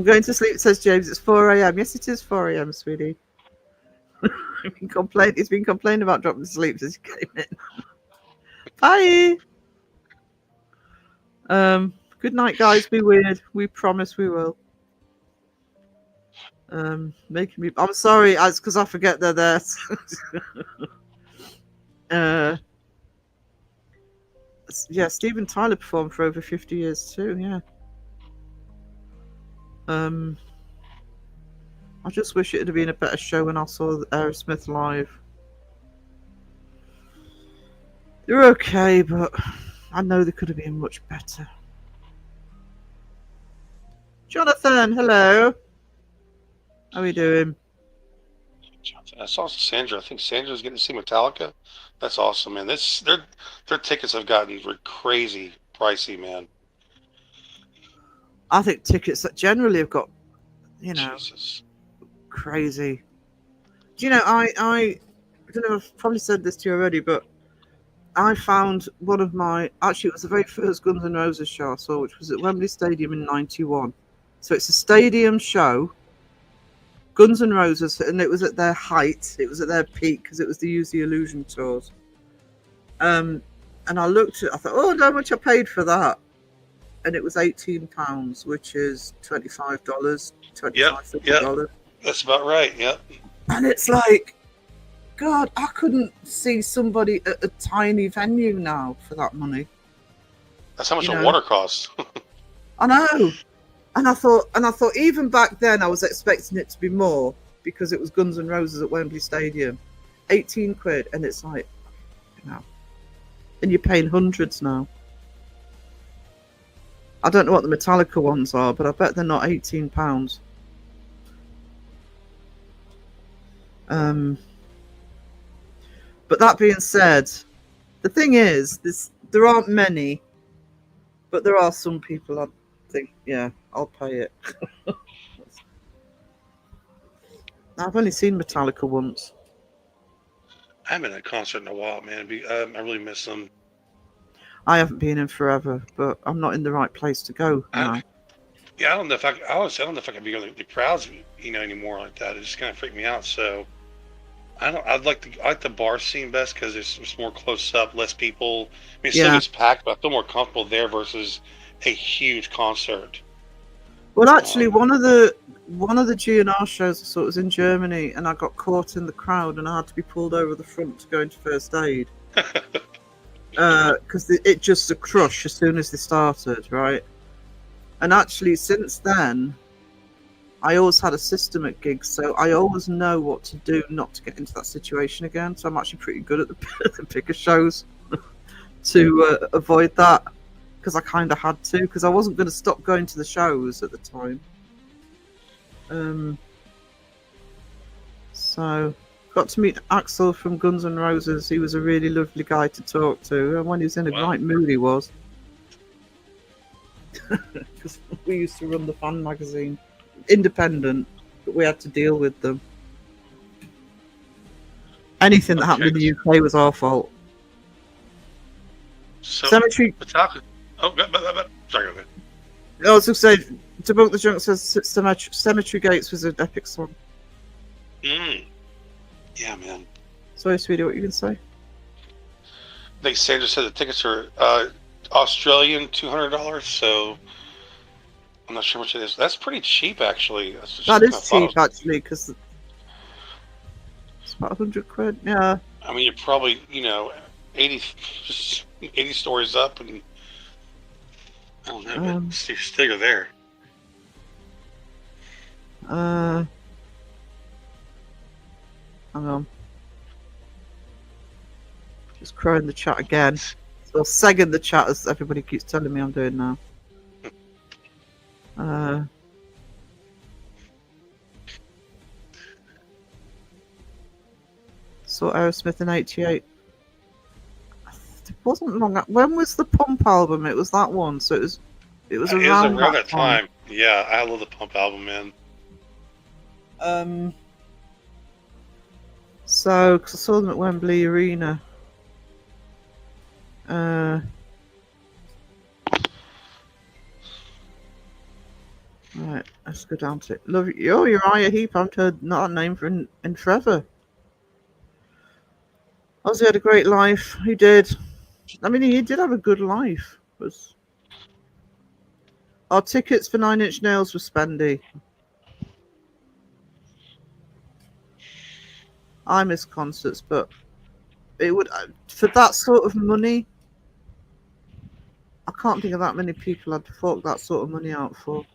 going to sleep, says James. It's 4 a.m. Yes, it is 4 a.m., sweetie. He's been complaining about dropping to sleep since he came in. Bye. Good night, guys. Be weird. We promise we will. Making me. I'm sorry. It's because I forget they're there. Yeah, Steven Tyler performed for over 50 years too. Yeah. I just wish it had been a better show when I saw Aerosmith live. They're okay, but I know they could have been much better. Jonathan, hello. How are you doing? I saw Sandra. I think Sandra's getting to see Metallica. That's awesome, man. Their tickets have gotten crazy pricey, man. I think tickets that generally have got, Jesus. Crazy. Do you know, I don't know, I've probably said this to you already, but I found one of my, actually it was the very first Guns N' Roses show I saw, which was at Wembley Stadium in 91. So it's a stadium show, Guns N' Roses, and it was at their height, it was at their peak, because it was the Use the Illusion tours. And I looked at it, I thought, oh, how much I paid for that? And it was £18, which is $25, $50. That's about right, yep. And it's like, God, I couldn't see somebody at a tiny venue now for that money. That's how much a water costs. I know. And I thought even back then I was expecting it to be more because it was Guns N' Roses at Wembley Stadium. 18 quid, and it's like, and you're paying hundreds now. I don't know what the Metallica ones are, but I bet they're not £18. But that being said, the thing is, there aren't many, but there are some people I think, yeah, I'll pay it. I've only seen Metallica once. I haven't been at a concert in a while, man. I really miss them. I haven't been in forever, but I'm not in the right place to go now. I don't know if I don't know if I can be in the crowds, anymore like that. It just kind of freaked me out. So I like the bar scene best because it's more close up, less people. I mean, it still gets packed, but I feel more comfortable there versus a huge concert. Well, actually, one of the one of the GNR shows I saw was in Germany, and I got caught in the crowd, and I had to be pulled over the front to go into first aid because it just a crush as soon as they started, right? And actually, since then, I always had a system at gigs, so I always know what to do not to get into that situation again. So I'm actually pretty good at the bigger shows to avoid that, because I kind of had to, because I wasn't going to stop going to the shows at the time. So got to meet Axel from Guns N' Roses. He was a really lovely guy to talk to, and when he was in a right mood, he was. Because we used to run the fan magazine, independent, but we had to deal with them. Anything that happened in the UK was our fault. So, Cemetery. Oh, sorry. Okay. I was going to say, Debunk the Junk says Cemetery Gates was an epic song. Yeah, man. Sorry, sweetie, what you can say? I think Sandra said the tickets are Australian $200, so I'm not sure what it is. That's pretty cheap, actually. That is cheap, actually, because it's about 100 quid. Yeah. I mean, you're probably 80 stories up, and I don't know, but you're still there. Hang on. Just crowing the chat again. So segging the chat as everybody keeps telling me I'm doing now. Saw Aerosmith in '88. It wasn't long. When was the Pump album? It was that one. So it was around that time. Yeah, I love the Pump album, man. So, because I saw them at Wembley Arena. Right, let's go down to it. Love you. Oh, Uriah Heep. I haven't heard not a name for in forever. Ozzy had a great life. He did. I mean, he did have a good life. Our tickets for Nine Inch Nails were spendy. I miss concerts, but it would, for that sort of money, I can't think of that many people I'd fork that sort of money out for.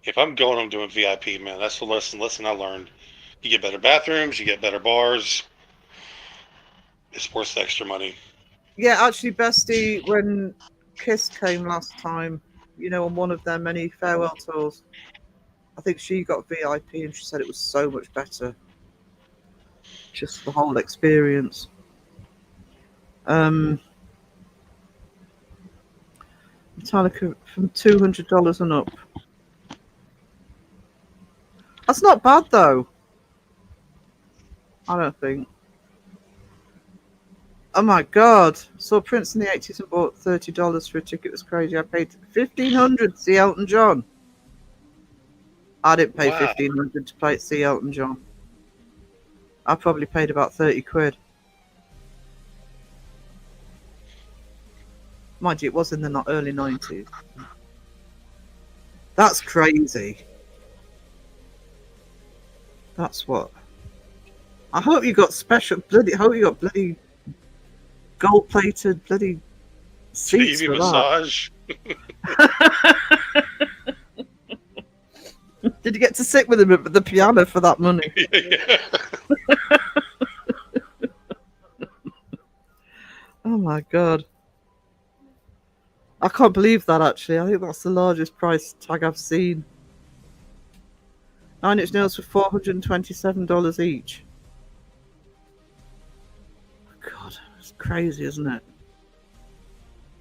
If I'm going, I'm doing VIP, man. That's the lesson I learned. You get better bathrooms, you get better bars. It's worth the extra money. Yeah, actually, Bestie, when Kiss came last time, on one of their many farewell tours, I think she got VIP and she said it was so much better. Just the whole experience. Metallica from $200 and up. That's not bad though. I don't think. Oh my god! Saw Prince in the 80s and bought $30 for a ticket. It was crazy. I paid $1,500 to see Elton John. I didn't pay $1,500 to see Elton John. I probably paid about 30 quid. Mind you, it was in the early 90s. That's crazy. That's what. I hope you got bloody gold-plated bloody seats for massage. Did you get to sit with him at the piano for that money? Yeah. Oh my god. I can't believe that, actually. I think that's the largest price tag I've seen. 9 Inch Nails for $427 each. God, it's crazy, isn't it?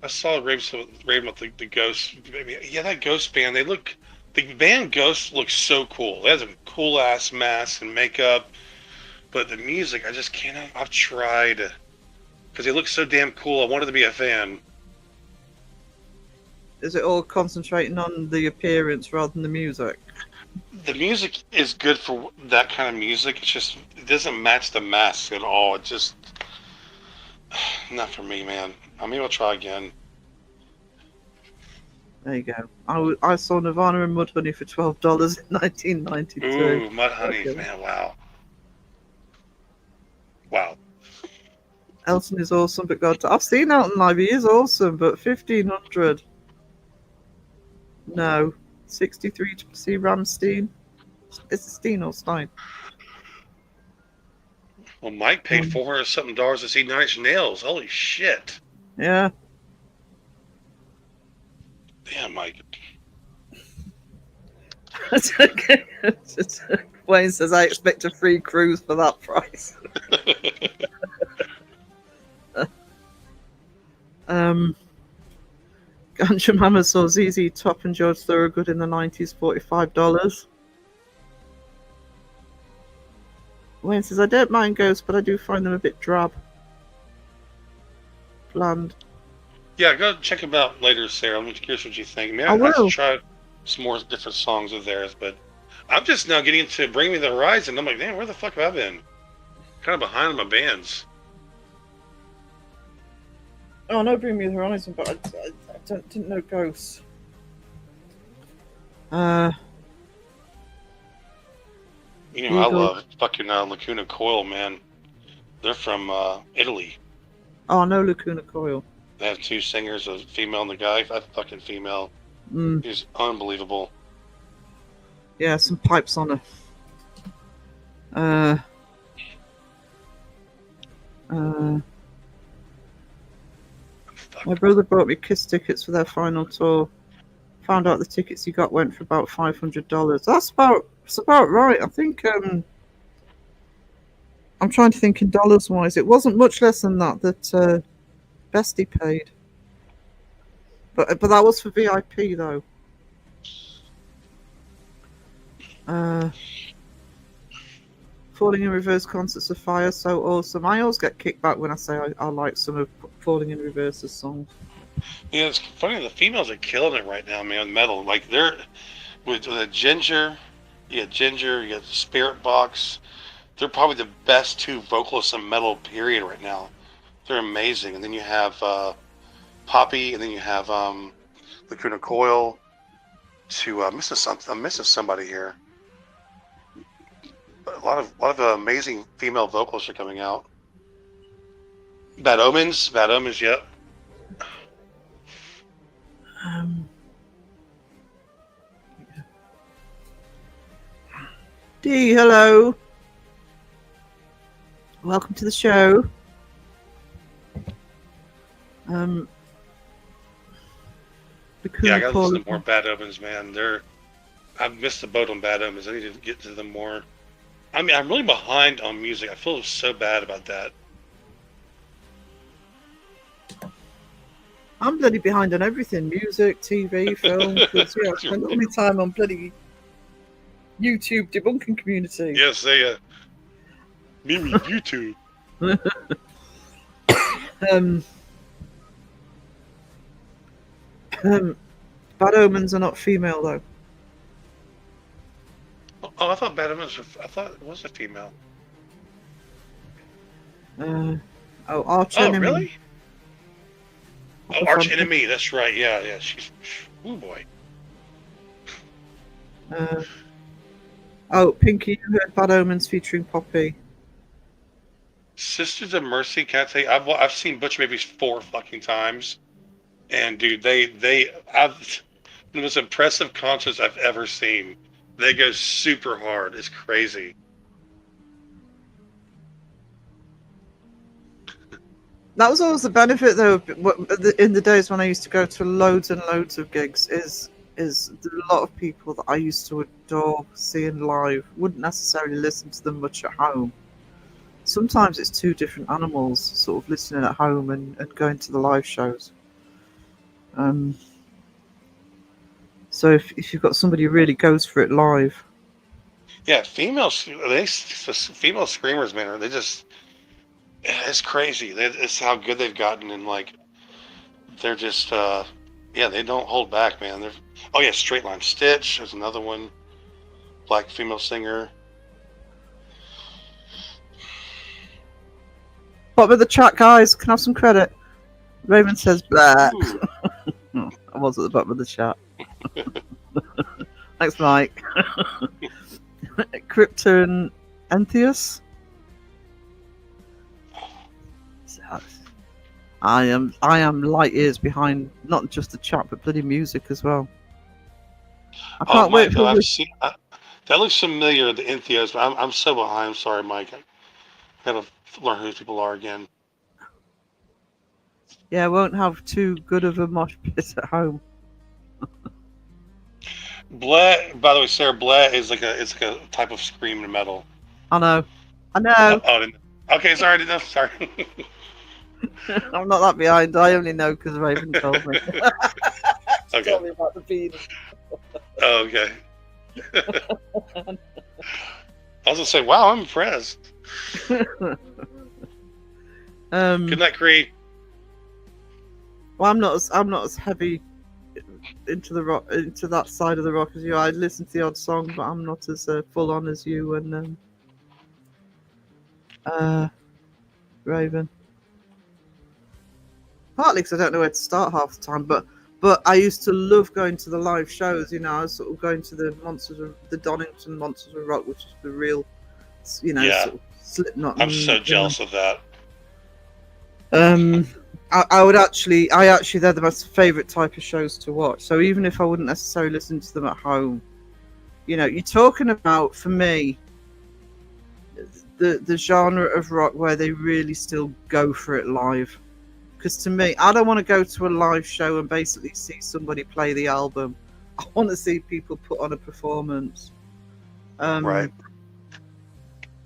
I saw Raven with the Ghost. Yeah, that Ghost band. The band Ghost looks so cool. They have a cool ass mask and makeup, but the music, I just cannot. I've tried because they look so damn cool. I wanted to be a fan. Is it all concentrating on the appearance rather than the music? The music is good for that kind of music. It's just it doesn't match the mask at all. It just not for me, man. I mean, I'll try again. There you go. I saw Nirvana and Mudhoney for $12 in 1992. Ooh, Mudhoney, Okay. man, wow. Wow. Elton is awesome, but God, I've seen Elton live. He is awesome, but 1,500. No, 63 to see Ramstein. Is it Steen or Stein? Well, Mike paid $400 something to see Nine Inch Nails. Holy shit. Yeah. Damn, Mike. Okay. Wayne says, I expect a free cruise for that price. Ganja Mama saw ZZ Top and George Thorogood in the 90s, $45. Wayne says, I don't mind ghosts, but I do find them a bit drab. Bland. Yeah, go check them out later, Sarah. I'm curious what you think. I mean, I I will. should try some more different songs of theirs, but I'm just now getting into Bring Me the Horizon. I'm like, damn, where the fuck have I been? Kind of behind on my bands. Oh, no, Bring Me the Horizon, but I didn't know Ghosts. You know, I Eagle. love fucking Lacuna Coil, man. They're from Italy. Oh, no, Lacuna Coil. They have two singers, a female and the guy. That fucking female Mm, is unbelievable. yeah, some pipes on her. Fuck. My brother bought me Kiss tickets for their final tour. Found out the tickets he got went for about $500. That's about right. I think I'm trying to think in dollars wise. It wasn't much less than that Bestie paid. But that was for VIP though. Falling in Reverse concerts of fire, so awesome. I always get kicked back when I say I like some of Falling in Reverse's songs. Yeah, it's funny. The females are killing it right now, man. Metal, like they're with Ginger. You got Ginger. You got Spirit Box. They're probably the best two vocalists in metal. Period. Right now, they're amazing. And then you have Poppy, and then you have Lacuna Coil. I'm missing somebody here. A lot of amazing female vocalists are coming out. Bad Omens, yep. Dee, hello. Welcome to the show. Yeah, I gotta listen to more Bad Omens, man. I've missed the boat on Bad Omens. I need to get to them more. I mean, I'm really behind on music. I feel so bad about that. I'm bloody behind on everything. Music, TV, film. Because yeah, I spend all my time on bloody YouTube debunking community. Yes, me with YouTube. Bad Omens are not female though. Oh, I thought Bad Omens. I thought it was a female. Arch Oh, Enemy. really? Oh, Arch Enemy. That's right. Yeah. She's. Oh boy. Pinky, you heard Bad Omens featuring Poppy. Sisters of Mercy. Can't tell you. I've seen Butch Babies 4 fucking times, and dude, I've the most impressive concerts I've ever seen. They go super hard. It's crazy. That was always the benefit, though, in the days when I used to go to loads and loads of gigs. Is a lot of people that I used to adore seeing live wouldn't necessarily listen to them much at home. Sometimes it's two different animals, sort of listening at home and going to the live shows. So if you've got somebody who really goes for it live. Yeah, female screamers, man, it's crazy. It's how good they've gotten, and like, they're just, they don't hold back, man. Straight Line Stitch is another one. Black female singer. What with the chat, guys? Can I have some credit? Raymond says black. I was at the bottom of the chat. Thanks, Mike. Krypton Entheus. I am light years behind, not just the chat, but bloody music as well. I can't wait for I've seen that looks familiar. The Entheos, but I'm so behind. I'm sorry, Mike. I gotta learn who these people are again. Yeah, I won't have too good of a mosh pit at home. Bleh. By the way, Sarah, Bleh is like a type of scream metal. I know. Okay, sorry, I didn't know. Sorry. I'm not that behind. I only know because Raven told me. Okay. Tell me about the bean. Oh, okay. I was gonna say, wow, I'm impressed. Good night, Cree. Well, I'm not as heavy into the rock, into that side of the rock as you. I listen to the odd song, but I'm not as full on as you and Raven. Partly because I don't know where to start half the time, but I used to love going to the live shows. You know, I was sort of going to the Donington Monsters of Rock, which is the real, sort of Slipknot. I'm so jealous of that. I actually they're the most favourite type of shows to watch. So even if I wouldn't necessarily listen to them at home, you're talking about, for me, the genre of rock where they really still go for it live. Because to me, I don't want to go to a live show and basically see somebody play the album. I want to see people put on a performance. Right.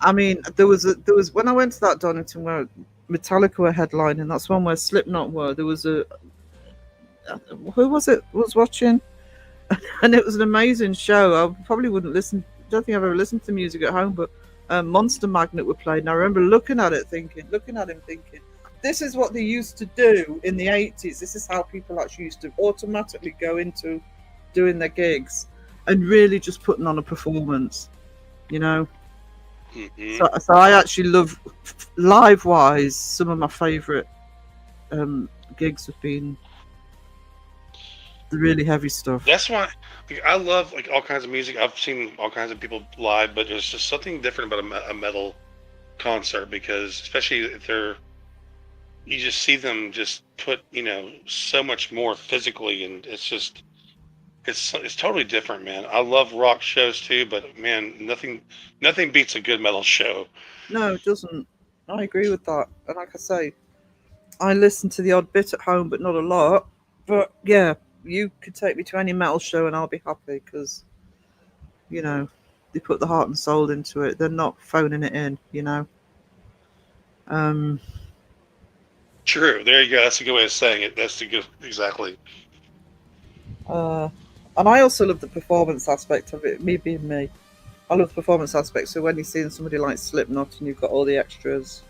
I mean, there was when I went to that Donington where Metallica were headlining. That's one where Slipknot were. There was who was watching, and it was an amazing show. I probably wouldn't listen. Don't think I've ever listened to music at home, but Monster Magnet were played, and I remember looking at him thinking, this is what they used to do in the 80s. This is how people actually used to automatically go into doing their gigs and really just putting on a performance, Mm-hmm. So I actually love, live-wise, some of my favourite gigs have been the really heavy stuff. That's why I love all kinds of music. I've seen all kinds of people live, but there's just something different about a metal concert, because especially if you just see them just put so much more physically, and it's totally different, man. I love rock shows too, but man, nothing beats a good metal show. No, it doesn't. I agree with that. And like I say, I listen to the odd bit at home, but not a lot. But yeah, you could take me to any metal show and I'll be happy, because they put the heart and soul into it. They're not phoning it in. True. There you go. That's a good way of saying it. That's exactly. And I also love the performance aspect of it. Me being me, I love the performance aspect. So when you're seeing somebody like Slipknot and you've got all the extras,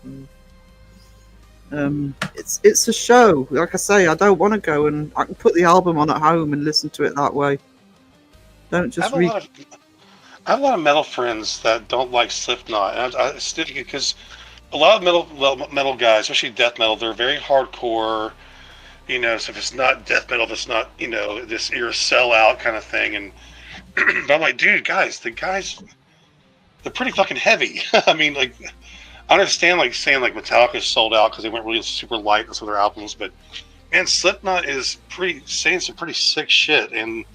it's a show. Like I say, I don't want to go, and I can put the album on at home and listen to it that way. Don't just read. I have a lot of metal friends that don't like Slipknot, and I still, because a lot of metal guys, especially death metal, they're very hardcore. So if it's not death metal, if it's not, you're a sellout kind of thing. And but I'm like, dude, the guys, they're pretty fucking heavy. I mean, I understand saying Metallica sold out because they went really super light on some of their albums, but man, Slipknot is saying some pretty sick shit, and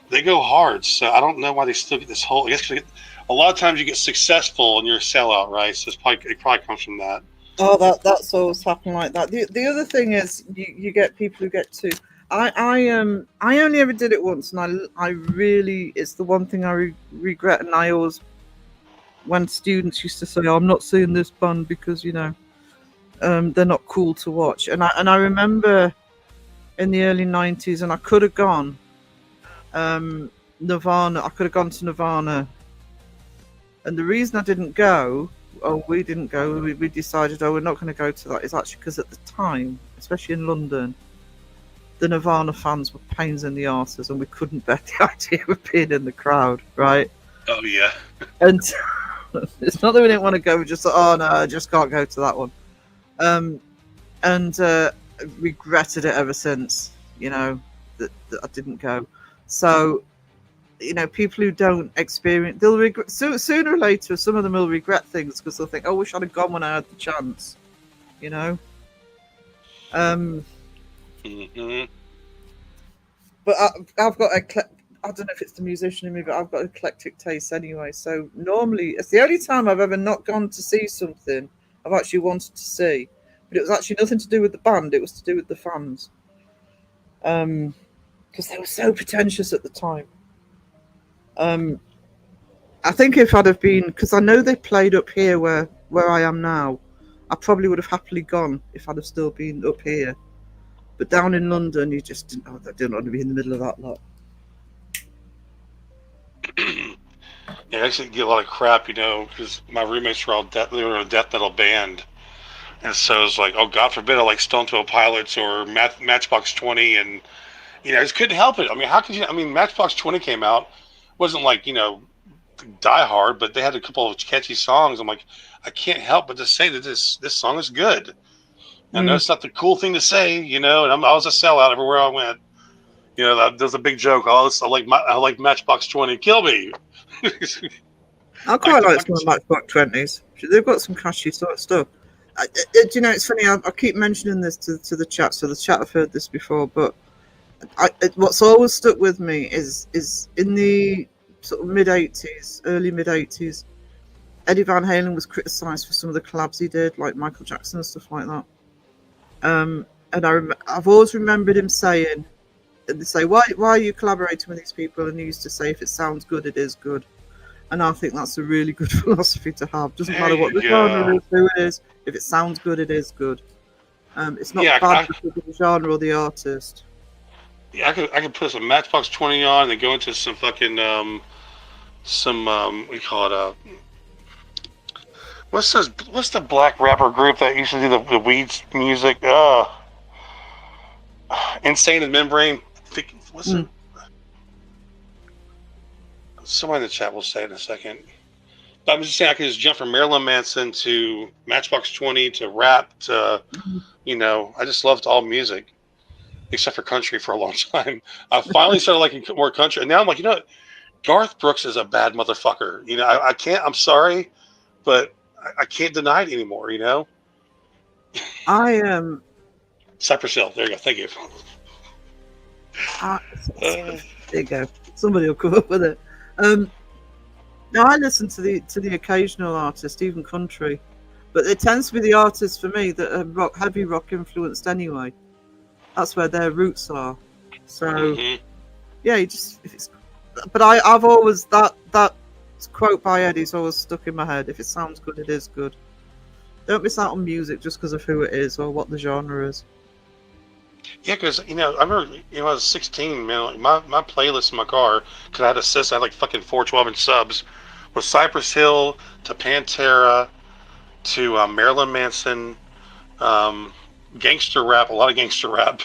they go hard. So I don't know why they still get this whole. I guess a lot of times you get successful and you're a sellout, right? So it probably comes from that. Oh, that's always happened like that. The other thing is you get people who get to. I only ever did it once, and I really, it's the one thing I regret. And I always, when students used to say, "Oh, I'm not seeing this band because they're not cool to watch," and I remember in the early 90s, and I could have gone. Nirvana. I could have gone to Nirvana, and the reason I didn't go. We didn't go. We decided, we're not going to go to that. It's actually because at the time, especially in London, the Nirvana fans were pains in the arses, and we couldn't bear the idea of being in the crowd, right? Oh yeah. And it's not that we didn't want to go. We just thought, oh no, I just can't go to that one. And regretted it ever since. that I didn't go. So, you know, people who don't experience, they'll regret sooner or later. Some of them will regret things because they'll think, "Oh, I wish I'd have gone when I had the chance," you know. Mm-hmm. But I've got I don't know if it's the musician in me, but I've got eclectic taste anyway. So normally, it's the only time I've ever not gone to see something I've actually wanted to see, but it was actually nothing to do with the band. It was to do with the fans, because they were so pretentious at the time. I think if I'd have been, because I know they played up here where I am now, I probably would have happily gone if I'd have still been up here. But down in London, you just didn't. I didn't want to be in the middle of that lot. Yeah, I used to get a lot of crap, you know, because my roommates were all they were in a death metal band, and so it's like, oh, God forbid, I like Stone Temple Pilots or Matchbox 20, and you know, I just couldn't help it. I mean, how could you? I mean, Matchbox 20 came out, wasn't like, you know, Die Hard, but they had a couple of catchy songs. I'm like, I can't help but to say that this song is good. I know it's not the cool thing to say, you know, and I was a sellout everywhere I went. You know, there's a big joke. I like Matchbox 20. Kill me. I quite like some of Matchbox 20s. They've got some catchy sort of stuff. Do you know, it's funny, I keep mentioning this to the chat, so the chat have heard this before, but what's always stuck with me is in the sort of early mid 80s, Eddie Van Halen was criticised for some of the collabs he did, like Michael Jackson and stuff like that. And I've always remembered him saying, and they say, why are you collaborating with these people? And he used to say, if it sounds good, it is good. And I think that's a really good philosophy to have. Doesn't matter what the genre is, who it is. If it sounds good, it is good. It's not bad because of the genre or the artist. Yeah, I could put some Matchbox 20 on and then go into some fucking we call it what's the black rapper group that used to do the weeds music? Insane and Membrane. What's it? Someone in the chat will say it in a second. But I'm just saying I could just jump from Marilyn Manson to Matchbox 20 to rap to, you know, I just loved all music except for country for a long time. I finally started liking more country, and now I'm like, you know what? Garth Brooks is a bad motherfucker. You know, I can't. I'm sorry, but I can't deny it anymore. You know. Cypress Hill. There you go. Thank you. There you go. Somebody will come up with it. Now I listen to the occasional artist, even country, but it tends to be the artists for me that are heavy rock influenced anyway. That's where their roots are. So yeah, but I've always that quote by Eddie's always stuck in my head. If it sounds good, it is good. Don't miss out on music just because of who it is or what the genre is. Yeah, because, you know, I remember, you know, I was 16, man, like my playlist in my car, because I had I had like fucking 4 12-inch subs, was Cypress Hill to Pantera to Marilyn Manson, gangster rap, a lot of gangster rap.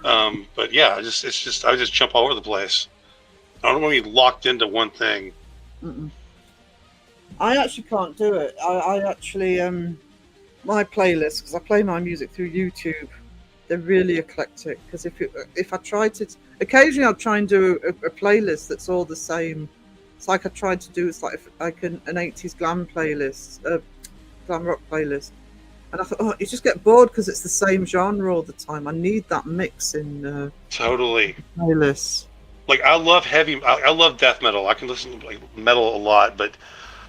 But yeah, I just jump all over the place. I don't want to be locked into one thing. I actually can't do it. I actually, my playlist, because I play my music through YouTube, they're really eclectic. Because if I try to, occasionally I'll try and do a playlist that's all the same. It's like I tried to do, it's like an 80s glam playlist, glam rock playlist. And I thought, oh, you just get bored because it's the same genre all the time. I need that mix in totally playlists. Like I love I love death metal. I can listen to like metal a lot, but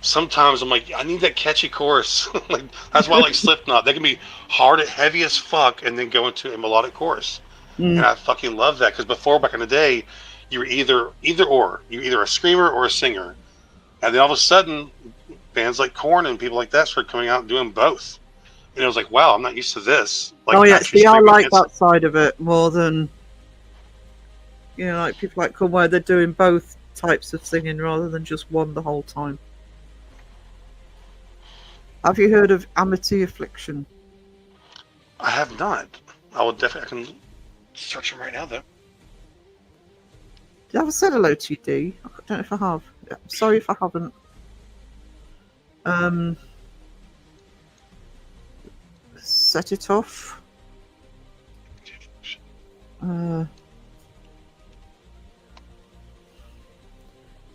sometimes I'm like, I need that catchy chorus. Like that's why I like Slipknot. They can be hard, heavy as fuck, and then go into a melodic chorus. And I fucking love that because before, back in the day, you were either or. You're either a screamer or a singer, and then all of a sudden, bands like Korn and people like that started coming out and doing both. And it was like, wow, I'm not used to this. Like, oh yeah, see, I like that side of it more than, you know, like people like Korn where they're doing both types of singing rather than just one the whole time. Have you heard of Amity Affliction? I have not. I will definitely. I can search them right now, though. Did I ever said hello to you, D? I don't know if I have. Sorry if I haven't. Set it off.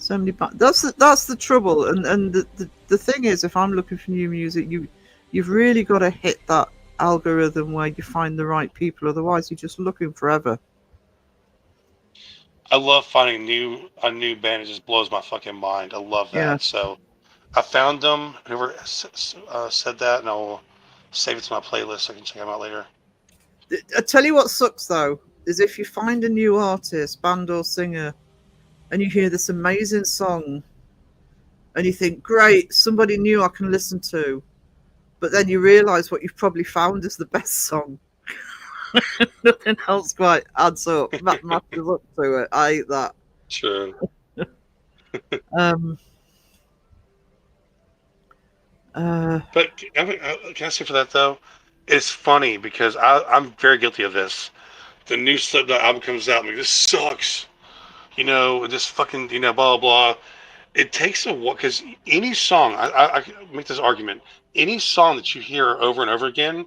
So many that's the trouble, and the thing is, if I'm looking for new music, you've really got to hit that algorithm where you find the right people. Otherwise, you're just looking forever. I love finding a new band. It just blows my fucking mind. I love that. Yeah. So I found them. Whoever said that, and I'll save it to my playlist so I can check them out later. I tell you what sucks though is if you find a new artist, band or singer, and you hear this amazing song, and you think, "Great, somebody new I can listen to," but then you realise what you've probably found is the best song. Nothing else quite adds up, matches up to it. I hate that. Sure. But can I say for that though? It's funny because I'm very guilty of this. The new Slipknot album comes out, I'm like, this sucks. This fucking, blah, blah, blah. It takes a while, because any song, I make this argument, any song that you hear over and over again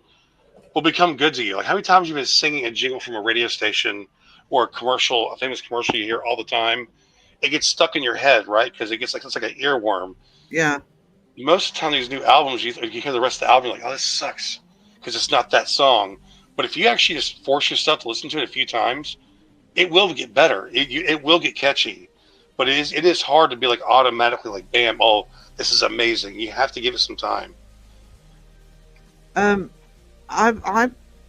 will become good to you. Like, how many times have you been singing a jingle from a radio station or a famous commercial you hear all the time? It gets stuck in your head, right? Because it's like an earworm. Yeah. Most of the time, these new albums, you hear the rest of the album, you're like, oh, this sucks, because it's not that song. But if you actually just force yourself to listen to it a few times, it will get better. It will get catchy. But it is hard to be like automatically like, bam, oh, this is amazing. You have to give it some time. I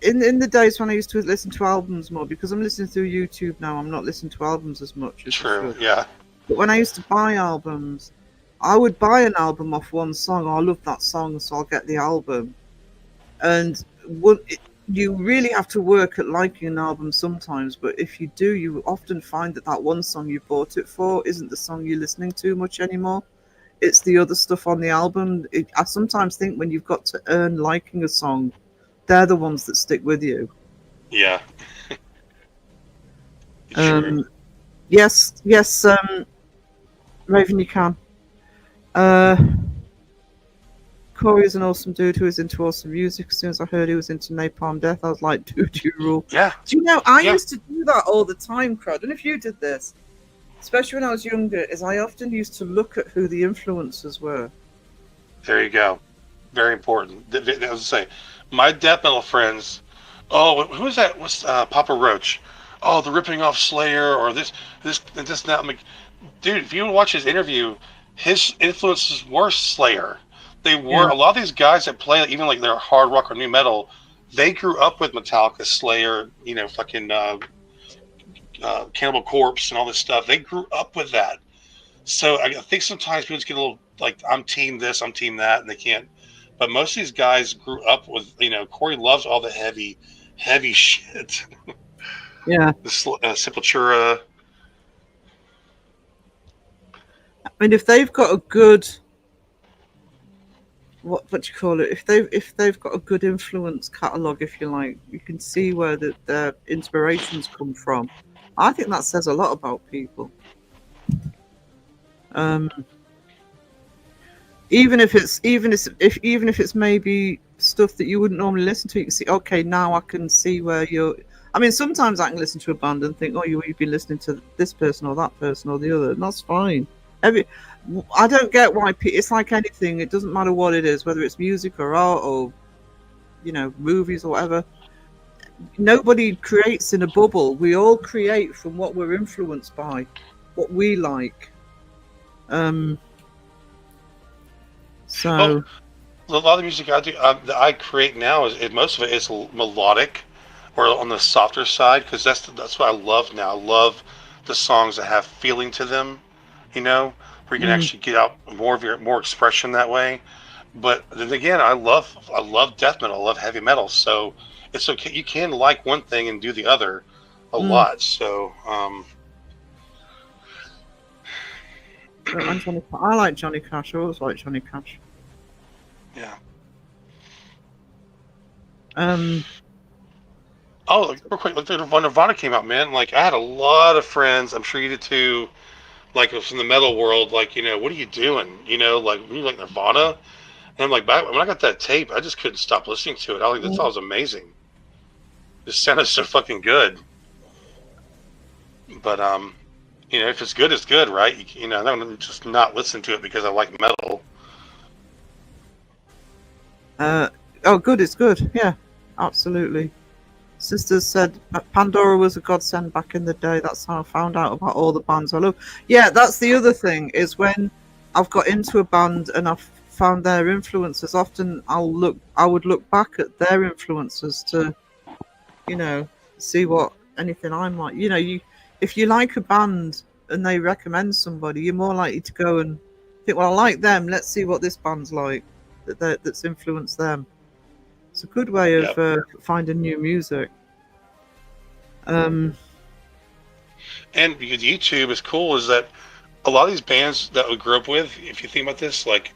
in the days when I used to listen to albums more, because I'm listening through YouTube now, I'm not listening to albums as much as True, yeah. But when I used to buy albums, I would buy an album off one song. Oh, I love that song, so I'll get the album. And you really have to work at liking an album sometimes, but if you do, you often find that one song you bought it for isn't the song you're listening to much anymore. It's the other stuff on the album. I sometimes think when you've got to earn liking a song, they're the ones that stick with you. Yeah. True. Yes, Raven, you can. Corey is an awesome dude who is into awesome music. As soon as I heard he was into Napalm Death, I was like, dude, you rule. Yeah. Do you know, I used to do that all the time, Crowd. I don't know if you did this, especially when I was younger, is I often used to look at who the influencers were. There you go. Very important. I was going to say, my death metal friends, oh, who is that? What's Papa Roach? Oh, they're ripping off Slayer or this, and that. I'm like, dude, if you watch his interview, his influences were Slayer. They were a lot of these guys that play, even like they're hard rock or new metal. They grew up with Metallica, Slayer, fucking Cannibal Corpse and all this stuff. They grew up with that. So I think sometimes people just get a little like, I'm team this, I'm team that, and they can't. But most of these guys grew up with, Corey loves all the heavy shit. Yeah. The Sepultura. I mean, if they've got a good, what do you call it? If they've got a good influence catalogue, if you like, you can see where their inspirations come from. I think that says a lot about people. Even if it's maybe stuff that you wouldn't normally listen to, you can see, okay, now I can see where you're. I mean, sometimes I can listen to a band and think, oh, you've been listening to this person or that person or the other, and that's fine. I don't get why it's like anything. It doesn't matter what it is, whether it's music or art or, movies or whatever. Nobody creates in a bubble. We all create from what we're influenced by, what we like. So a lot of the music I do that I create now is most of it is melodic or on the softer side, because that's what I love now. I love the songs that have feeling to them, where you can actually get out more expression that way. But then again, I love death metal, I love heavy metal, so it's okay. You can like one thing and do the other a lot. So I like Johnny Cash. I always like Johnny Cash. Yeah. Oh, real quick, look, when Nirvana came out, man, like I had a lot of friends, I'm sure you did too, like from the metal world, like, what are you doing? Like when you like Nirvana, and I'm like, back when I got that tape, I just couldn't stop listening to it. I thought it was amazing. It sounded so fucking good. But You know, if it's good, it's good, right? You know, I don't just not listen to it because I like metal. Oh, good, it's good. Yeah, absolutely. Sisters said Pandora was a godsend back in the day. That's how I found out about all the bands I love. Yeah, that's the other thing is when I've got into a band and I've found their influences. Often I would look back at their influences to, you know, see what anything I might. You know, if you like a band and they recommend somebody, you're more likely to go and think, well, I like them. Let's see what this band's like that's influenced them. It's a good way of finding new music. And because YouTube is cool, is that a lot of these bands that we grew up with, if you think about this, like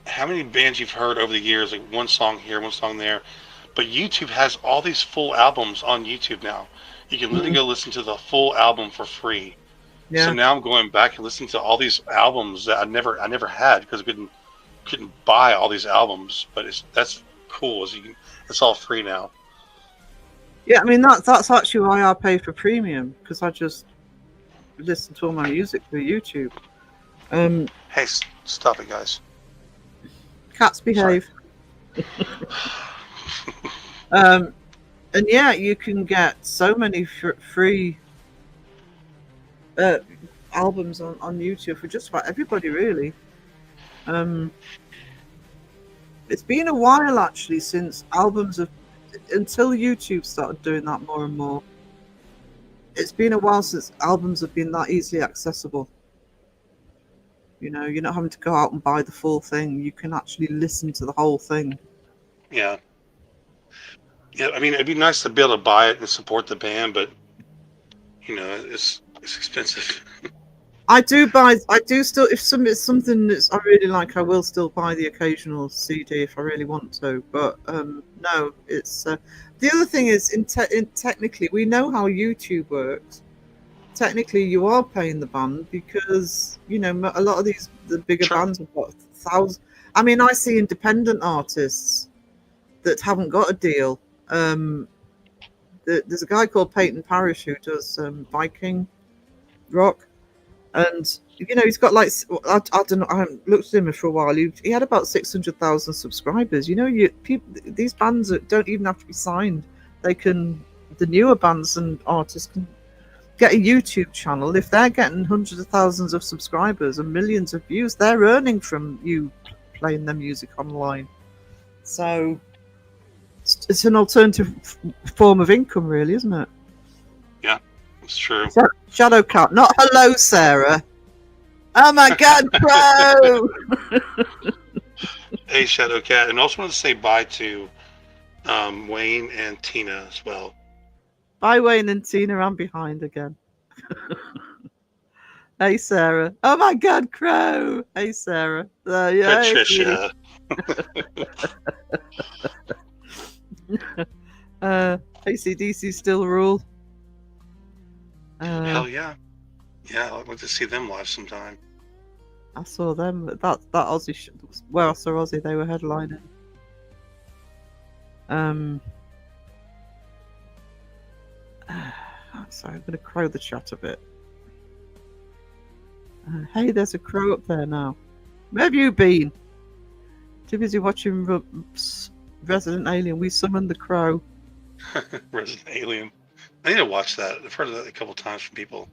how many bands you've heard over the years, like one song here, one song there, but YouTube has all these full albums on YouTube now. You can literally go listen to the full album for free. Yeah. So now I'm going back and listening to all these albums that I never had because I couldn't buy all these albums. But that's cool. It's all free now. Yeah, I mean that's actually why I pay for premium, because I just listen to all my music through YouTube. Hey, stop it, guys. Cats behave. And yeah, you can get so many free albums on YouTube for just about everybody, really. It's been a while actually since albums have, until YouTube started doing that more and more. It's been a while since albums have been that easily accessible. You know, you're not having to go out and buy the full thing. You can actually listen to the whole thing. Yeah. Yeah, I mean, it'd be nice to be able to buy it and support the band, but you know, it's expensive. I do still, if it's something that I really like, I will still buy the occasional CD if I really want to. But no, it's the other thing is technically we know how YouTube works. Technically, you are paying the band because you know a lot of the bigger bands have got thousands. I mean, I see independent artists that haven't got a deal. There's a guy called Peyton Parrish who does Viking rock. And you know he's got like I don't know. I haven't looked at him for a while. He had about 600,000 subscribers. You know, these bands don't even have to be signed. They can. The newer bands and artists can get a YouTube channel. If they're getting hundreds of thousands of subscribers and millions of views, they're earning from you playing their music online. So it's an alternative form of income, really, isn't it? Yeah, it's true. Shadowcat, not hello, Sarah. Oh my God, Crow! Hey, Shadowcat, and also want to say bye to Wayne and Tina as well. Bye, Wayne and Tina. I'm behind again. Hey, Sarah. Oh my God, Crow. Hey, Sarah. Yeah, Patricia. ACDC still rule. Hell yeah. Yeah, I'd like to see them live sometime. I saw them. That Aussie where I saw Aussie, they were headlining. Sorry, I'm gonna crow the chat a bit. Hey, there's a crow up there now. Where have you been? Too busy watching Resident Alien. We summoned the crow. Resident Alien. I need to watch that. I've heard of that a couple times from people.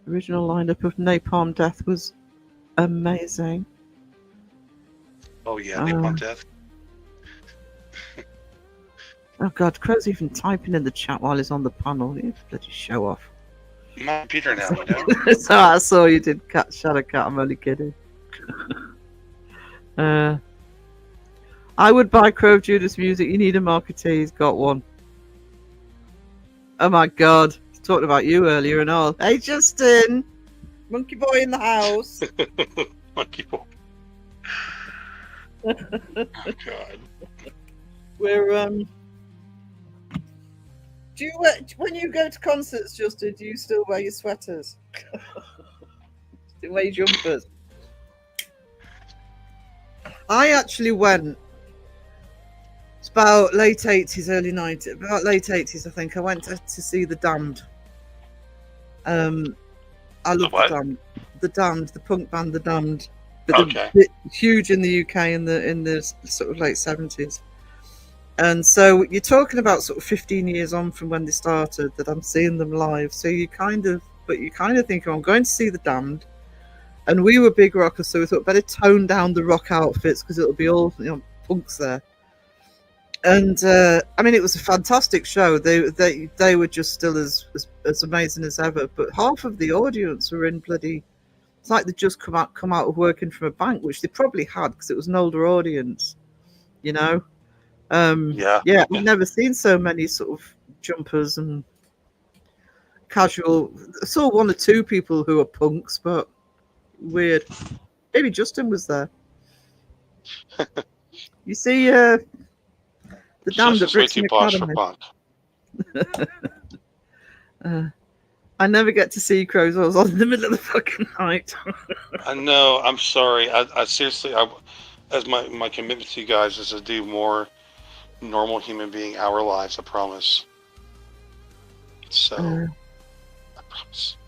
Original lineup of Napalm Death was amazing. Oh yeah, Napalm Death. Oh God, Crow's even typing in the chat while he's on the panel. You bloody show off. My computer now, you know. So I saw you did Shadowcat. I'm only kidding. I would buy Crow of Judas music. You need a marketer. He's got one. Oh my God. He's talking about you earlier and all. Hey, Justin. Monkey boy in the house. Monkey boy. Oh, God. We're, do you when you go to concerts, Justin, do you still wear your sweaters? Do you wear your jumpers? I actually went about late 80s, early 90s. About late 80s, I think. I went to see The Damned. I love what? The Damned. The Damned, the punk band The Damned. But Okay. they're huge in the UK in the sort of late 70s. And so you're talking about sort of 15 years on from when they started that I'm seeing them live. So you kind of think, oh, I'm going to see The Damned. And we were big rockers, so we thought better tone down the rock outfits because it'll be all punks there. And I mean, it was a fantastic show. They were just still as amazing as ever. But half of the audience were in bloody. It's like they just come out of working from a bank, which they probably had because it was an older audience, you know. Yeah. Yeah, I've never seen so many sort of jumpers and casual. I saw one or two people who are punks, but weird. Maybe Justin was there. You see, The Damned at Justin's way too Brixton posh for Academy. punk. I never get to see Crows. I was on in the middle of the fucking night. I know. I'm sorry. I seriously, as my commitment to you guys is to do more normal human being our lives. I promise. So, I promise.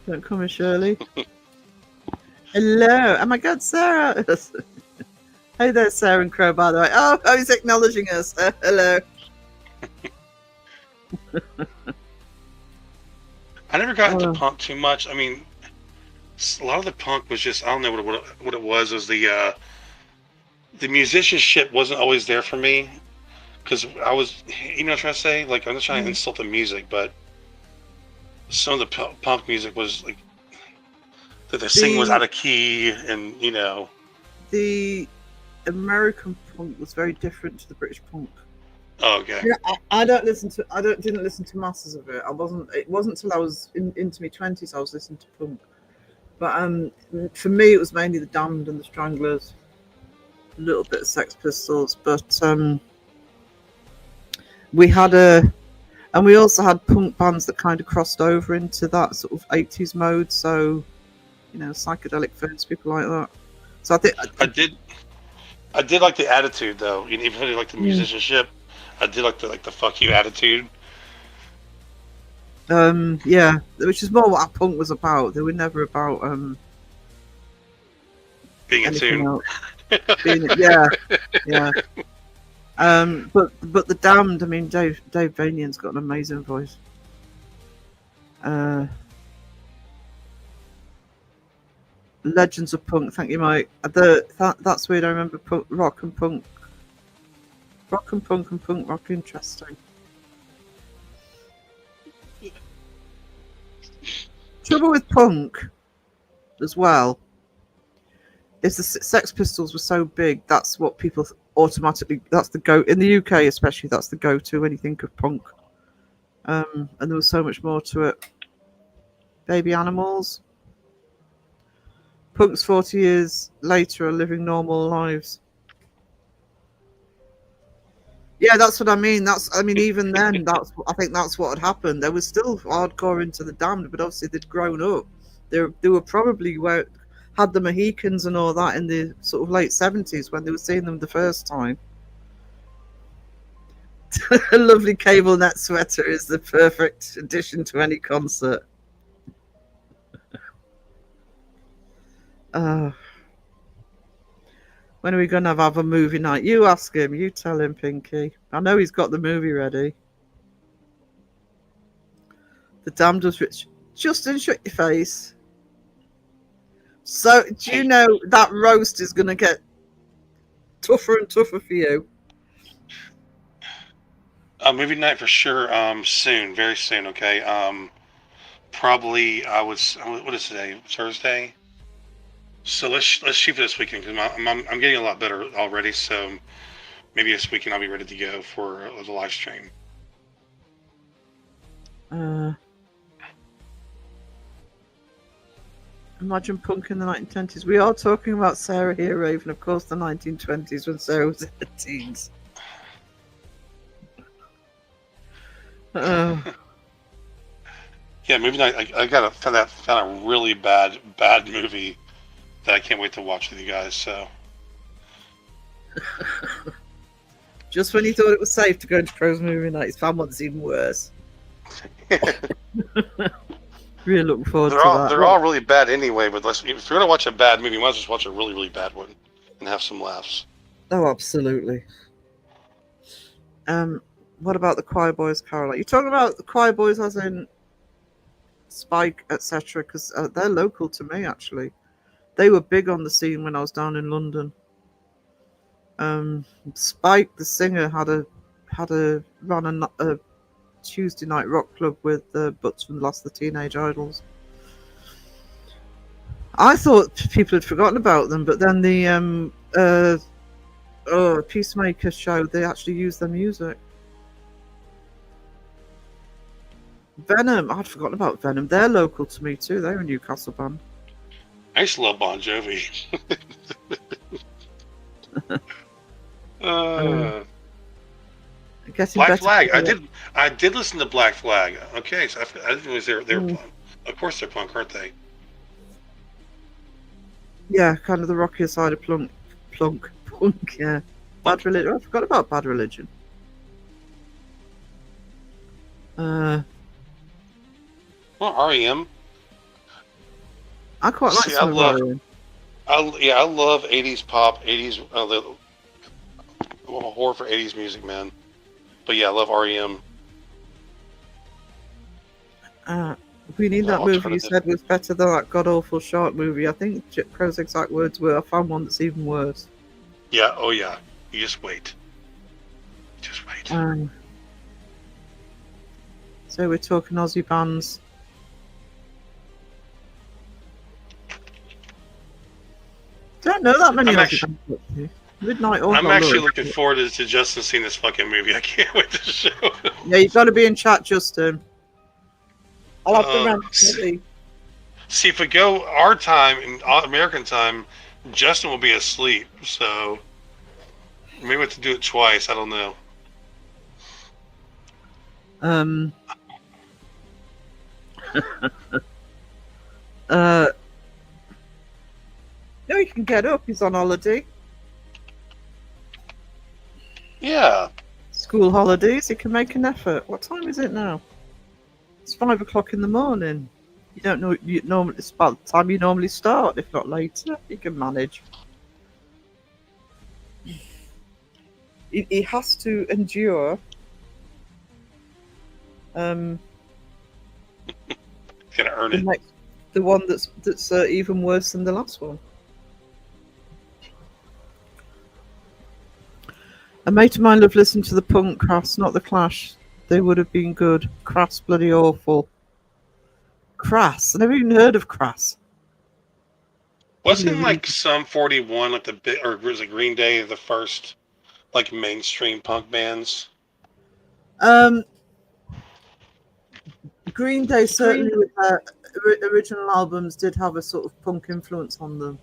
Don't come in, Shirley. Hello. Oh my God, Sarah. Hey there, Sarah and Crow, by the way. Oh, he's acknowledging us. Hello. I never got into punk too much. I mean, a lot of the punk was just, I don't know what it was. It was the musicianship wasn't always there for me because I was, you know what I'm trying to say? Like, I'm not trying to insult the music, but some of the punk music was like that the singing was out of key, and you know, the American punk was very different to the British punk. Oh, okay. Yeah, I didn't listen to masses of it. It wasn't until I was into my 20s I was listening to punk. But for me it was mainly the Damned and the Stranglers, a little bit of Sex Pistols, but we also had punk bands that kind of crossed over into that sort of 80s mode, so you know, Psychedelic Furs, people like that. So I think I did like the attitude though. Even though I like the musicianship, I did like the fuck you attitude. Yeah, which is more what our punk was about. They were never about being in tune. Yeah. But the Damned, I mean, Dave Vanian's got an amazing voice. Legends of Punk, thank you, Mike. That's weird. I remember rock and punk, interesting. Trouble with punk, as well, is the Sex Pistols were so big. That's what people automatically. That's the go in the UK, especially. That's the go-to when you think of punk. And there was so much more to it. Baby Animals. Punks 40 years later are living normal lives. Yeah, that's what I mean. Even then, I think that's what had happened. They were still hardcore into the Damned, but obviously they'd grown up. They were probably had the Mohicans and all that in the sort of late 70s when they were seeing them the first time. A lovely cable net sweater is the perfect addition to any concert. When are we going to have a movie night? You ask him. You tell him, Pinky. I know he's got the movie ready. The Damned was rich. Justin, shut your face. So, do you know that roast is going to get tougher and tougher for you? Movie night for sure. Soon, very soon. Okay. Probably what is today? Thursday. So let's shoot for this weekend because I'm getting a lot better already. So maybe this weekend I'll be ready to go for the live stream. Imagine punk in the 1920s. We are talking about Sarah here, Raven. Of course, the 1920s when Sarah was in her teens. Yeah, movie night. I found a really bad movie that I can't wait to watch with you guys. So Just when you thought it was safe to go into Crow's movie night, it's found one's even worse. Really looking forward to that. they're all really bad anyway. But if you're gonna watch a bad movie, you might as well just watch a really really bad one and have some laughs. Oh, absolutely. What about the Choir Boys, Carol? Are you talking about the Choir Boys as in Spike, etc.? Because they're local to me, actually. They were big on the scene when I was down in London. Spike, the singer, had a run a Tuesday night rock club with Butts from Lost the Teenage Idols. I thought people had forgotten about them, but then the Peacemaker show, they actually used their music. Venom, I'd forgotten about Venom. They're local to me too. They're a Newcastle band. I used to love Bon Jovi. Getting Black better Flag. for it. I did listen to Black Flag. Okay, so I didn't realize they were punk. Of course they're punk, aren't they? Yeah, kind of the rockier side of punk. Yeah, Bad Religion. I forgot about Bad Religion. Well, REM. I quite like See, some of REM. I love 80s pop, 80s I'm a whore for 80s music, man. But yeah, I love REM. We need that movie you Alternative. said was better than that god awful shark movie. I think Crow's exact words were, I found one that's even worse. Yeah, oh yeah. You just wait. Just wait. So we're talking Aussie bands. Don't know that many I'm Aussie actually- bands. Actually. Midnight Oil. I'm actually looking forward to Justin seeing this fucking movie. I can't wait to show him. Yeah, you've got to be in chat, Justin. I'll have to remember. See, if we go our time, in American time, Justin will be asleep. So maybe we have to do it twice. I don't know. No, he can get up. He's on holiday. Yeah. School holidays. He can make an effort. What time is it now? It's 5 o'clock in the morning. You don't know. You normally it's about the time you normally start, if not later. You can manage. He has to endure. Gonna earn it. The one that's even worse than the last one. A mate of mine loved listening to the punk Crass, not the Clash. They would have been good. Crass, bloody awful. Crass? I never even heard of Crass. Wasn't like Sum 41 like the bit, or was it Green Day the first like mainstream punk bands? Green Day certainly with their original albums did have a sort of punk influence on them.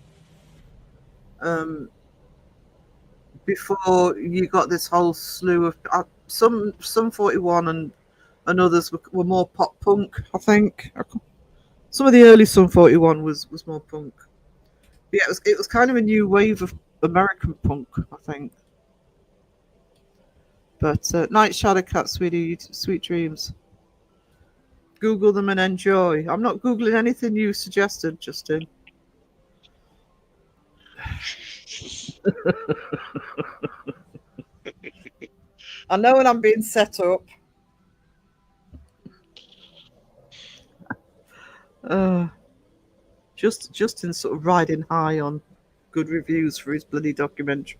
Before you got this whole slew of some 41 and others were more pop punk, I think. Some of the early Sum 41 was more punk. But yeah, it was kind of a new wave of American punk, I think. But Night Shadow Cat, sweetie, sweet dreams. Google them and enjoy. I'm not Googling anything you suggested, Justin. I know when I'm being set up. Justin's sort of riding high on good reviews for his bloody documentary.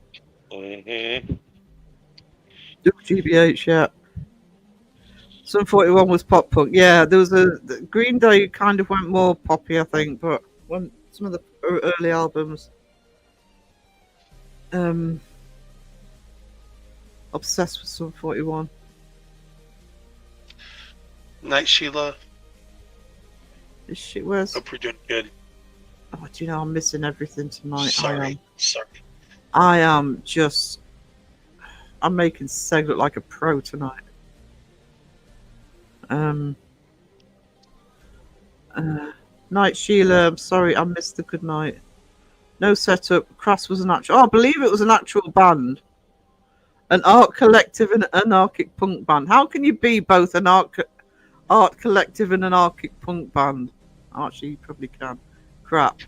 WGBH, yeah. Sum 41 was pop punk. Yeah, there was the Green Day kind of went more poppy, I think, but when some of the early albums. Obsessed with Sum 41. Night Sheila. This shit was. Hope you're doing good. Oh, do you know I'm missing everything tonight? Sorry. I am just. I'm making Seg look like a pro tonight. Night Sheila, I'm sorry, I missed the good night. No setup. Crass was an actual. Oh, I believe it was an actual band. An art collective and an anarchic punk band. How can you be both an art collective and an anarchic punk band? Actually, you probably can. Crap.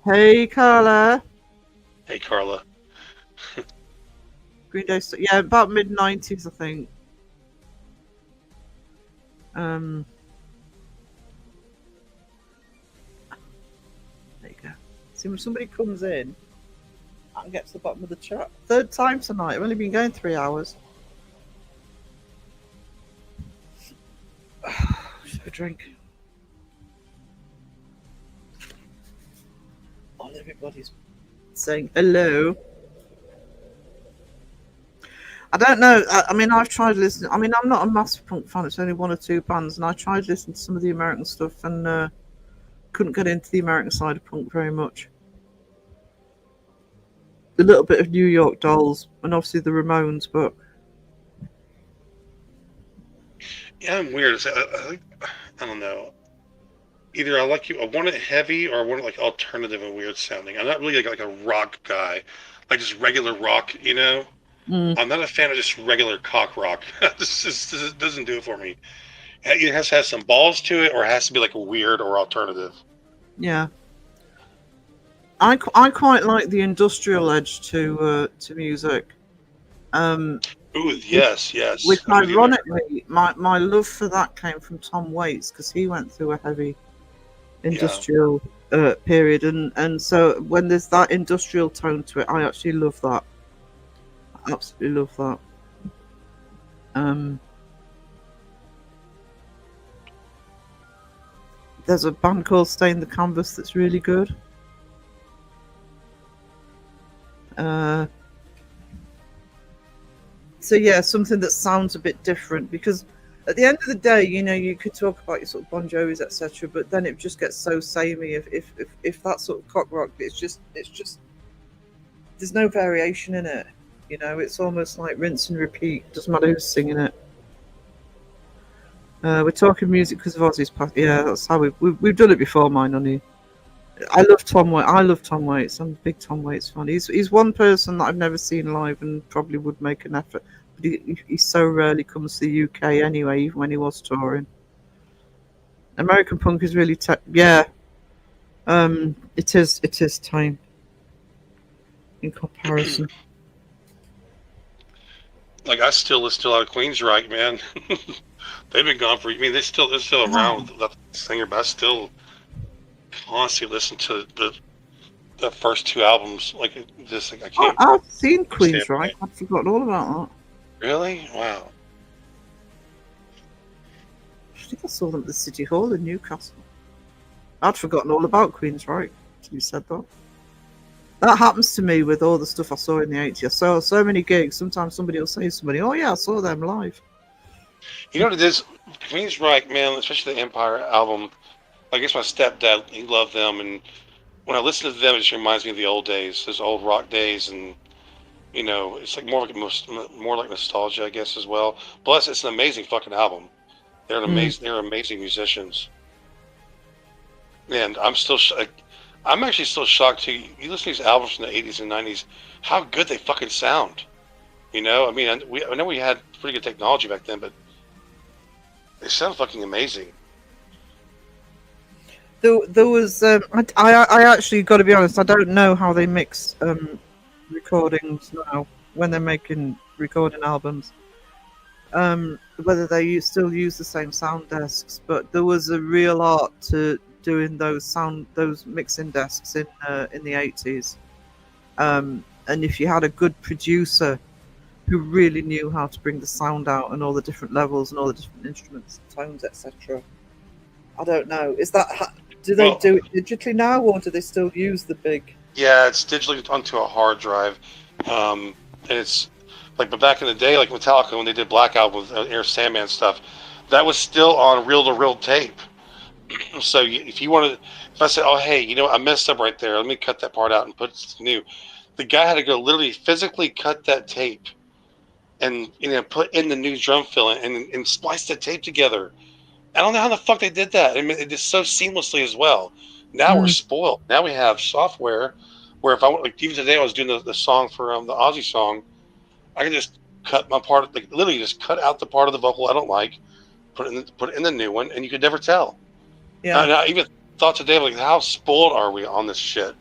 Hey, Carla. Hey, Carla. Green Day. Yeah, about mid-90s, I think. There you go. See, when somebody comes in, I can get to the bottom of the chat. Third time tonight. I've only been going 3 hours. Should have a drink. Oh, everybody's saying hello. I don't know. I mean, I've tried listening. I mean, I'm not a massive punk fan. It's only one or two bands, and I tried listening to some of the American stuff, and couldn't get into the American side of punk very much. A little bit of New York Dolls, and obviously the Ramones, but Yeah, I'm weird. I don't know. Either I want it heavy, or I want it like alternative and weird sounding. I'm not really like a rock guy, like just regular rock, you know. I'm not a fan of just regular cock rock. This doesn't do it for me. It has to have some balls to it, or it has to be like weird or alternative. yeah. I quite like the industrial edge to music. Ooh, yes. Which I'm with you there. ironically, my love for that came from Tom Waits, because he went through a heavy industrial period, and so when there's that industrial tone to it, I actually love that. I absolutely love that. There's a band called Stain the Canvas that's really good. So yeah, something that sounds a bit different, because at the end of the day, you know, you could talk about your sort of Bon Jovis, etc., but then it just gets so samey. If that sort of cock rock, it's just there's no variation in it. You know, it's almost like rinse and repeat. Doesn't matter who's singing it. We're talking music because of Ozzy's past. Yeah, that's how we've done it before, mine, honey. I love Tom Waits. I'm a big Tom Waits fan. He's one person that I've never seen live and probably would make an effort. But he so rarely comes to the UK anyway, even when he was touring. American punk is really yeah. It is tame in comparison. Like, I still listen to a lot of Queensryche, man. They've been gone for. I mean, they're still around with that singer, but I still constantly listen to the first two albums. Like, just like I can't. I've seen Queensryche. I'd forgotten all about that. Really? Wow. I think I saw them at the City Hall in Newcastle. I'd forgotten all about Queensryche. You said that. That happens to me with all the stuff I saw in the 80s. I saw so many gigs. Sometimes somebody will say to somebody, "Oh yeah, I saw them live." You know what it is? Queensryche, man, especially the Empire album. I guess my stepdad, he loved them, and when I listen to them, it just reminds me of the old days, those old rock days, and you know, it's like more like nostalgia, I guess, as well. Plus, it's an amazing fucking album. They're amazing musicians, and I'm actually still shocked too. You listen to these albums from the 80s and 90s, how good they fucking sound. You know, I mean, I know we had pretty good technology back then, but they sound fucking amazing. There was I actually got to be honest, I don't know how they mix recordings now when they're making recording albums, whether they still use the same sound desks, but there was a real art to doing those mixing desks in the 80s, and if you had a good producer who really knew how to bring the sound out and all the different levels and all the different instruments, tones, etc. I don't know. Do they do it digitally now, or do they still use the big? Yeah, it's digitally onto a hard drive, and it's like, but back in the day, like Metallica, when they did Black Album with Air Sandman stuff, that was still on reel-to-reel tape. So if I said, "Oh, hey, you know what, I messed up right there. Let me cut that part out and put it new," the guy had to go literally physically cut that tape, and put in the new drum fill and splice the tape together. I don't know how the fuck they did that. I mean, it is so seamlessly as well. Now we're spoiled. Now we have software where if I want, like even today, I was doing the song for the Aussie song. I can just cut my part, like literally just cut out the part of the vocal I don't like, put it in the new one, and you could never tell. Yeah. And I even thought today, like, how spoiled are we on this shit?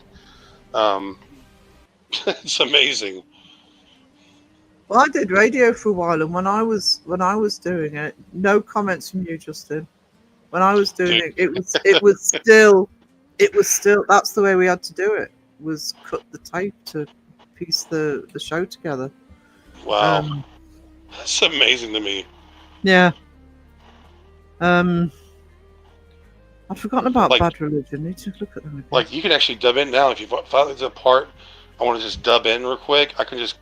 It's amazing. Well, I did radio for a while, and when I was doing it, no comments from you, Justin. When I was doing it, it was still that's the way we had to do it. Was cut the tape to piece the show together. Wow, that's amazing to me. Yeah. I'd forgotten about Like- Bad Religion. Need to look at them again. Like you can actually dub in now. If there's a part I want to just dub in real quick, I can just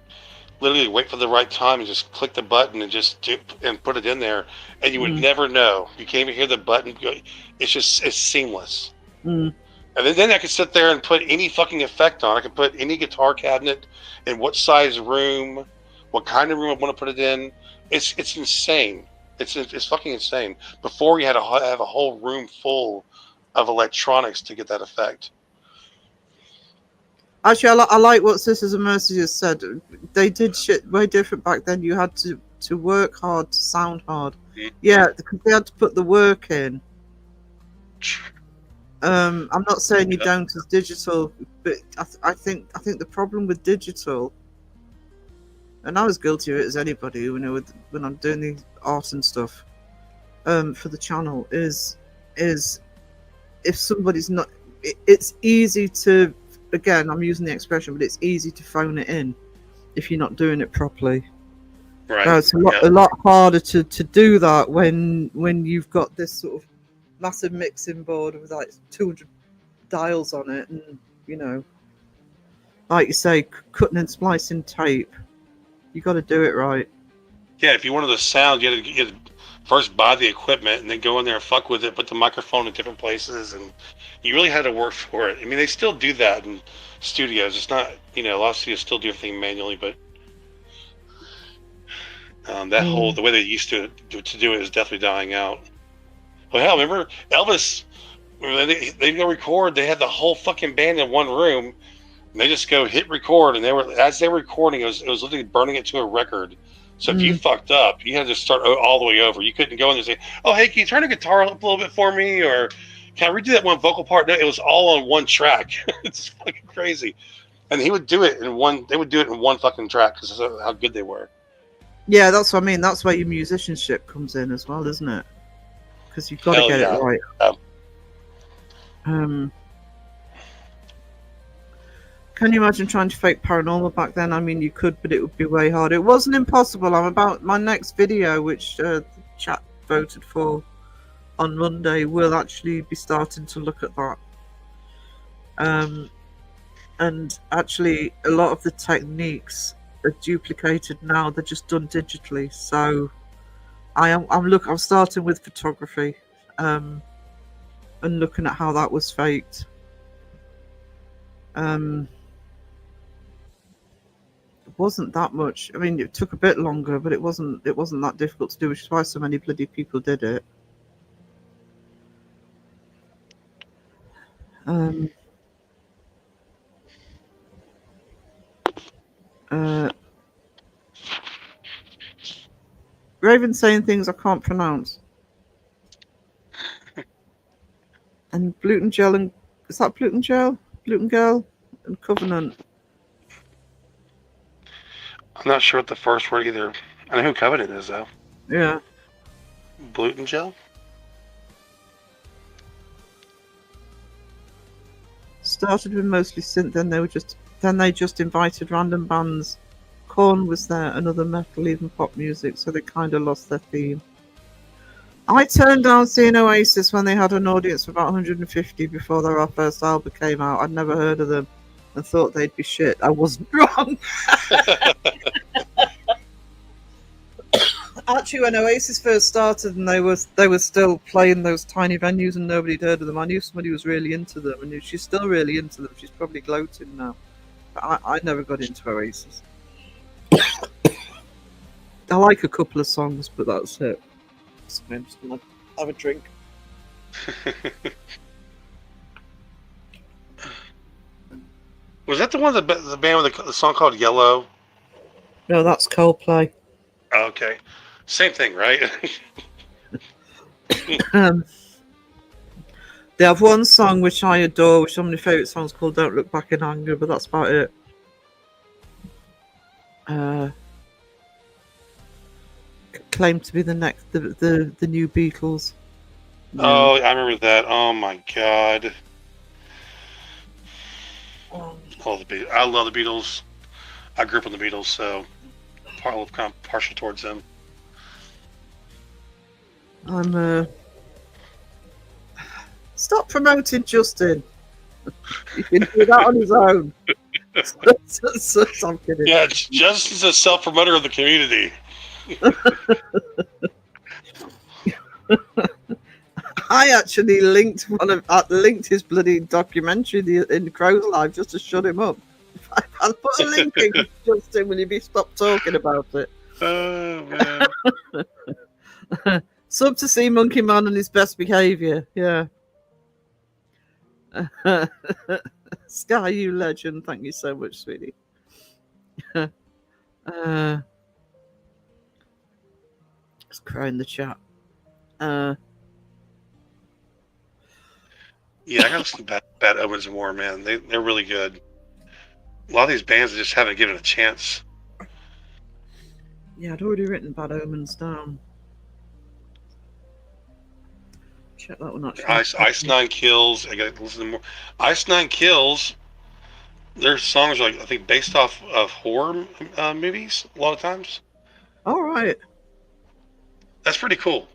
literally wait for the right time and just click the button and just put it in there, and you would never know. You can't even hear the button go. It's seamless. Mm. And then I could sit there and put any fucking effect on. I could put any guitar cabinet in what size room, what kind of room I want to put it in. It's insane. It's fucking insane. Before you had to have a whole room full of electronics to get that effect. Actually, I like what Sisters of Mercy just said. They did shit way different back then. You had to work hard to sound hard. Mhm. Yeah, because they had to put the work in. I'm not saying you don't as digital, but I think the problem with digital, and I was guilty of it as anybody, you know, when I'm doing the art and stuff, for the channel, is if somebody's not, it's easy to, again, I'm using the expression, but it's easy to phone it in if you're not doing it properly. Right. It's a lot harder to do that when you've got this sort of massive mixing board with like 200 dials on it, and you know, like you say, cutting and splicing tape. You got to do it right. Yeah, if you wanted the sound, you had to first buy the equipment and then go in there and fuck with it, put the microphone in different places, and you really had to work for it. I mean, they still do that in studios. It's not, you know, a lot of studios still do everything manually, but the way they used to do it is definitely dying out. Well, hell, remember Elvis? When they go record, they had the whole fucking band in one room, and they just go hit record, and as they were recording, it was literally burning it to a record. So if you fucked up, you had to start all the way over. You couldn't go in and say, "Oh, hey, can you turn the guitar up a little bit for me?" Or "Can I redo that one vocal part?" No, it was all on one track. It's fucking crazy. And he would do it in one. They would do it in one fucking track because that's how good they were. Yeah, that's what I mean. That's where your musicianship comes in as well, isn't it? Because you've got to get it right. Can you imagine trying to fake paranormal back then? I mean, you could, but it would be way harder. It wasn't impossible. I'm about my next video, which the chat voted for on Monday, will actually be starting to look at that. And actually, a lot of the techniques are duplicated now. They're just done digitally. So I'm starting with photography, and looking at how that was faked. It wasn't that much. I mean, it took a bit longer, but it wasn't that difficult to do, which is why so many bloody people did it. Raven saying things I can't pronounce. And Gluten Gel, and is that Gluten Gel? Gluten Girl and Covenant. I'm not sure what the first word either. I know who Covenant is though. Yeah. Gluten Gel. Started with mostly synth, then they just invited random bands. Korn was there, and other metal, even pop music, so they kind of lost their theme. I turned down seeing Oasis when they had an audience of about 150 before their first album came out. I'd never heard of them and thought they'd be shit. I wasn't wrong. Actually, when Oasis first started and they were still playing those tiny venues and nobody'd heard of them, I knew somebody who was really into them, and she's still really into them. She's probably gloating now. But I never got into Oasis. I like a couple of songs, but that's it. So I'm just gonna have a drink. Was that the one the band with the song called Yellow? No, that's Coldplay. Oh, okay, same thing, right? Um, they have one song which I adore, which is one of my favourite songs, called "Don't Look Back in Anger," but that's about it. Claimed to be the next, the new Beatles. Oh, I remember that. Oh my god. I love the Beatles. I grew up on the Beatles, so I'm kind of partial towards them. I'm stop promoting Justin. He can do that on his own. I'm kidding. Yeah, Justin's a self-promoter of the community. I actually linked his bloody documentary in Crow's Live just to shut him up. I'll put a link in, Justin. Will you be stop talking about it? Oh man. Sub to see Monkey Man on his best behaviour. Yeah. Sky, you legend. Thank you so much, sweetie. Let's cry in the chat. Yeah, I gotta listen to Bad Omens more, man. They're really good. A lot of these bands just haven't given a chance. Yeah, I'd already written Bad Omens down. Check that one actually. Ice Nine Kills. I gotta listen to more. Ice Nine Kills. Their songs are, like, I think, based off of horror movies a lot of times. All right. That's pretty cool.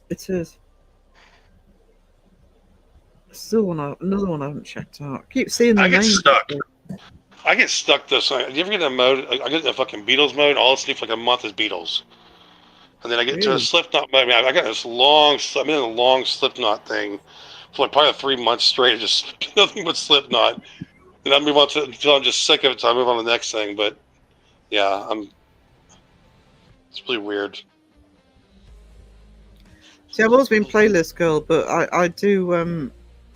It is. Still another one I haven't checked out. I keep seeing the I get names. stuck. I get stuck though. So, do you ever get in a mode? I get in a fucking Beatles mode. All I see for like a month is Beatles, and then I get to a Really? Slipknot mode. I mean, I got this long. I'm in a long Slipknot thing for like probably 3 months straight. Just nothing but Slipknot. And I move on to until I'm just sick of it. So I move on to the next thing. But yeah, it's really weird. See, I've always been playlist girl, but I do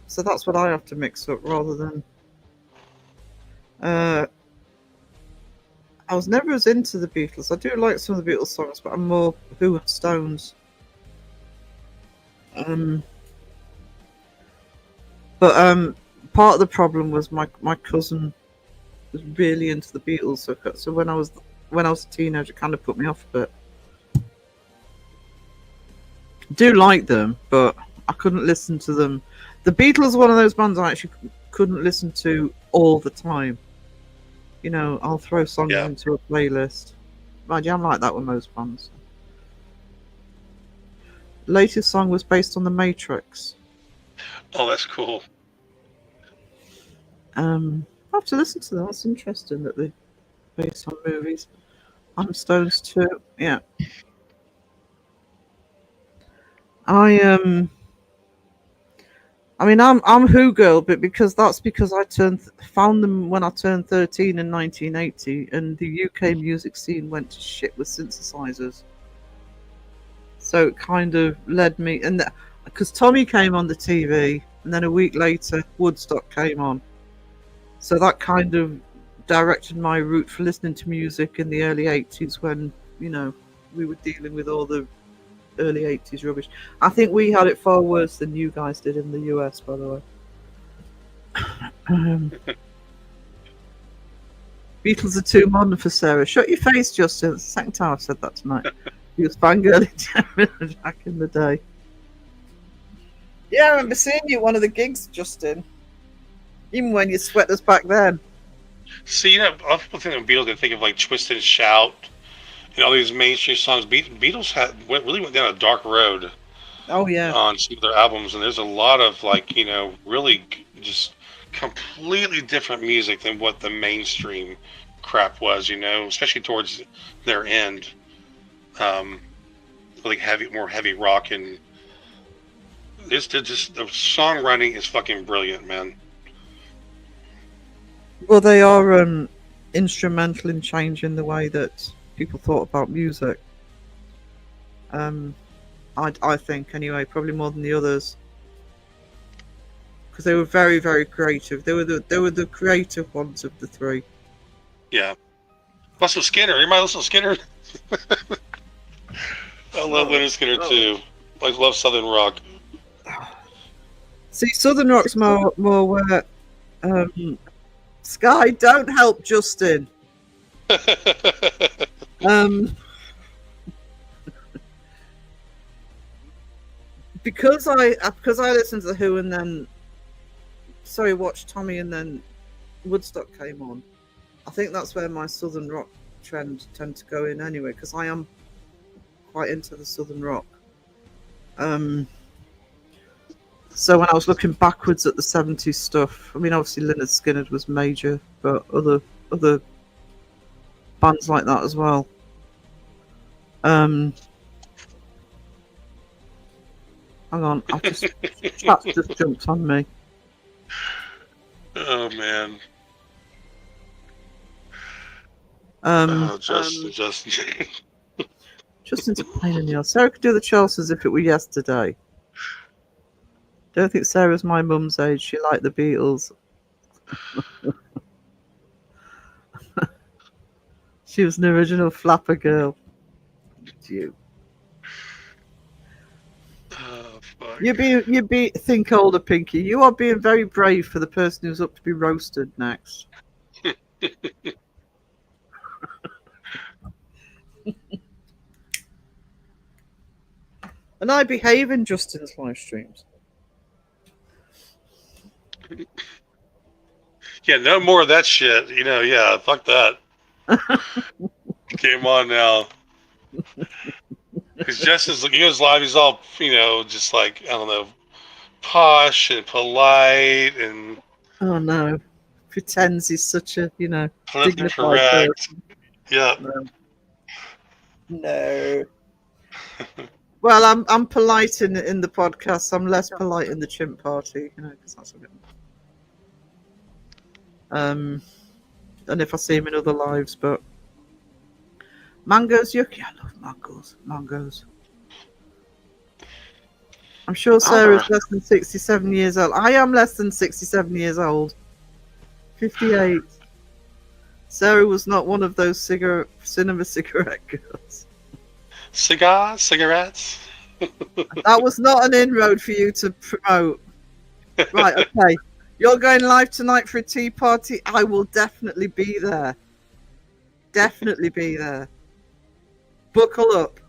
so that's what I have to mix up rather than I was never as into the Beatles. I do like some of the Beatles songs, but I'm more Who and Stones. But part of the problem was my cousin was really into the Beatles, so when I was a teenager, it kind of put me off a bit. Do like them, but I couldn't listen to them. The Beatles are one of those bands I actually couldn't listen to all the time. You know, I'll throw songs into a playlist. Mind you, I'm like that with most bands. Latest song was based on The Matrix. Oh, that's cool. I have to listen to that. That's interesting that they're based on movies. I'm Stones too. Yeah. I mean, I'm Who girl, but because I found them when I turned 13 in 1980, and the UK music scene went to shit with synthesizers. So it kind of led me, and because Tommy came on the TV, and then a week later Woodstock came on, so that kind of directed my route for listening to music in the early 80s when, you know, we were dealing with all the early 80s rubbish. I think we had it far worse than you guys did in the US, by the way. Beatles are too modern for Sarah. Shut your face, Justin. It's the second time I've said that tonight. He was fangirling back in the day. Yeah, I remember seeing you at one of the gigs, Justin. Even when you sweat us back then. See, you know, a lot of people think of Beatles, they think of like Twist and Shout, and all these mainstream songs. Beatles really went down a dark road. Oh yeah. On some of their albums, and there's a lot of, like, you know, really just completely different music than what the mainstream crap was, you know, especially towards their end. Like more heavy rock, and it's just the songwriting is fucking brilliant, man. Well, they are instrumental in changing the way that people thought about music. I think, anyway, probably more than the others. because they were very, very creative. They were the creative ones of the three. Yeah. Russell Skinner. Anybody listen to Skinner? I love Leonard Skinner too. I love Southern rock. See, Southern Rock's more where Sky, don't help Justin. Because I listened to the Who and then watched Tommy and then Woodstock came on. I think that's where my Southern Rock trend tend to go in anyway, because I am quite into the Southern Rock. So when I was looking backwards at the 70s stuff, I mean, obviously Lynyrd Skynyrd was major, but other bands like that as well. Hang on, chat just jumped on me. Oh man. Justin. Justin's a pain in the ass. Sarah could do the Chelsea as if it were yesterday. Don't think Sarah's my mum's age. She liked the Beatles. She was an original flapper girl. You. Oh, fuck. You be think older, Pinky. You are being very brave for the person who's up to be roasted next. And I behave in Justin's live streams. Yeah, no more of that shit. You know, yeah, fuck that. Game on now. Because Justin's, he goes live, he's all, you know, just like, I don't know, posh and polite and... Oh no. Pretends he's such a, you know, politically dignified correct. person. Yeah. No. Well, I'm polite in the podcast. I'm less polite in the chimp party, you know, because that's a bit. And if I see him in other lives, but mangoes, yucky. I love mangoes. I'm sure Sarah's less than 67 years old. I am less than 67 years old. 58. Sarah was not one of those cinema cigarette girls. Cigarettes? That was not an inroad for you to promote. Right, okay. You're going live tonight for a tea party. I will definitely be there. Definitely be there. Buckle up.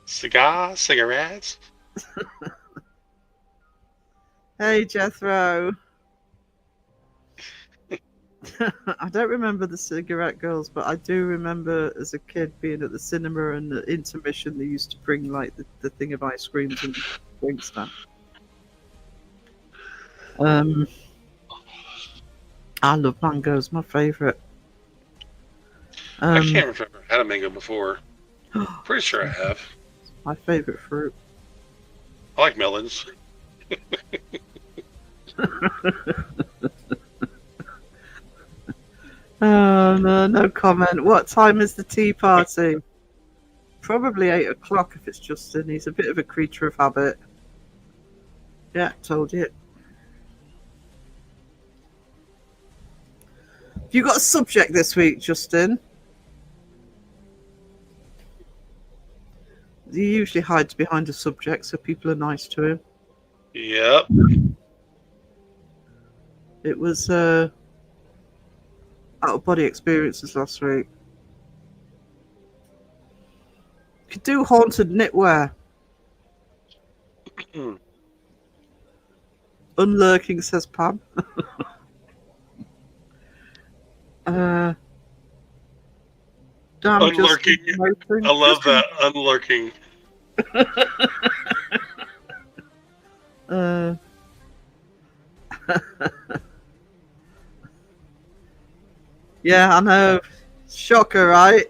Cigarettes? Hey, Jethro. I don't remember the cigarette girls, but I do remember as a kid being at the cinema and the intermission they used to bring like the thing of ice creams and drink stand. I love mangoes, my favourite. I can't remember. I had a mango before. Pretty sure I have. My favourite fruit. I like melons. Oh, no comment. What time is the tea party? Probably 8 o'clock if it's Justin. He's a bit of a creature of habit. Yeah, told you. Have you got a subject this week, Justin? He usually hides behind a subject so people are nice to him. Yep. It was out-of-body experiences last week. Could do haunted knitwear. Unlurking, says Pam. Damn, Unlurking. I love that. Unlurking. Yeah, I know. Shocker, right?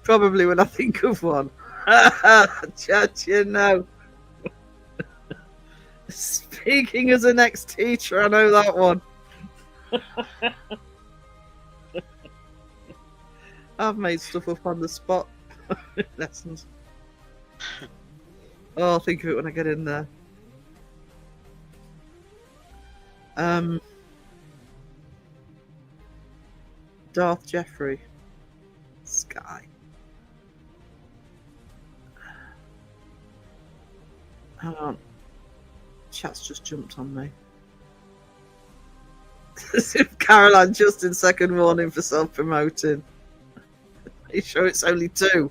Probably when I think of one. Judge, you know. Speaking as an ex-teacher, I know that one. I've made stuff up on the spot. Lessons. Oh, I'll think of it when I get in there. Darth Jeffrey. Sky. Hang on. Chat's just jumped on me. Caroline just in second warning for self-promoting. Are you sure it's only 2?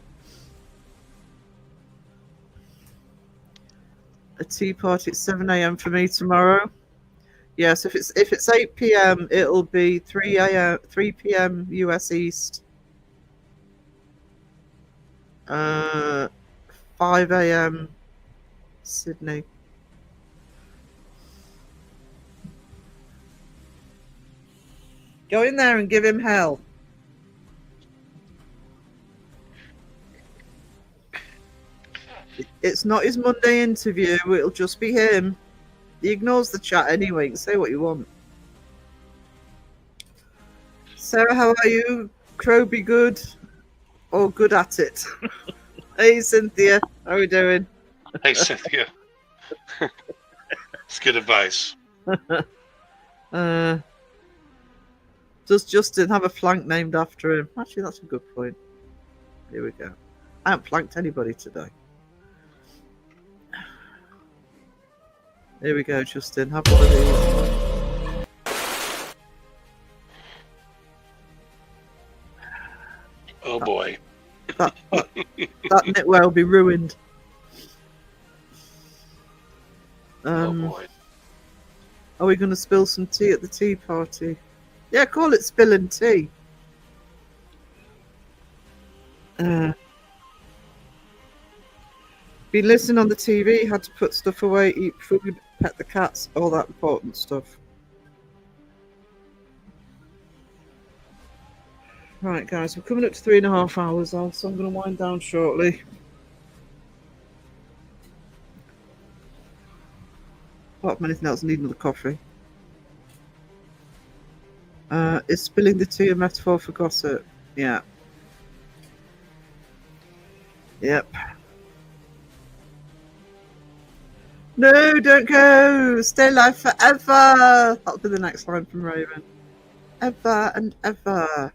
A tea party at 7 a.m. for me tomorrow. Yes, if it's 8 p.m. it'll be 3 p.m. US East. 5 a.m. Sydney. Go in there and give him hell. It's not his Monday interview, it'll just be him. He ignores the chat anyway, you can say what you want. Sarah, how are you? Crow be good or good at it? Hey Cynthia, how are we doing? Hey, Cynthia. It's good advice. Does Justin have a flank named after him? Actually, that's a good point. Here we go. I haven't flanked anybody today. Here we go, Justin. Have one of these. Oh boy. That knitwear will be ruined. Oh boy. Are we going to spill some tea at the tea party? Yeah, call it spilling tea. Been listening on the TV, had to put stuff away, eat food, pet the cats, all that important stuff. Right, guys, we're coming up to 3.5 hours now, so I'm going to wind down shortly. Apart from anything else, I need another coffee. Is spilling the tea a metaphor for gossip? Yeah. Yep. No, don't go! Stay alive forever! That'll be the next line from Raven. Ever and ever.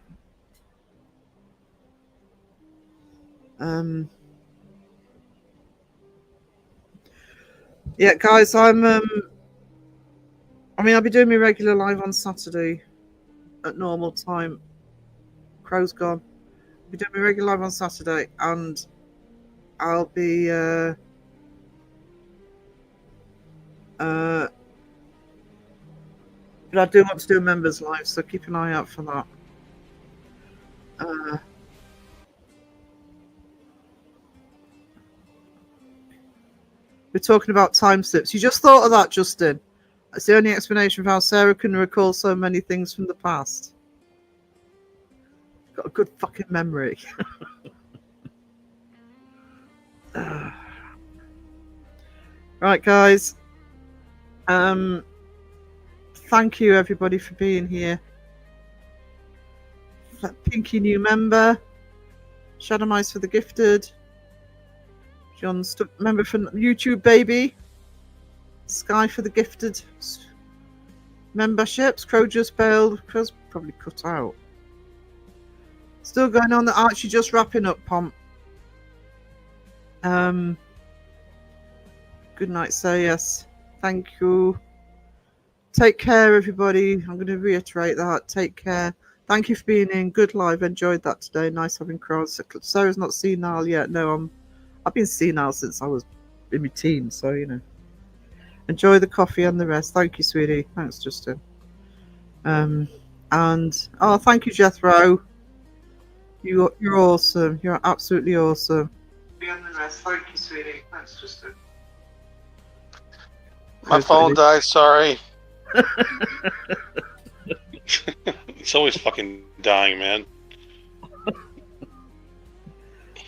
Yeah, guys, I'll be doing my regular live on Saturday at normal time. Crow's gone. I'll be doing my regular live on Saturday, and I'll be but I do want to do a members live, so keep an eye out for that. We're talking about time slips. You just thought of that, Justin. That's the only explanation for how Sarah can recall so many things from the past. Got a good fucking memory. Right, guys. Thank you, everybody, for being here. Pinky new member. Shadow Mice for the gifted. John member from YouTube baby. Sky for the gifted memberships. Crow just bailed. Crow's probably cut out. Still going on. The Archie just wrapping up, Pomp. Good night, sir. Yes. Thank you. Take care, everybody. I'm going to reiterate that. Take care. Thank you for being in. Good live. Enjoyed that today. Nice having Crows. Sarah's not senile yet. No, I've been senile since I was in my teens, so you know. Enjoy the coffee and the rest. Thank you, sweetie. Thanks, Justin. And thank you, Jethro. You're awesome. You're absolutely awesome. And the rest. Thank you, sweetie. Thanks, Justin. My phone died. Sorry. It's always fucking dying, man.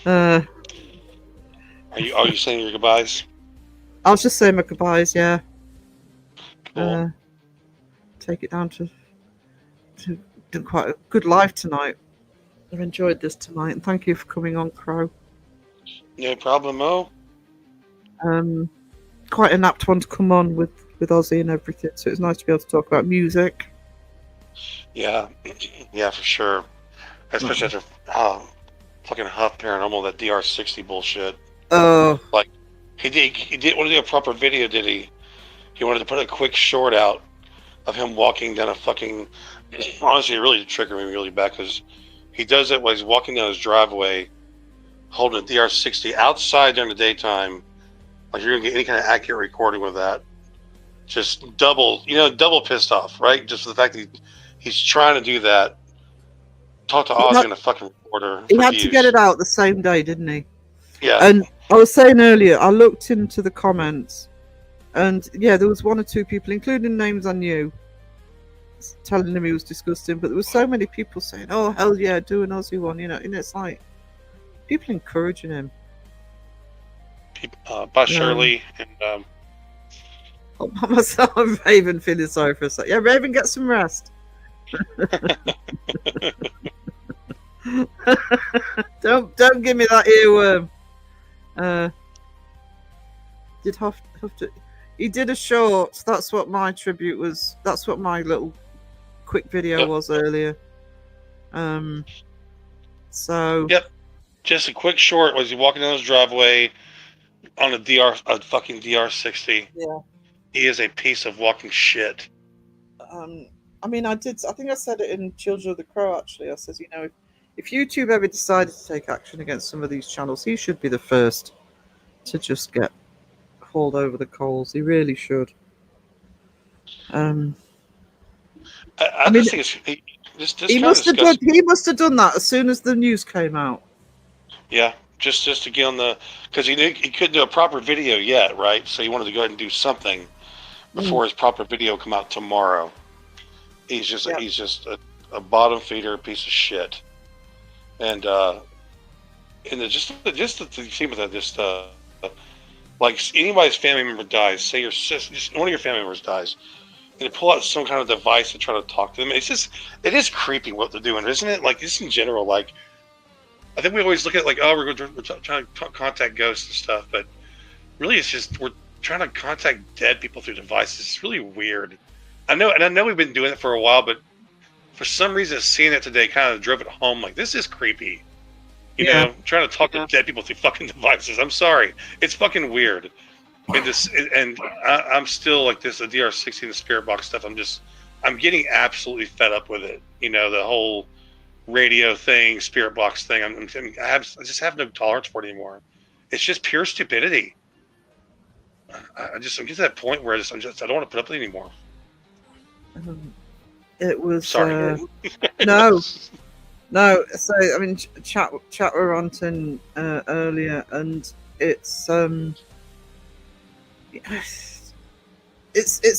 Are you saying your goodbyes? I was just saying my goodbyes, yeah. Cool. Take it down to do quite a good live tonight. I've enjoyed this tonight, and thank you for coming on, Crow. No problemo. Quite an apt one to come on with Ozzy and everything. So it's nice to be able to talk about music. Yeah, yeah, for sure. Especially after fucking Huff Paranormal, that DR60 bullshit. Oh, Like, he didn't want to do a proper video, did he? He wanted to put a quick short out of him walking down a fucking. Honestly, it really triggered me really bad because he does it while he's walking down his driveway, holding a DR60 outside during the daytime. Like you're gonna get any kind of accurate recording with that. Just double pissed off, right? Just for the fact that he's trying to do that. Talk to Ozzy in a fucking recorder. He had to get it out the same day, didn't he? Yeah. And I was saying earlier, I looked into the comments, and yeah, there was 1 or 2 people, including names I knew, telling him he was disgusting. But there were so many people saying, "Oh hell yeah, do an Ozzy one," you know. And it's like people encouraging him. By Shirley and By myself, I'm Raven feeling sorry for a second. Yeah, Raven, get some rest. Don't give me that earworm. Did have to. He did a short. That's what my tribute was. That's what my little quick video was earlier. So. Yep. Just a quick short. Was he walking down his driveway on a fucking DR60? Yeah. He is a piece of walking shit. I mean, I think I said it in Children of the Crow. Actually, I said, you know, if YouTube ever decided to take action against some of these channels, he should be the first to just get hauled over the coals. He really should. I mean, just think he must have done that as soon as the news came out. Yeah, just to get on the, because he couldn't do a proper video yet, right? So he wanted to go ahead and do something before his proper video come out tomorrow. He's just a bottom feeder, piece of shit, and just the thing with that, just like anybody's family member dies, say your sister, just one of your family members dies, and they pull out some kind of device to try to talk to them. It is creepy what they're doing, isn't it? Like just in general, like I think we always look at it like, oh, we're trying to contact ghosts and stuff, but really it's just we're trying to contact dead people through devices. It's really weird. I know we've been doing it for a while, but for some reason seeing it today kind of drove it home. Like this is creepy. You know, trying to talk to dead people through fucking devices. I'm sorry, it's fucking weird. And I'm still like this, the DR60 and the spirit box stuff. I'm getting absolutely fed up with it. You know, the whole radio thing, spirit box thing. I just have no tolerance for it anymore. It's just pure stupidity. I'm getting to that point where I don't want to put up with it anymore. It was sorry. No. So I mean, chat were on earlier, and it's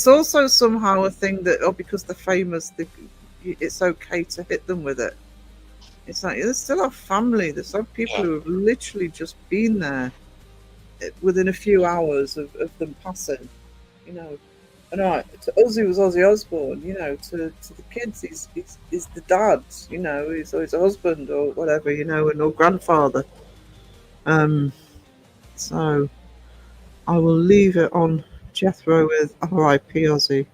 also somehow a thing that because they're famous, it's okay to hit them with it. It's like there's still our family. There's some people who have literally just been there within a few hours of them passing, you know. And to Ozzy was Ozzy Osbourne, you know. To the kids, he's the dad, you know. He's a husband or whatever, you know, or grandfather. So I will leave it on Jethro with R.I.P. Ozzy.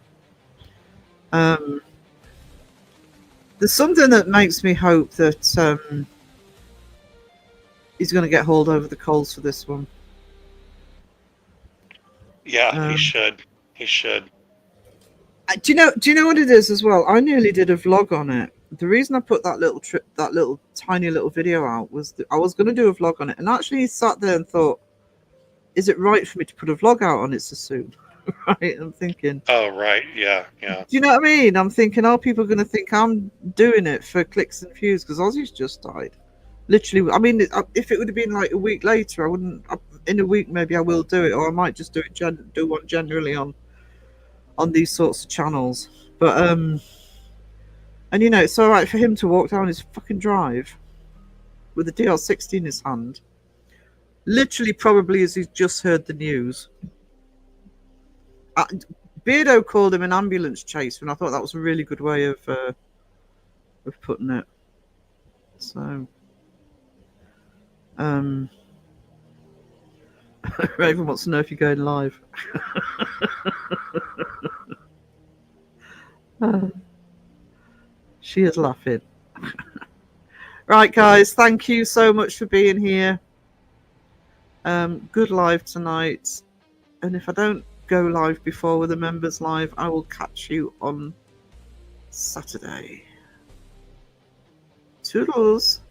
There's something that makes me hope that he's going to get hauled over the coals for this one. Yeah, he should. He should. Do you know what it is as well? I nearly did a vlog on it. The reason I put that little tiny little video out was that I was going to do a vlog on it, and actually sat there and thought, is it right for me to put a vlog out on it so soon? Right? I'm thinking. Oh right, yeah. Do you know what I mean? I'm thinking, are people going to think I'm doing it for clicks and views because Ozzy's just died? Literally, I mean, if it would have been like a week later, I wouldn't. In a week, maybe I will do it, or I might just do one generally on these sorts of channels. But and you know, it's all right for him to walk down his fucking drive with a DR60 in his hand, literally, probably as he's just heard the news. Beardo called him an ambulance chaser, and I thought that was a really good way of putting it. So, Raven wants to know if you're going live. She is laughing. Right, guys, thank you so much for being here. Good live tonight. And if I don't go live before with the members live, I will catch you on Saturday. Toodles.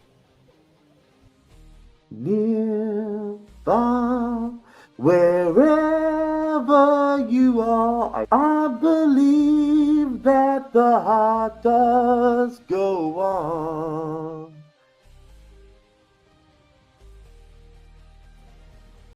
Near, far, wherever you are, I believe that the heart does go on.